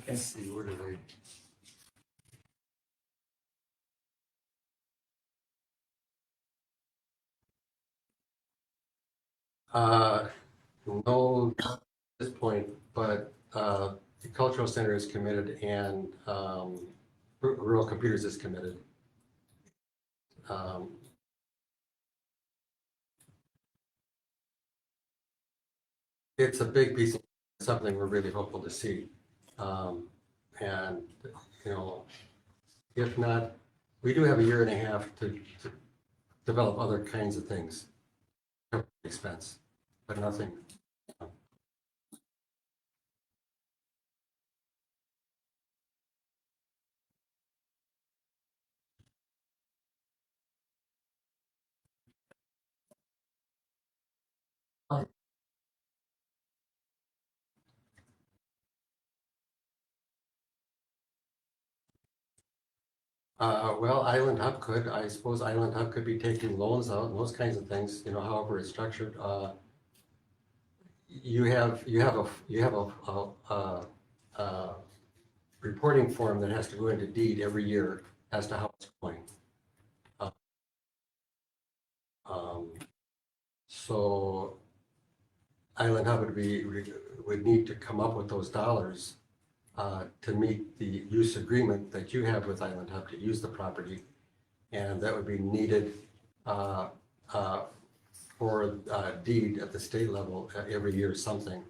Let's see, where did no, at this point, but the Cultural Center is committed and Rural Computers is committed. it's a big piece of something we're really hopeful to see. And, you know, if not, we do have a year and a half to develop other kinds of things. Expense, but nothing. Well, Island Hub could, I suppose Island Hub could be taking loans out and those kinds of things, you know, however it's structured. You have a reporting form that has to go into deed every year as to how it's going. So Island Hub would need to come up with those dollars to meet the use agreement that you have with Island Hub to use the property. And that would be needed for deed at the state level every year something.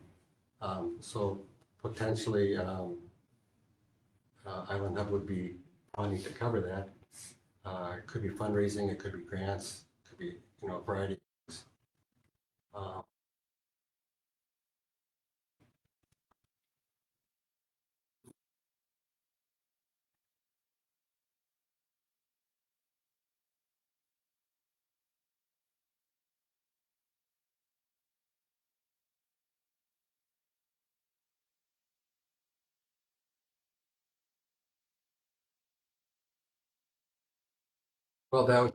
So potentially Island Hub would be wanting to cover that. It could be fundraising, it could be grants, it could be, you know, a variety of things. Well, that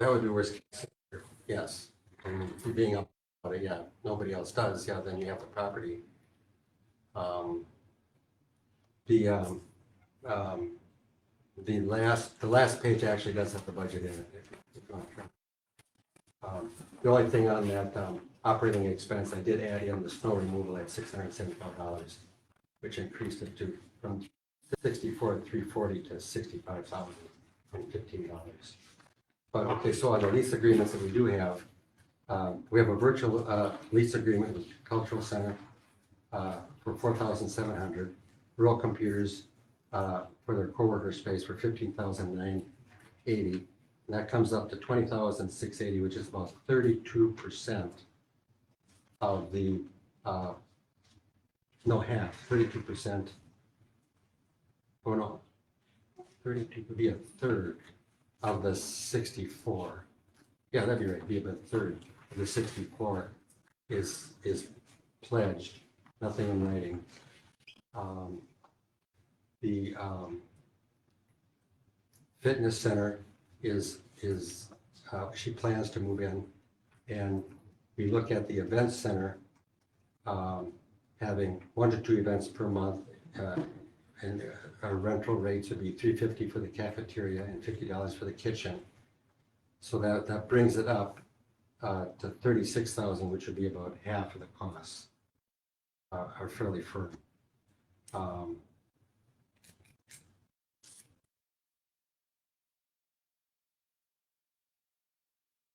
would be worst case scenario, yes. And you being up about it, yeah, nobody else does, yeah, then you have the property. The last page actually does have the budget in it. If you want to. The only thing on that operating expense, I did add in the snow removal at $675, which increased it to from $64,340 to $65,015. But okay, so on the lease agreements that we do have, we have a virtual lease agreement with Cultural Center for $4,700, Rural Computers for their coworker space for $15,980. And that comes up to $20,680, which is about 32% of the, no, half, 32%. Oh, no, 32 would be a third of the 64. Yeah, that'd be right, be about a third of the 64 is pledged, nothing in writing. The fitness center is she plans to move in, and we look at the event center having 1 to 2 events per month, and our rental rates would be $350 for the cafeteria and $50 for the kitchen. So that brings it up to $36,000, which would be about half of the costs. Are fairly firm.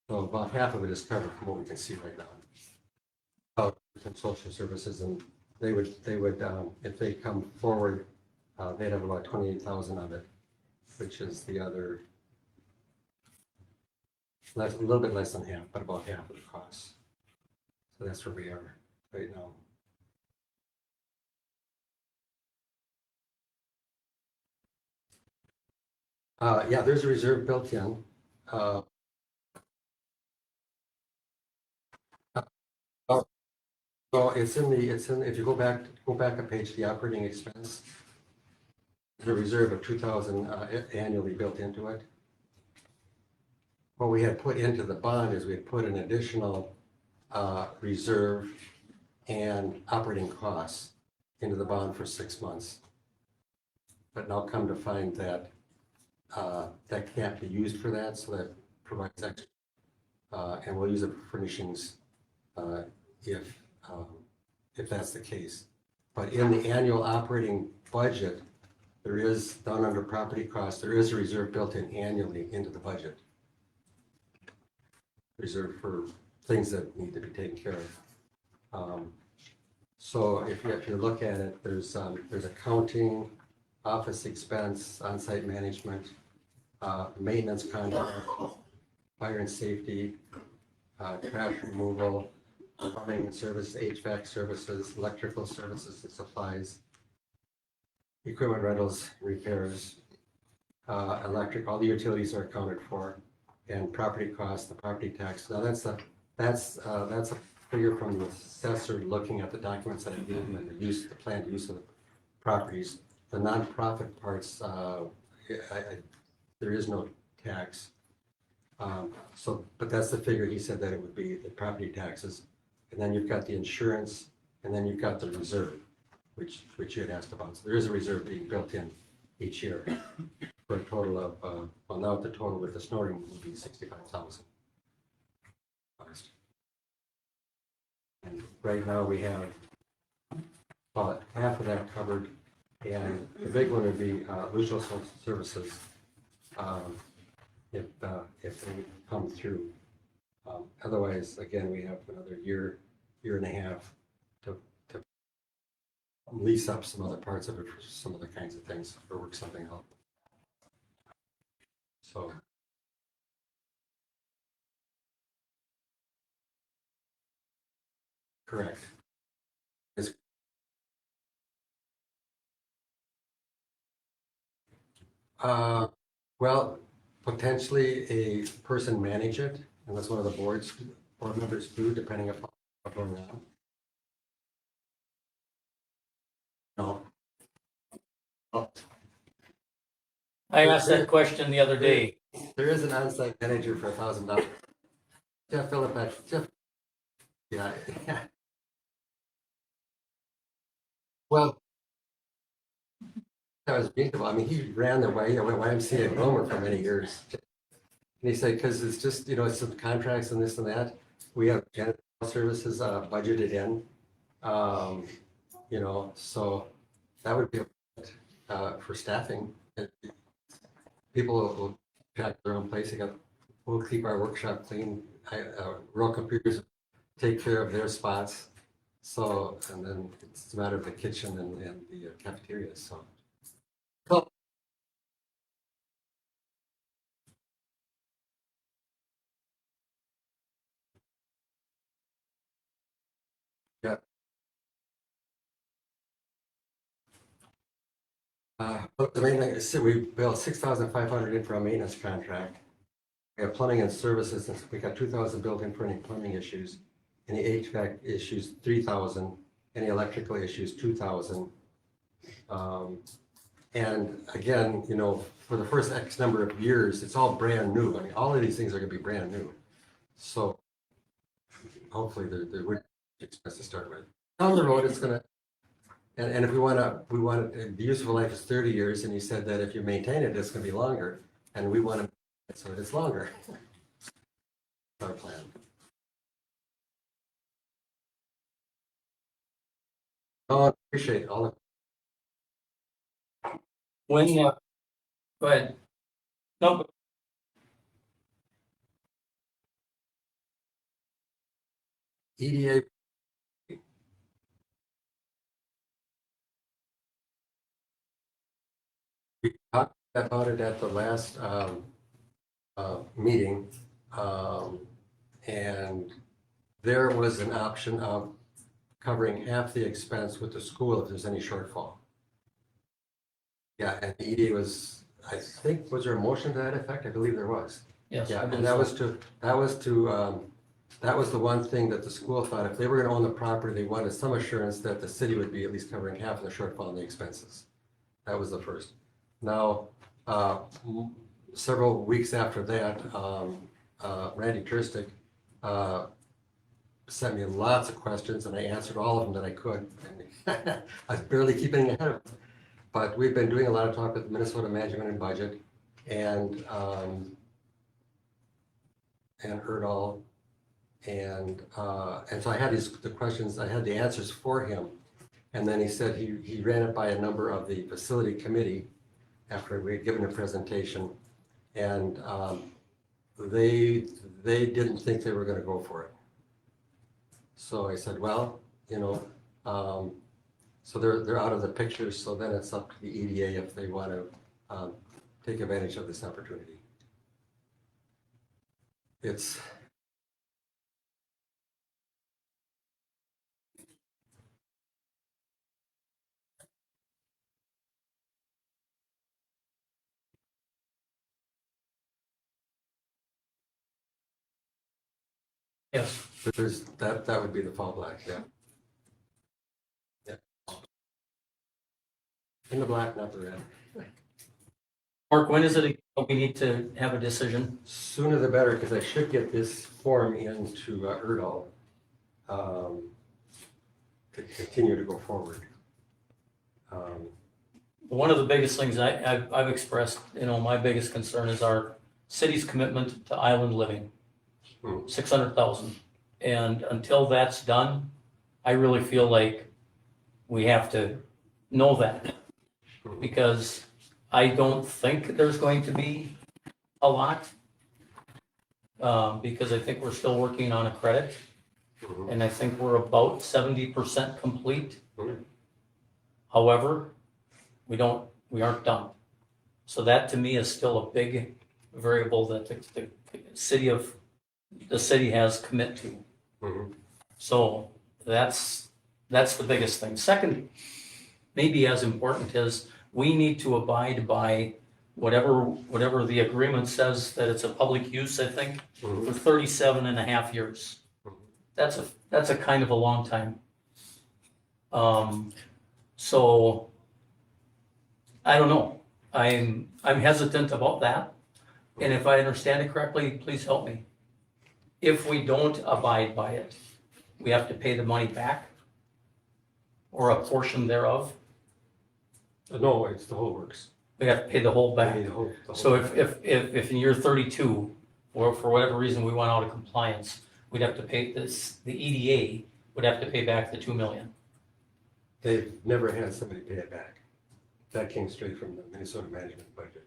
So about half of it is covered from what we can see right now. From social services, and they would if they come forward, they'd have about 28,000 of it, which is the other a little bit less than half, but about half of the costs. So that's where we are right now. Yeah, there's a reserve built in. So it's in, if you go back a page, the operating expense, the reserve of 2,000 annually built into it. What we had put into the bond is we had put an additional reserve and operating costs into the bond for 6 months. But now come to find that that can't be used for that, so that provides extra. And we'll use it for furnishings if that's the case. But in the annual operating budget, there is, down under property costs, there is a reserve built in annually into the budget. Reserved for things that need to be taken care of. So if you look at it, there's accounting, office expense, on-site management, maintenance contract, fire and safety, trash removal, plumbing and service, HVAC services, electrical services and supplies, equipment rentals, repairs, electric, all the utilities are accounted for, and property costs, the property tax. Now that's a figure from the assessor looking at the documents that I gave him and the planned use of the properties. The nonprofit parts, there is no tax. But that's the figure he said that it would be, the property taxes. And then you've got the insurance, and then you've got the reserve, which you had asked about. So there is a reserve being built in each year for a total of, well, now the total with the snow removal will be 65,000. And right now we have about half of that covered, and the big one would be regional social services, if they come through. Otherwise, again, we have another year and a half to lease up some other parts of it for some other kinds of things, or work something out. So. Correct. Well, potentially a person manage it, unless one of the board members do, depending upon what's going on. No. Oh, I asked that question the other day. there is an on-site manager for $1,000. Jeff Philip, Jeff. Yeah. Well, that was beautiful. I mean, he ran the YMCA in Romer for many years. And he said, because it's just, it's some contracts and this and that. We have janitorial services budgeted in. So that would be for staffing. People will pack their own place. We'll keep our workshop clean. Rural Computers take care of their spots. So, and then it's a matter of the kitchen and the cafeteria. So. Yeah. But the main thing is, we built 6,500 in for a maintenance contract. We have plumbing and services, and we got 2,000 built in for any plumbing issues. Any HVAC issues, 3,000. Any electrical issues, 2,000. And again, for the first X number of years, it's all brand new. I mean, all of these things are going to be brand new. So hopefully there would be expense to start with. Down the road, it's going to, and if we want the useful life is 30 years, and you said that if you maintain it, it's going to be longer, and we want to, so it's longer. Our plan. Oh, I appreciate all of When, go ahead. No, EDA. We talked about it at the last meeting, and there was an option of covering half the expense with the school if there's any shortfall. Yeah, and the EDA was, I think, was there a motion to that effect? I believe there was. yes. Yeah, I and believe so. that was the one thing that the school thought, if they were gonna own the property, they wanted some assurance that the city would be at least covering half of the shortfall in the expenses. That was the first. Now, several weeks after that, Randy Turstick sent me lots of questions, and I answered all of them that I could. I was barely keeping ahead of them. But we've been doing a lot of talk with Minnesota Management and Budget and Erdahl. And so I had the questions, I had the answers for him. And then he said he ran it by a number of the facility committee after we had given a presentation. And they didn't think they were going to go for it. So I said, well, So they're out of the picture, so then it's up to the EDA if they want to take advantage of this opportunity. It's, Yes. there's, that would be the fallback, yeah. Yeah. In the black, not the red. Mark, when is it we need to have a decision? Sooner the better, because I should get this form into Erdal to continue to go forward. One of the biggest things I've expressed, my biggest concern is our city's commitment to island living, 600,000. And until that's done, I really feel like we have to know that. Because I don't think there's going to be a lot. Because I think we're still working on a credit. And I think we're about 70% complete. However, we aren't done. So that to me is still a big variable that the city has commit to. So that's the biggest thing. Second, maybe as important is we need to abide by whatever the agreement says that it's a public use, I think, for 37 and a half years. That's a kind of a long time. So I don't know. I'm hesitant about that. And if I understand it correctly, please help me. If we don't abide by it, we have to pay the money back or a portion thereof. No, it's the whole works. We have to pay the whole back. The whole So if in year 32, or for whatever reason we went out of compliance, we'd have to pay this, the EDA would have to pay back the 2 million. They've never had somebody pay it back. That came straight from the Minnesota management budget.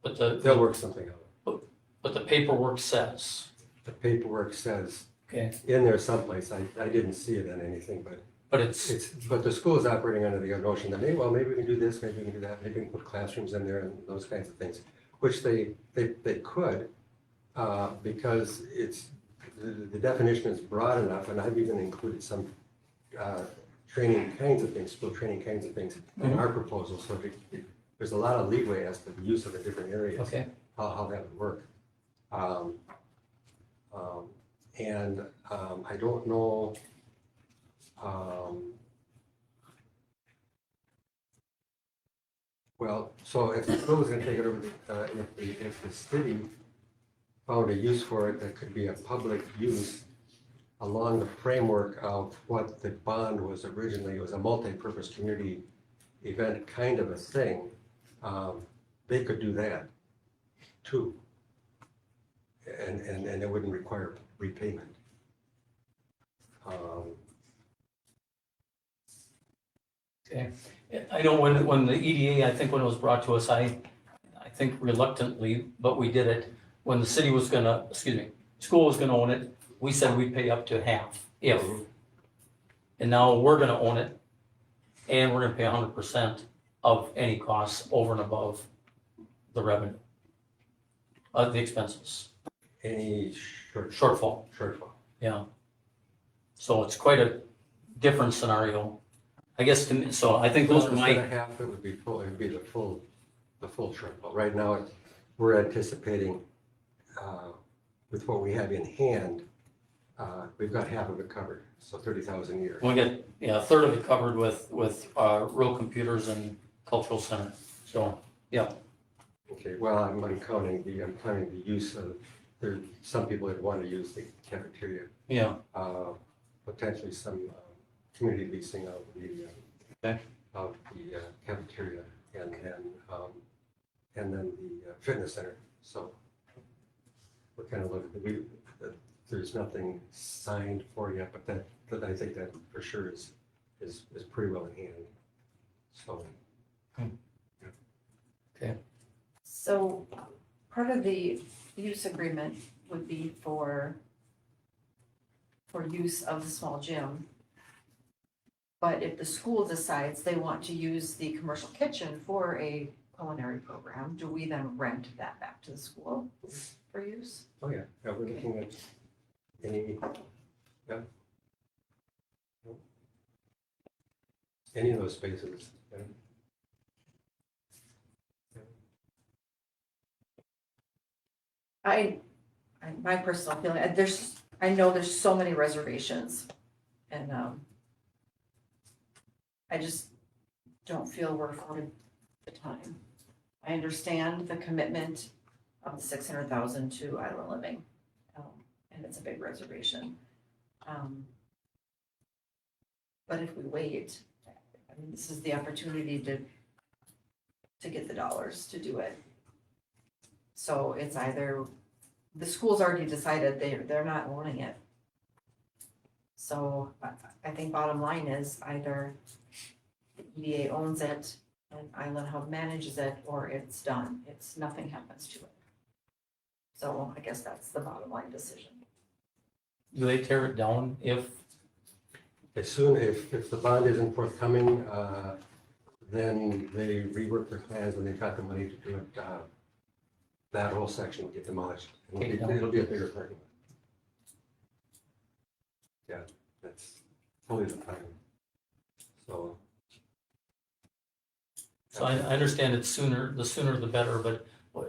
But They'll work something out. but the paperwork says, The paperwork says okay, in there someplace, I didn't see it on anything, but but it's, but the school is operating under the notion that, maybe we can do this, maybe we can do that, maybe we can put classrooms in there and those kinds of things, which they could, because the definition is broad enough, and I've even included some training kinds of things, school training kinds of things in our proposal, so there's a lot of leeway as to the use of the different areas, okay, how that would work. I don't know, well, so if the school was gonna take it over, if the city found a use for it that could be a public use along the framework of what the bond was originally, it was a multi-purpose community event kind of a thing, they could do that too. And it wouldn't require repayment. okay. I know when the EDA, I think when it was brought to us, I think reluctantly, but we did it. When the city was gonna, school was gonna own it, we said we'd pay up to half if. And now we're gonna own it and we're gonna pay 100% of any costs over and above the revenue. The expenses, Any shortfall, shortfall. yeah. So it's quite a different scenario. I guess to me, so I think those are Instead my, of half, it would be full, it would be the full shortfall. Right now, we're anticipating, with what we have in hand, we've got half of it covered, so 30,000 a year. we get, a third of it covered with real computers and cultural center. So, yeah, Okay, well, I'm counting the use of, some people that want to use the cafeteria, yeah, potentially some community leasing of Okay. the cafeteria and then the fitness center. So we're kind of looking, there's nothing signed for yet, but I think that for sure is pretty well in hand. So. So part of the use agreement would be for use of the small gym. But if the school decides they want to use the commercial kitchen for a culinary program, do we then rent that back to the school for use? Oh, yeah, yeah, we're looking at any, yeah. Any of those spaces, yeah. My personal feeling, I know there's so many reservations and, I just don't feel we're afforded the time. I understand the commitment of the 600,000 to Island Living, and it's a big reservation. But if we wait, I mean, this is the opportunity to get the dollars to do it. So it's either, the school's already decided they're not owning it. So I think bottom line is either the EDA owns it and Island Hub manages it, or it's done. Nothing happens to it. So I guess that's the bottom line decision. Do they tear it down if, As soon, if the bond isn't forthcoming, then they rework their plans when they've got the money to do it, that whole section will get demolished. It'll be a bigger parking lot. Yeah, that's totally the plan. So. so I understand it's the sooner the better, but,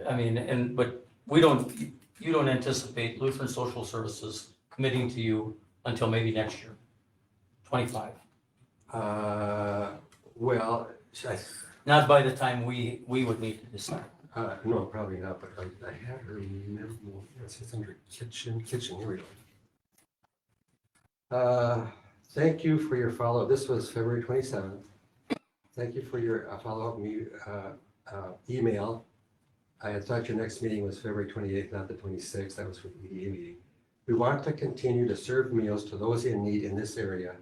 I mean, but you don't anticipate Lutheran Social Services committing to you until maybe next year, 25. Well, Not by the time we would need to decide. no, probably not, but I had her memo, it's under kitchen, here we go. Thank you for your follow, this was February 27th. Thank you for your follow-up email. I had thought your next meeting was February 28th, not the 26th, that was for the EDA meeting. We want to continue to serve meals to those in need in this area,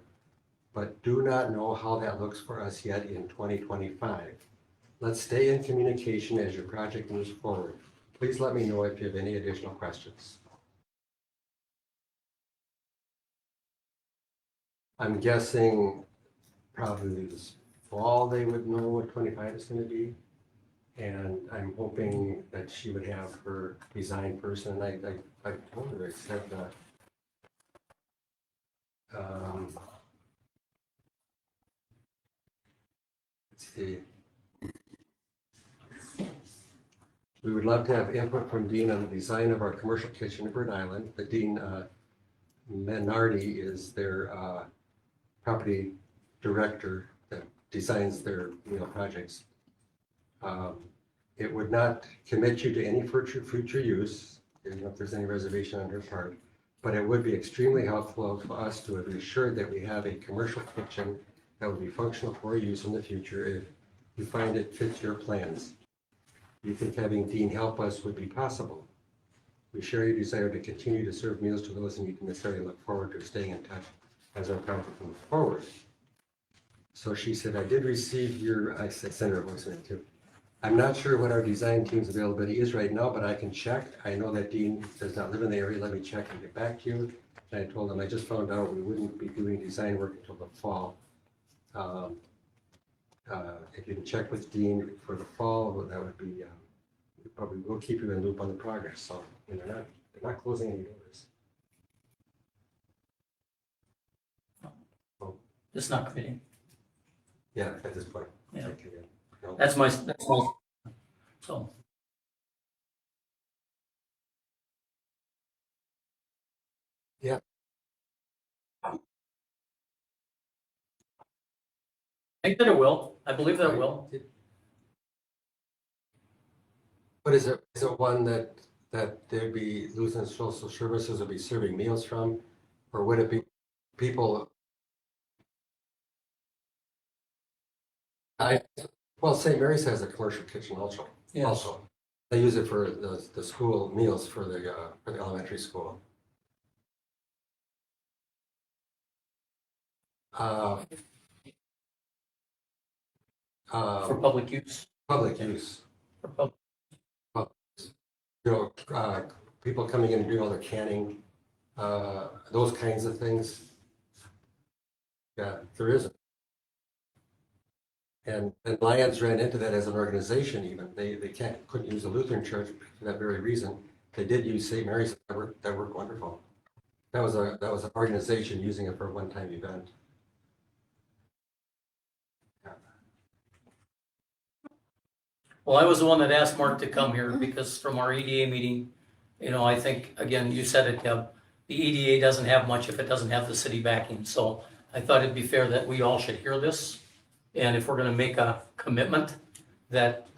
but do not know how that looks for us yet in 2025. Let's stay in communication as your project moves forward. Please let me know if you have any additional questions. I'm guessing probably this fall they would know what 25 is going to be. And I'm hoping that she would have her design person. I told her, I said, let's see. We would love to have input from Dean on the design of our commercial kitchen in Bird Island. The Dean Menardi is their property director that designs their projects. It would not commit you to any future use, if there's any reservation on her part, but it would be extremely helpful for us to be assured that we have a commercial kitchen that would be functional for use in the future if you find it fits your plans. Do you think having Dean help us would be possible? We share your desire to continue to serve meals to those in need and necessarily look forward to staying in touch as our project moves forward. So she said, I did receive I sent her a voicemail too. I'm not sure what our design team's availability is right now, but I can check. I know that Dean does not live in the area. Let me check and get back to you. And I told him I just found out we wouldn't be doing design work until the fall. If you can check with Dean for the fall, well, that would be, we probably will keep you in loop on the progress. So they're not closing any doors. It's not committing. Yeah, at this point. Yeah. Okay, yeah. No. That's my, so. Yeah. I think that it will. I believe that it will. But is it one that there'd be Lutheran Social Services would be serving meals from, or would it be people? Well, St. Mary's has a commercial kitchen also. Yes. Also, they use it for the school meals for the elementary school. For public use. Public use. For public. People coming in and doing all their canning, those kinds of things. Yeah, there is And Lions ran into that as an organization even. They couldn't use the Lutheran church for that very reason. They did use St. Mary's, that worked wonderful. That was an organization using it for a one-time event. Well, I was the one that asked Mark to come here because from our EDA meeting, I think, again, you said it, Deb, the EDA doesn't have much if it doesn't have the city backing. So I thought it'd be fair that we all should hear this. And if we're gonna make a commitment that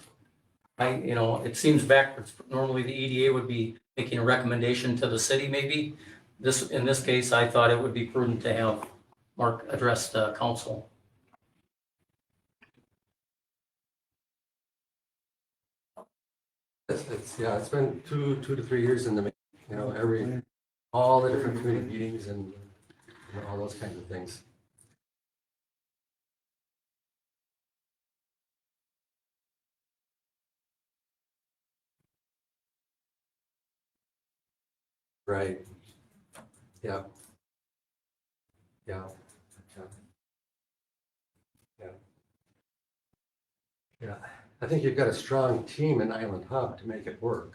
it seems backwards. Normally the EDA would be making a recommendation to the city maybe. In this case, I thought it would be prudent to have Mark address the council. It's been 2 to 3 years in the making, all the different community meetings and all those kinds of things. Right. Yeah. Yeah. Yeah. Yeah. Yeah. I think you've got a strong team in Island Hub to make it work.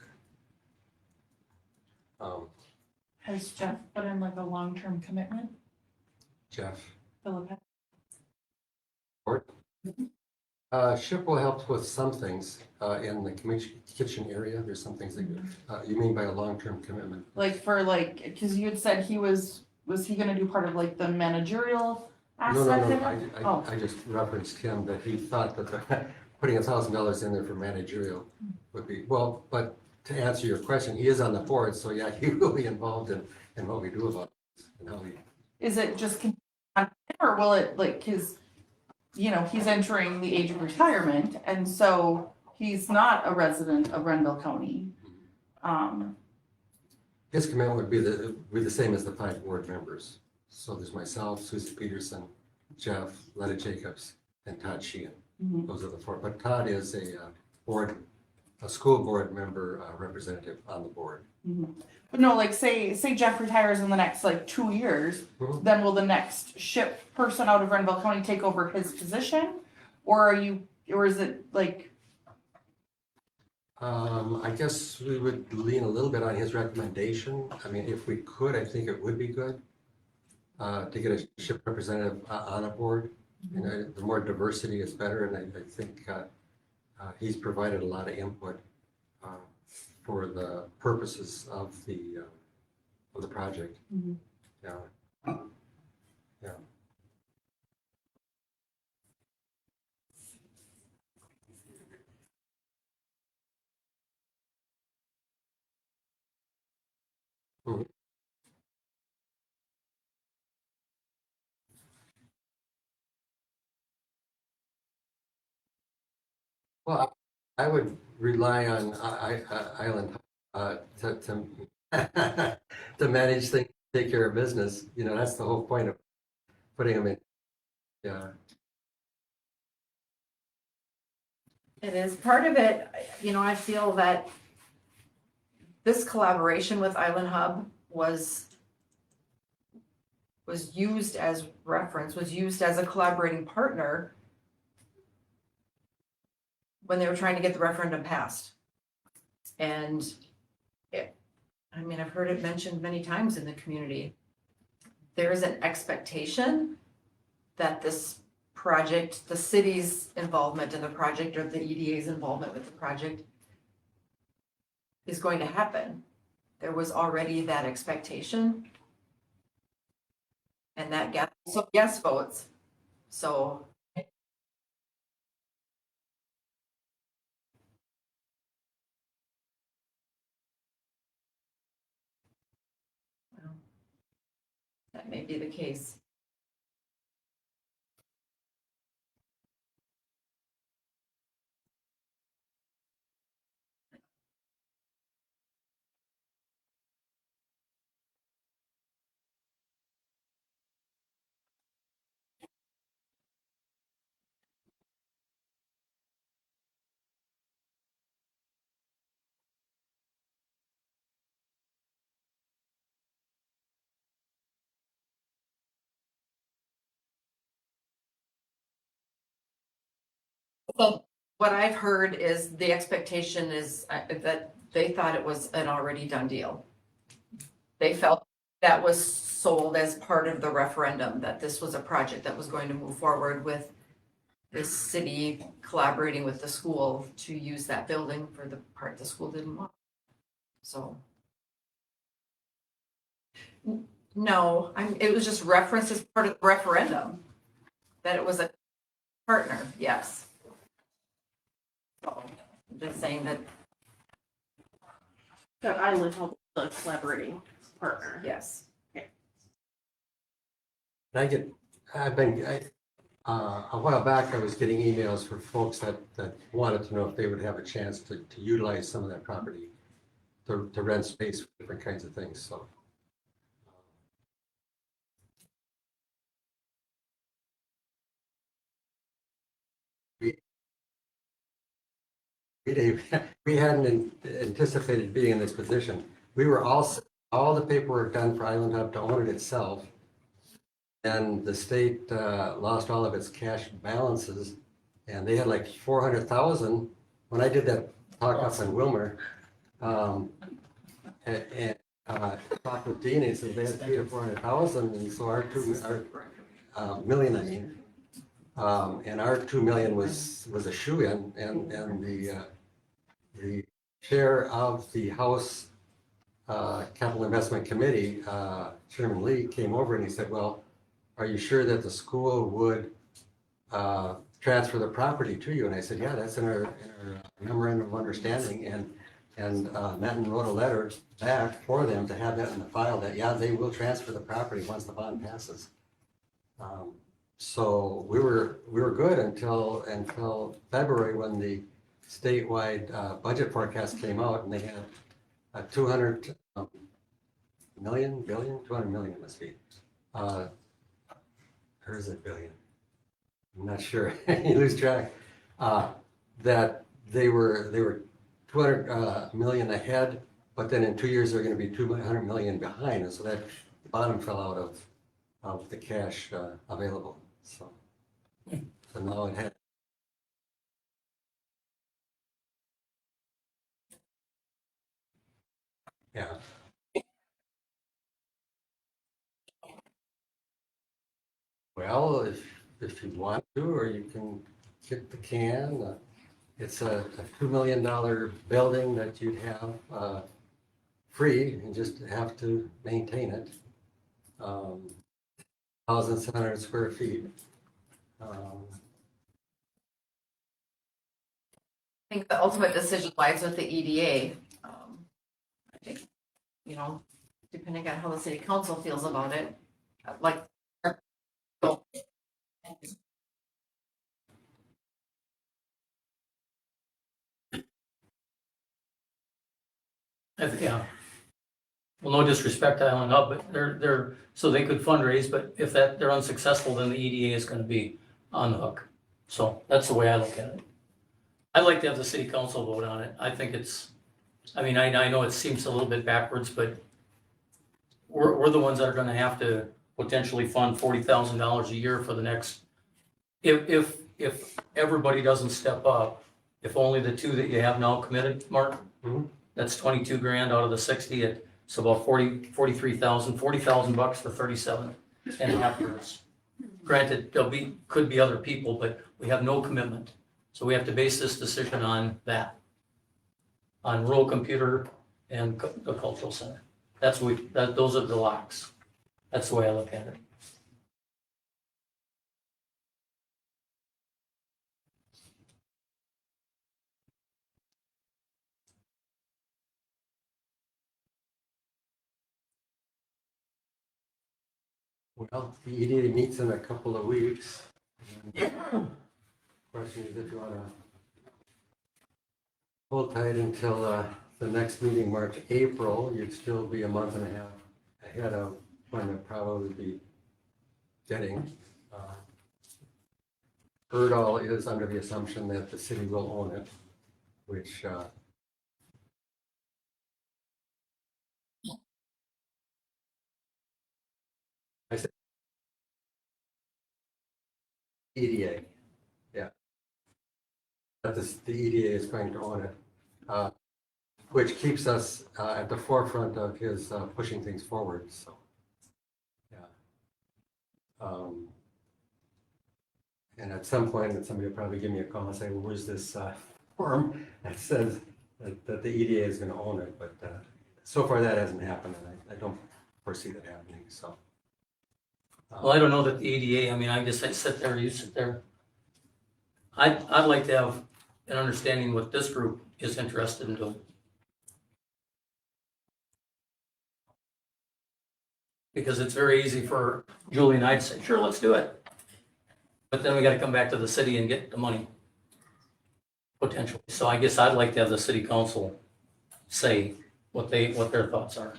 Has Jeff put in like a long-term commitment, Jeff. Philip? Ship will help with some things in the kitchen area. There's some things that you mean by a long-term commitment. Like for because you had said was he gonna do part of like the managerial aspect of it? Oh. I just referenced him that he thought that putting $1,000 in there for managerial would be, well, but to answer your question, he is on the board, so yeah, he will be involved in what we do about it and how we. Is it just or will it he's entering the age of retirement, and so he's not a resident of Renville County. His commitment would be the same as the 5 board members. So there's myself, Susie Peterson, Jeff, Letta Jacobs, and Todd Sheehan. Mhm. Those are the 4. But Todd is a school board member representative on the board. But no, say Jeff retires in the next 2 years, Mhm. then will the next ship person out of Renville County take over his position? Or is it I guess we would lean a little bit on his recommendation. I mean, if we could, I think it would be good to get a ship representative on a board. The more diversity is better, and I think he's provided a lot of input for the purposes of the project. Mhm. Yeah. Yeah. Mhm. Well, I would rely on Island to to manage things, take care of business. That's the whole point of putting them in. Yeah. It is part of it, I feel that this collaboration with Island Hub was used as reference, was used as a collaborating partner when they were trying to get the referendum passed. And I've heard it mentioned many times in the community. There is an expectation that this project, the city's involvement in the project or the EDA's involvement with the project is going to happen. There was already that expectation. And that got some yes votes. So that may be the case. What I've heard is the expectation is that they thought it was an already done deal. They felt that was sold as part of the referendum, that this was a project that was going to move forward with the city collaborating with the school to use that building for the part the school didn't want. So. No, it was just referenced as part of the referendum, that it was a partner, yes. So, I'm just saying that, That Island Health, the collaborating partner. yes. A while back, I was getting emails from folks that wanted to know if they would have a chance to utilize some of that property to rent space for different kinds of things, so. We hadn't anticipated being in this position. We were all the paperwork done for Island Hub to own it itself. And the state lost all of its cash balances, and they had like 400,000. When I did that talk up in Wilmer, and talked with Dean, he said they had 300 to 400,000, and so our million, I mean, and our 2 million was a shoe-in, and the chair of the House Capital Investment Committee, Chairman Lee, came over and he said, well, are you sure that the school would transfer the property to you? And I said, yeah, that's in our memorandum of understanding. And Metten wrote a letter back for them to have that in the file that, yeah, they will transfer the property once the bond passes. So we were good until February, when the statewide budget forecast came out, and they had a 200 million it must be. Or is it billion? I'm not sure. You lose track. That they were 200 million ahead, but then in 2 years they're going to be 200 million behind, and so that bottom fell out of the cash available. So now it had. Yeah. Well, if you want to, or you can kick the can. It's a $2 million building that you'd have free, and just have to maintain it. 1,700 square feet. I think the ultimate decision lies with the EDA. I think, depending on how the city council feels about it, like. Yeah. Well, no disrespect to Island Hub, but they're, so they could fundraise, but if they're unsuccessful, then the EDA is gonna be on the hook. So that's the way I look at it. I'd like to have the city council vote on it. I think I know it seems a little bit backwards, but we're the ones that are gonna have to potentially fund $40,000 a year for the next, if everybody doesn't step up, if only the two that you have now committed, Mark, that's 22 grand out of the 60, it's about 43,000, $40,000 for 37 and a half years. Granted, could be other people, but we have no commitment. So we have to base this decision on that, on rural computer and the cultural center. Those are the locks. That's the way I look at it. Well, the EDA meets in a couple of weeks. Question is if you want to hold tight until the next meeting, March, April, you'd still be a month and a half ahead of when it probably be getting. Erdahl is under the assumption that the city will own it, which I said EDA. that the EDA is going to own it, which keeps us at the forefront of his pushing things forward, so. Yeah. And at some point, somebody will probably give me a call and say, well, where's this form that says that the EDA is gonna own it, but so far that hasn't happened, and I don't foresee that happening, so. Well, I don't know that the ADA, I mean, I guess I sit there, you sit there. I'd like to have an understanding what this group is interested in doing. Because it's very easy for Julie and I to say, sure, let's do it. But then we gotta come back to the city and get the money. Potentially. So I guess I'd like to have the city council say what their thoughts are.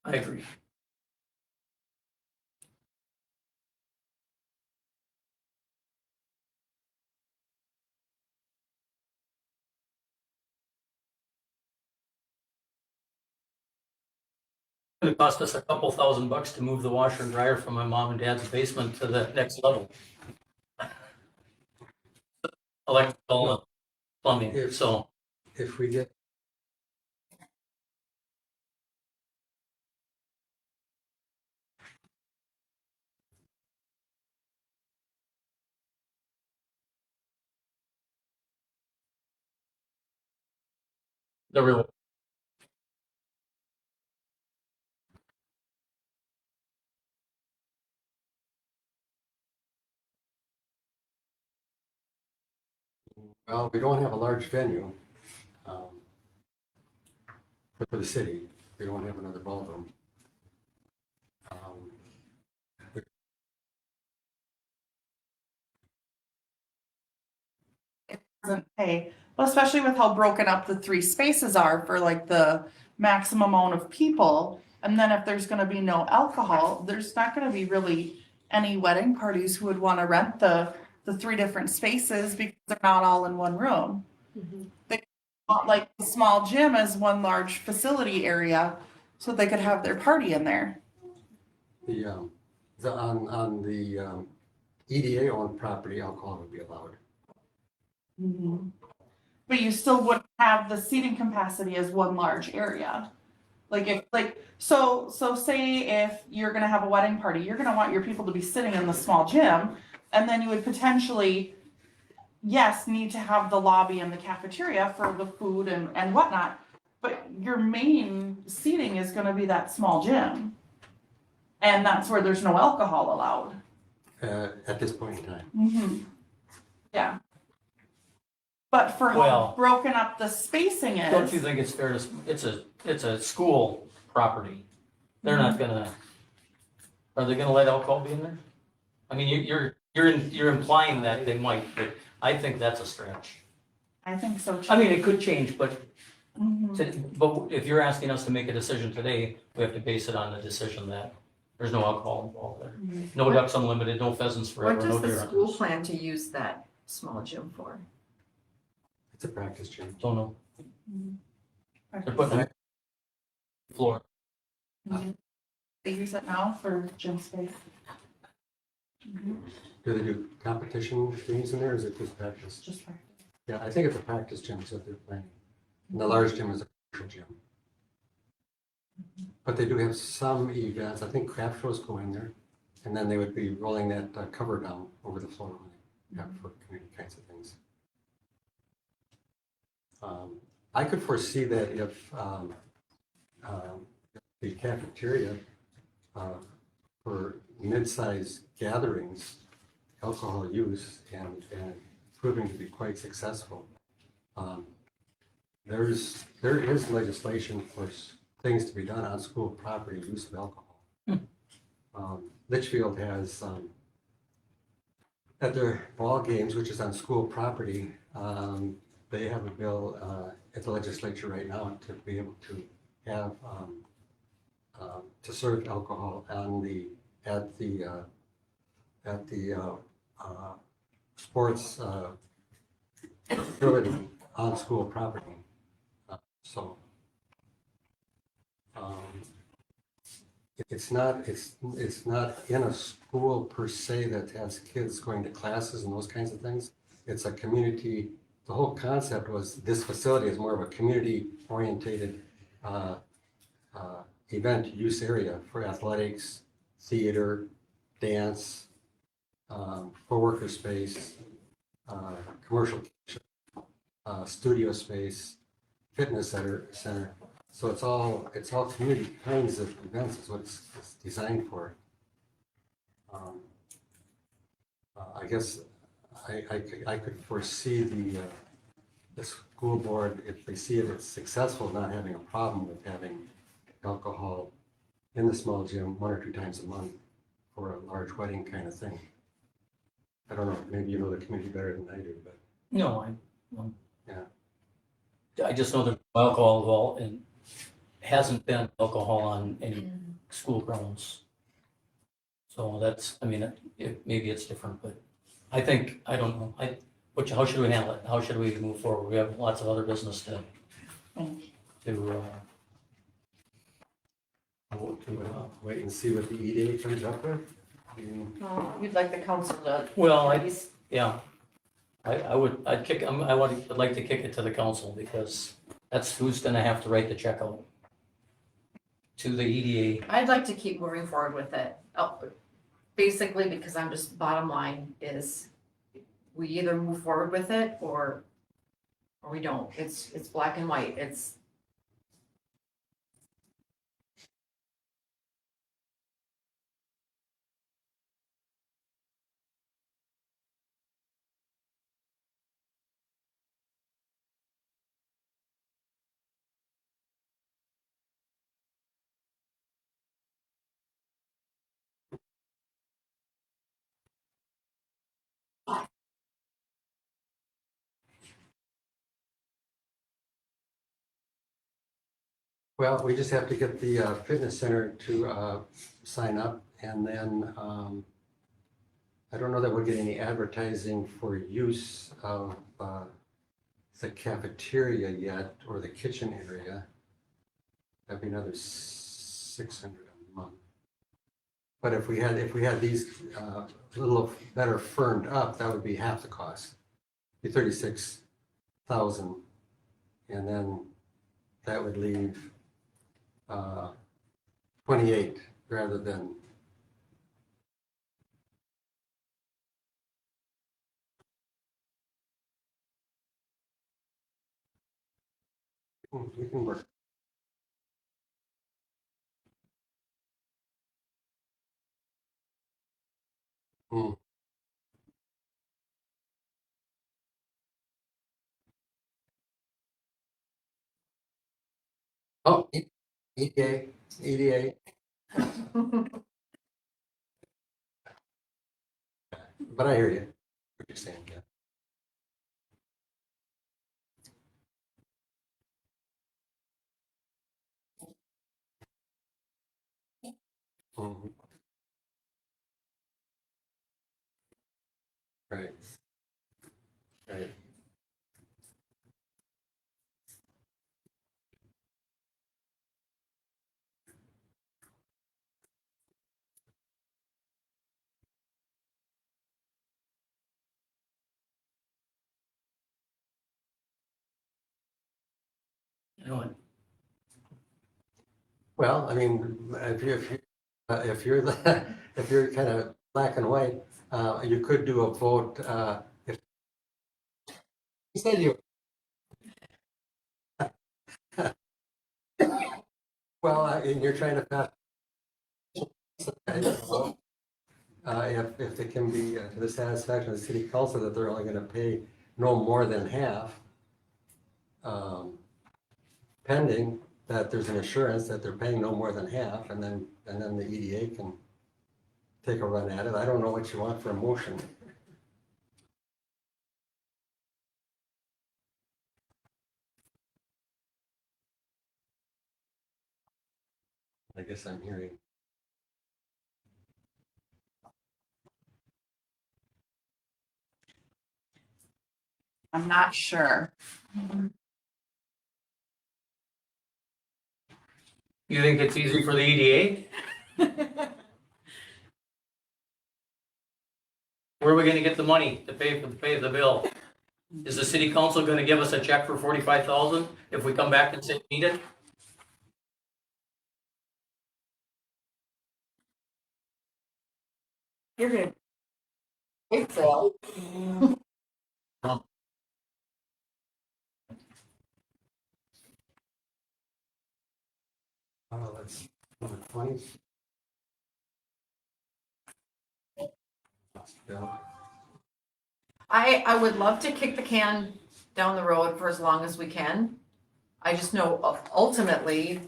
I agree. It cost us a couple $1,000 to move the washer and dryer from my mom and dad's basement to the next level. Electrical and plumbing, so. If we get, The real, well, we don't have a large venue for the city. We don't have another ballroom. Doesn't pay, well, especially with how broken up the 3 spaces are for like the maximum amount of people. And then if there's gonna be no alcohol, there's not gonna be really any wedding parties who would wanna rent the 3 different spaces because they're not all in one room. They want like the small gym as one large facility area so they could have their party in there. On the EDA owned property, alcohol would be allowed. But you still wouldn't have the seating capacity as one large area. So say if you're gonna have a wedding party, you're gonna want your people to be sitting in the small gym, and then you would potentially, yes, need to have the lobby and the cafeteria for the food and whatnot, but your main seating is gonna be that small gym. And that's where there's no alcohol allowed. At this point in time. Yeah. But for Well- how broken up the spacing is. don't you think it's fair to, it's a school property. They're not gonna, are they gonna let alcohol be in there? I mean, you're implying that they might, but I think that's a stretch. I think so too. I mean, it could change, but Mhm. but if you're asking us to make a decision today, we have to base it on the decision that there's no alcohol involved there. No ducks unlimited, no pheasants forever, What no does deer the school hunters. plan to use that small gym for? It's a practice gym. Don't know. They're putting it on the floor. They use it now for gym space. Do they do competition things in there, or is it just practice? Just practice. Yeah, I think it's a practice gym, so they're playing. And the large gym is a commercial gym. But they do have some events, I think craft shows go in there, and then they would be rolling that cover down over the floor when they have for community kinds of things. I could foresee that if the cafeteria for mid-sized gatherings, alcohol use and proving to be quite successful. There is legislation for things to be done on school property, use of alcohol. Litchfield has at their ball games, which is on school property, they have a bill at the legislature right now to be able to have, to serve alcohol on at the sports facility on school property. So it's not in a school per se that has kids going to classes and those kinds of things. It's a community, the whole concept was this facility is more of a community orientated event use area for athletics, theater, dance, for worker space, commercial kitchen, studio space, fitness center. So it's all community kinds of events is what it's designed for. I guess I could foresee the school board, if they see it as successful, not having a problem with having alcohol in the small gym 1 or 2 times a month for a large wedding kind of thing. I don't know, maybe you know the community better than I do, but No, Yeah. I just know there's alcohol involved and hasn't been alcohol on any school grounds. So that's, I mean, maybe it's different, but I think, I don't know, how should we handle it? How should we move forward? We have lots of other business to wait and see what the EDA comes up with. I mean, Well, you'd like the council to. well, I'd like to kick it to the council because that's who's gonna have to write the check out to the EDA. I'd like to keep moving forward with it. Basically, because I'm just, bottom line is, we either move forward with it or we don't. It's black and white. It's. Well, we just have to get the fitness center to sign up, and then I don't know that we'll get any advertising for use of the cafeteria yet, or the kitchen area. That'd be another 600 a month. But if we had these a little better firmed up, that would be half the cost, be 36,000, and then that would leave 28 rather than. We can work. Hmm. Oh, EDA. But I hear you, what you're saying, yeah. Mhm. Right. Right. You know, Well, I mean, if you're if you're kind of black and white, you could do a vote. If you said you. Well, and you're trying to pass. If it can be to the satisfaction of the city council that they're only going to pay no more than half, pending that there's an assurance that they're paying no more than half, and then the EDA can take a run at it. I don't know what you want for a motion. I guess I'm hearing. I'm not sure. You think it's easy for the EDA? Where are we gonna get the money to pay the bill? Is the city council gonna give us a check for 45,000 if we come back and say need it? You're gonna. Big sale. Oh, that's number 20. Yeah. I would love to kick the can down the road for as long as we can. I just know ultimately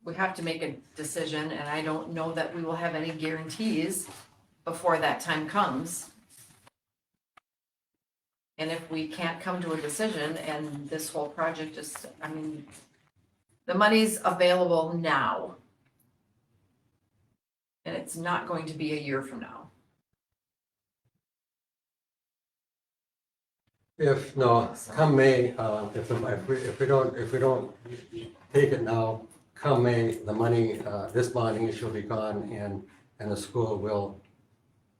we have to make a decision, and I don't know that we will have any guarantees before that time comes. And if we can't come to a decision and this whole project is, I mean, the money's available now. And it's not going to be a year from now. If, no, come May, if we don't take it now, come May, the money, this bonding issue will be gone and the school will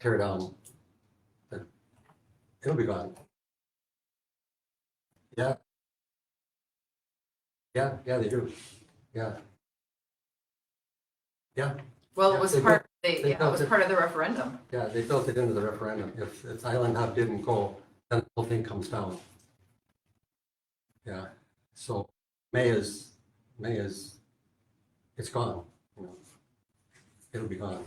tear down. It'll be gone. Yeah. Yeah, they do. Yeah. Yeah, Well, Yeah, it was they part, they it was built part of the referendum. yeah, they built it into the referendum. If Island Hub didn't go, then the whole thing comes down. Yeah, so May is, it's gone, you know. It'll be gone.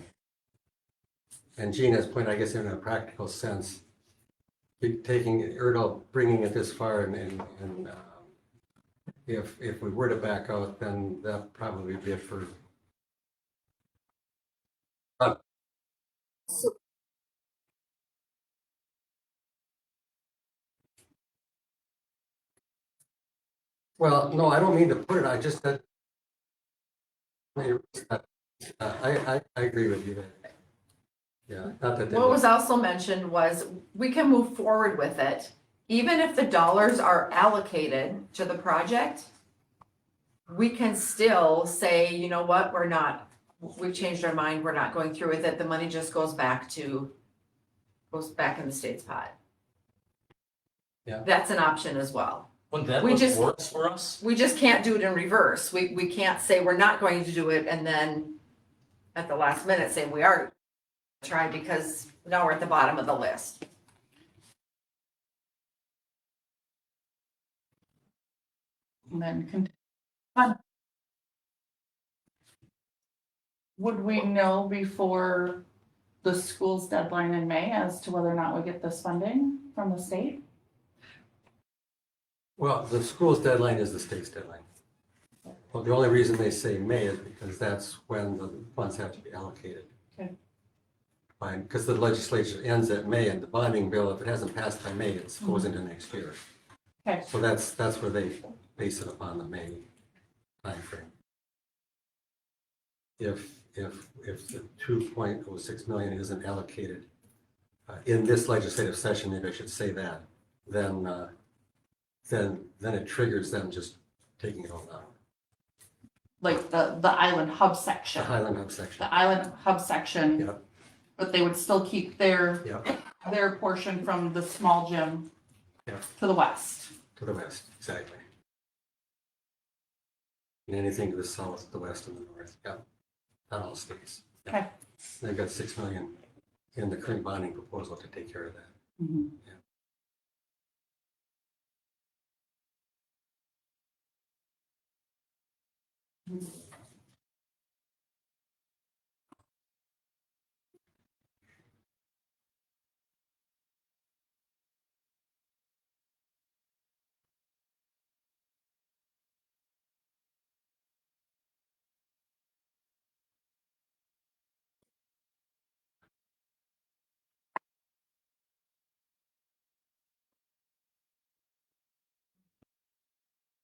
And Gina's point, I guess in a practical sense, taking, bringing it this far and if we were to back out, then that probably be it for. Well, no, I don't mean to put it, I just that. I agree with you there. Yeah, not that. they What was also mentioned was we can move forward with it, even if the dollars are allocated to the project. We can still say, you know what, we've changed our mind, we're not going through with it, the money just goes back in the state's pot. Yeah. That's an option as well. Wouldn't that We look just- worse for us? We just can't do it in reverse. We can't say we're not going to do it and then at the last minute say we are trying because now we're at the bottom of the list. And then would we know before the school's deadline in May as to whether or not we get this funding from the state? Well, the school's deadline is the state's deadline. Well, the only reason they say May is because that's when the funds have to be allocated. Okay. Fine, because the legislature ends at May and the bonding bill, if it hasn't passed by May, it goes into next year. Okay. So that's where they base it upon the May timeframe. If the 2.06 million isn't allocated in this legislative session, maybe I should say that, then it triggers them just taking it all down. Like the Island Hub The section, Highland Hub section. the Island Hub section. Yep. But they would still keep their Yep, portion from the small gym Yep. to the west. to the west, exactly. And anything to the south, the west, and the north, yeah, that all stays. Yeah. Okay. They've got 6 million in the current bonding proposal to take care of that. Mhm.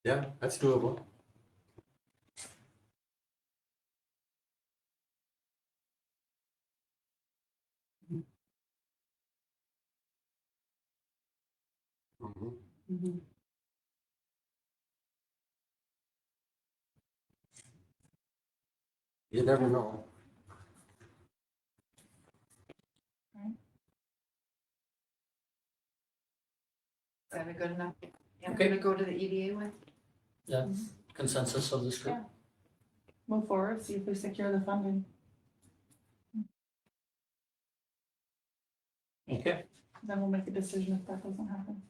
Yeah, that's doable. Mhm. You never know. Is that a good enough? I'm Okay. gonna go to the EDA with. Consensus of this group? Yeah. Move forward, see if we secure the funding. Okay. Then we'll make a decision if that doesn't happen.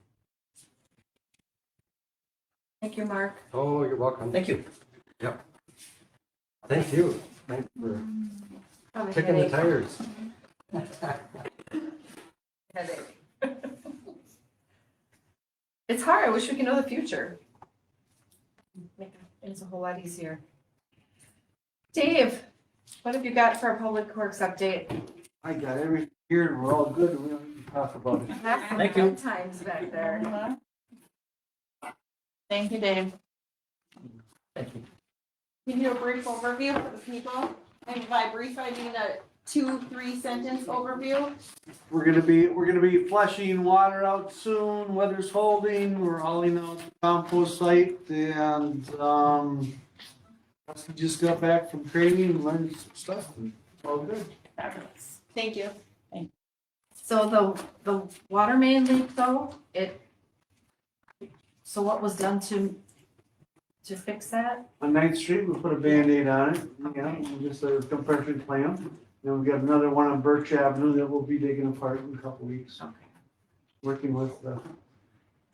Thank you, Mark. Oh, you're welcome. Thank you. Thank you. Thanks for Have a kicking the headache. tires. Headache. It's hard. I wish we could know the future. It's a whole lot easier. Dave, what have you got for a public works update? I got everything here, and we're all good, we don't need to talk about it. Thank you. Times back there. Thank you, Dave. Thank you. Give you a brief overview for the people, and by brief, I mean a 2-3 sentence overview. We're gonna be flushing water out soon, weather's holding, we're hauling out the compost site, and, we just got back from training and learned some stuff, and it's all good. Fabulous. Thank you. So the water main leak though, so what was done to fix that? On Ninth Street, we put a Band-Aid on it, yeah, just a compression clamp. Then we got another one on Birch Avenue that we'll be digging apart in a couple weeks. Okay. Working with the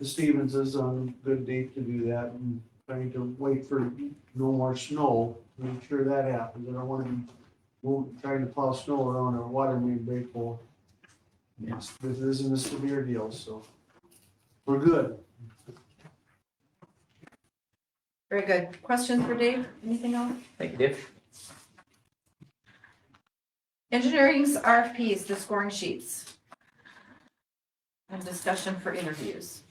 Stevenses on a good date to do that and trying to wait for no more snow, make sure that happens. I don't wanna be trying to plow snow around our water main break hole. Yes, this isn't a severe deal, so we're good. Very good. Questions for Dave? Anything else? Thank you, Dave. Engineering's RFPs, the scoring sheets. And discussion for interviews.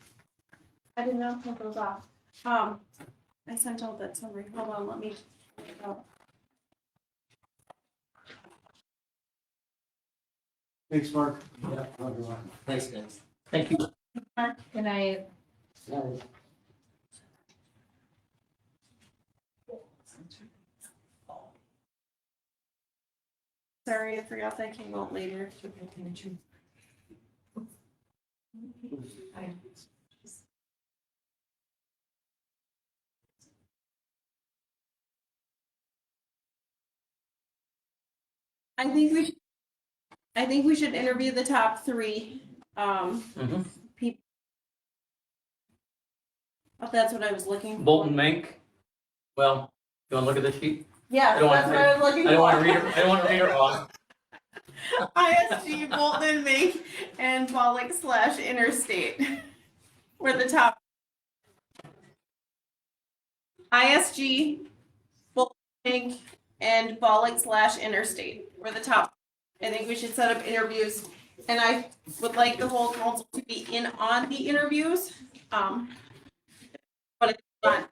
I didn't know what those off. I sent out that summary. Hold on, let me. Thanks, Mark. Thanks, guys. Thank you. Good night. Sorry, I forgot that came out later. I think we should interview the top 3. Mhm. People. Oh, that's what I was looking for. Bolton Mink. Well, you wanna look at the sheet? Yeah, I don't that's wanna- what I was looking I for. don't wanna read her, I don't wanna read her off. ISG, Bolton, Mink, and Bollick / Interstate. We're the top. ISG, Bolton, Mink, and Bollick / Interstate. We're the top. I think we should set up interviews, and I would like the whole council to be in on the interviews. But it's not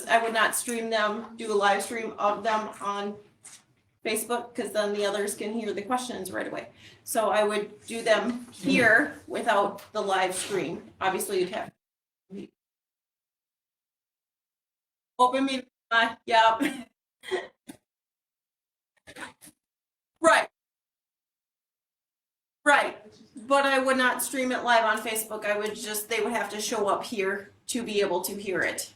I would not stream them, do a live stream of them on Facebook, because then the others can hear the questions right away. So I would do them here without the live stream. Obviously, you'd have. Open meeting, yep. Right. Right, but I would not stream it live on Facebook. I would just, they would have to show up here to be able to hear it.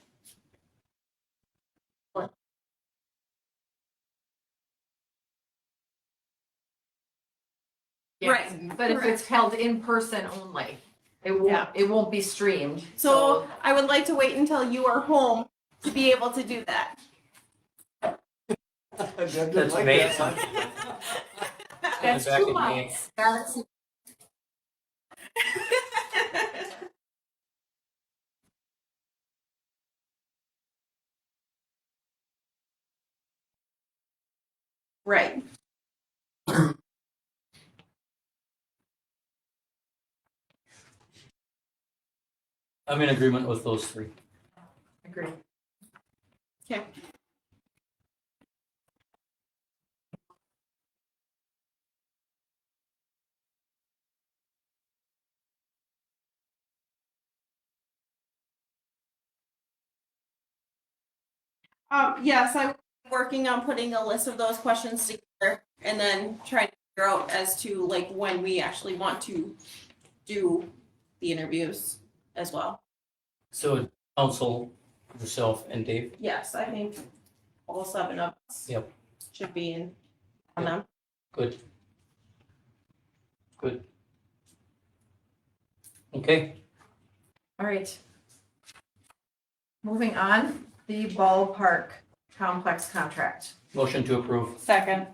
Yes, but if it's held in person only, it won't be streamed. So I would like to wait until you are home to be able to do that. That's amazing. That's Back 2 in May. months. That's Right. I'm in agreement with those 3. agreed. Okay. Yes, I'm working on putting a list of those questions together and then trying to figure out as to like when we actually want to do the interviews as well. So council, yourself and Dave, Yes, I think all 7 of us. Yep. Should be in on them. good. Good. Okay, All right. Moving on, the ballpark complex contract. motion to approve. Second.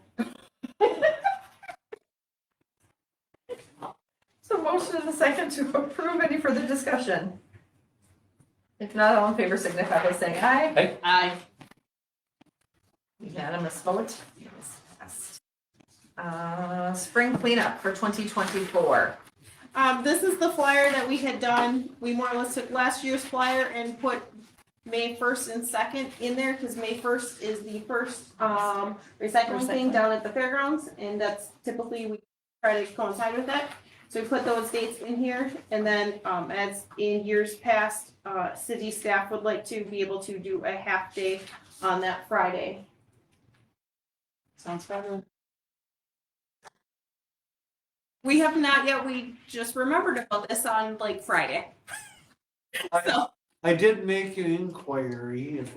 So motion and a second to approve. Any further discussion? If not, all in favor signify by saying aye. Aye. Unanimous vote. Yes, passed. Spring cleanup for 2024. This is the flyer that we had done. We more or less took last year's flyer and put May 1st and 2nd in there, because May 1st is the first, recycling thing down at the fairgrounds, and that's typically we try to coincide with that. So we put those dates in here, and then, as in years past, city staff would like to be able to do a half day on that Friday. Sounds fabulous. We have not yet, we just remembered about this on like Friday. So, I did make an inquiry if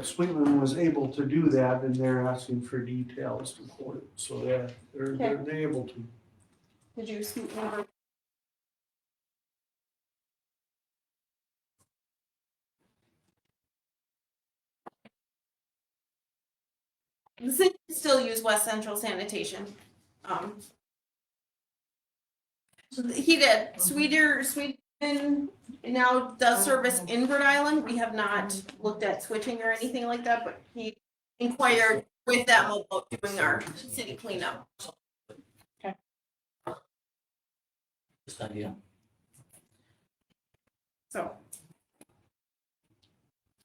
Sweetman was able to do that, and they're asking for details to quote it, so they're able to. did you scoot over? The city still use West Central Sanitation. He did. Sweden now does service in Rhode Island. We have not looked at switching or anything like that, but he inquired with them about doing our city cleanup. Just idea. So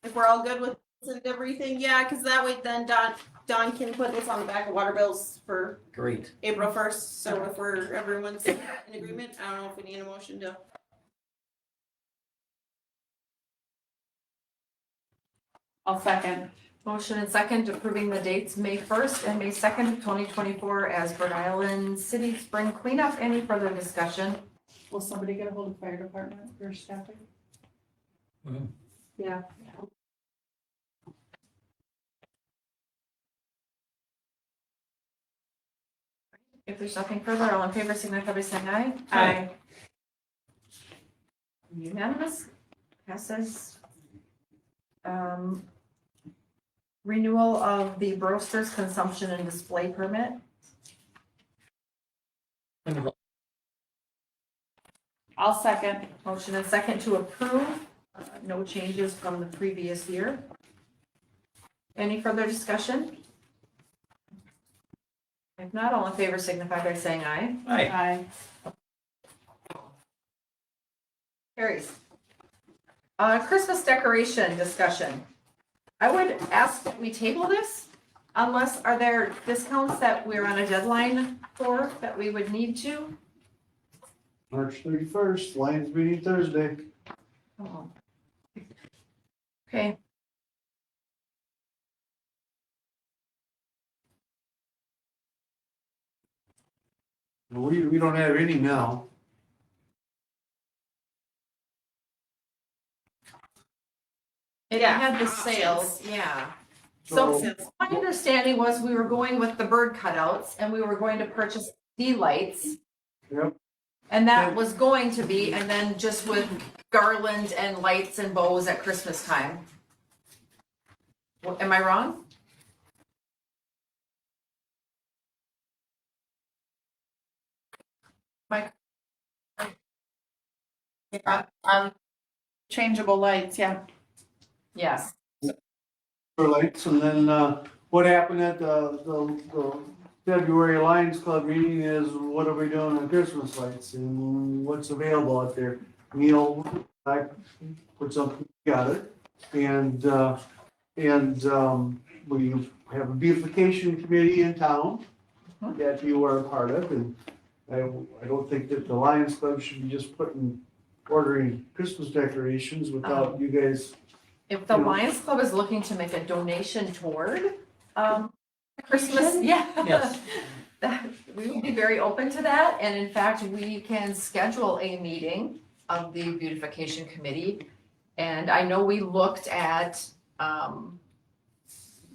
if we're all good with this and everything, yeah, because that way then Don can put this on the back of water bills for Great. April 1st. So if everyone's in agreement, I don't know if we need a motion to. I'll second. Motion and second approving the dates May 1st and May 2nd, 2024 as Rhode Island City Spring Cleanup. Any further discussion? Will somebody get a hold of fire department for staffing? Yeah. If there's nothing further, all in favor signify by saying aye. Aye. Unanimous, passes. Renewal of the Brewster's consumption and display permit. I'll second. Motion and second to approve, no changes from the previous year. Any further discussion? If not, all in favor signify by saying aye. Aye. Carries. Christmas decoration discussion. I would ask that we table this unless, are there discounts that we're on a deadline for that we would need to? March 31st, Lions meeting Thursday. Oh. Okay, We don't have any now. it Yeah. had the sales, yeah. So So, my understanding was we were going with the bird cutouts and we were going to purchase the lights. Yep. And that was going to be, and then just with garland and lights and bows at Christmas time. Am I wrong? Mike? Changeable lights, yeah. Yes. for lights, and then, what happened at the February Lions Club meeting is what are we doing on Christmas lights and what's available out there? Neil, I put something together, and we have a beautification committee in town that you are a part of, and I don't think that the Lions Club should be just ordering Christmas decorations without you guys If the Lions Club is looking to make a donation toward, Christmas, yeah. Yes. That, we would be very open to that, and in fact, we can schedule a meeting of the beautification committee. And I know we looked at,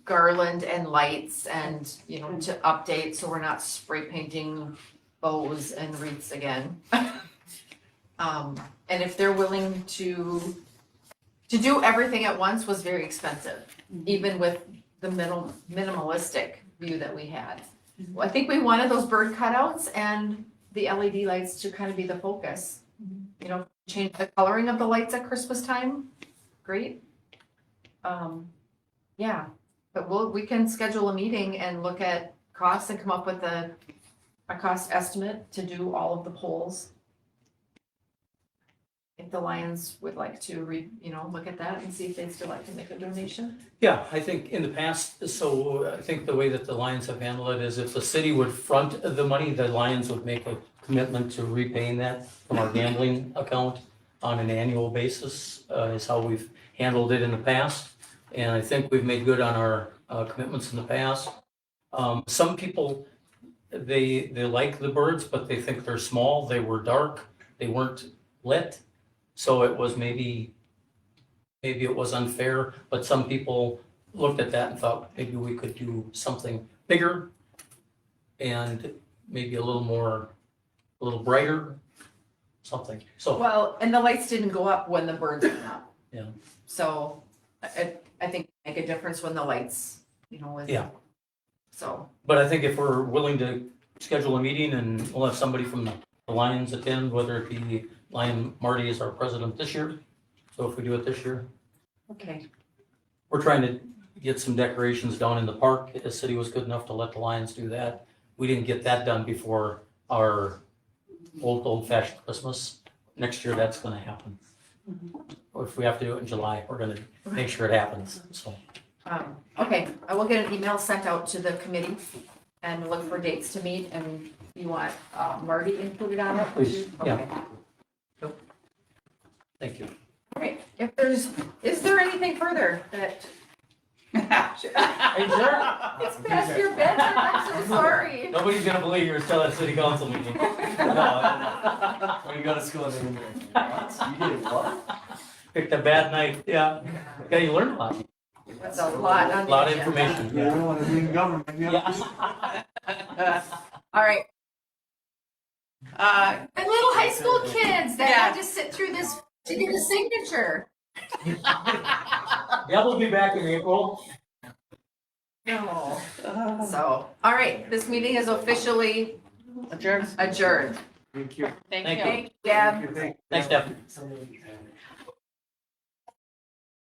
garland and lights and, you know, to update, so we're not spray painting bows and wreaths again. And if they're willing to do everything at once was very expensive, even with the minimalistic view that we had. I think we wanted those bird cutouts and the LED lights to kind of be the focus. You know, change the coloring of the lights at Christmas time, great. Yeah, but we can schedule a meeting and look at costs and come up with a cost estimate to do all of the polls. If the Lions would like to look at that and see if they'd still like to make a donation. Yeah, I think in the past, so I think the way that the Lions have handled it is if the city would front the money, the Lions would make a commitment to repaying that from our gambling account on an annual basis, is how we've handled it in the past. And I think we've made good on our commitments in the past. Some people, they like the birds, but they think they're small, they were dark, they weren't lit. So it was maybe it was unfair, but some people looked at that and thought maybe we could do something bigger and maybe a little brighter, something. So, Well, and the lights didn't go up when the birds went up. Yeah. So I think make a difference when the lights, was. Yeah. So, but I think if we're willing to schedule a meeting and we'll have somebody from the Lions attend, whether it be Lion Marty is our president this year. So if we do it this year, okay, we're trying to get some decorations down in the park. The city was good enough to let the Lions do that. We didn't get that done before our old fashioned Christmas. Next year, that's gonna happen. Or if we have to do it in July, we're gonna make sure it happens, so. okay, I will get an email sent out to the committee and look for dates to meet, and you want Marty included on it? Please, yeah. Okay. Thank you. All right, is there anything further that? Are you sure? It's past your bedtime, I'm so sorry. Nobody's gonna believe you're still at city council meeting. No, when you go to school, they're gonna be like, what? You did what? Picked a bad night, yeah. Yeah, you learned a lot. That's a lot on A the lot of agenda. information. You don't wanna be in government, Yeah. All right, Uh, and little high school kids that Yeah. have to sit through this to get a signature. Yeah, we'll be back in April. No. So, all right, this meeting is officially adjourned. Thank you. Thank Thank you. Thank you, Deb. Thank you. Thanks, Deb.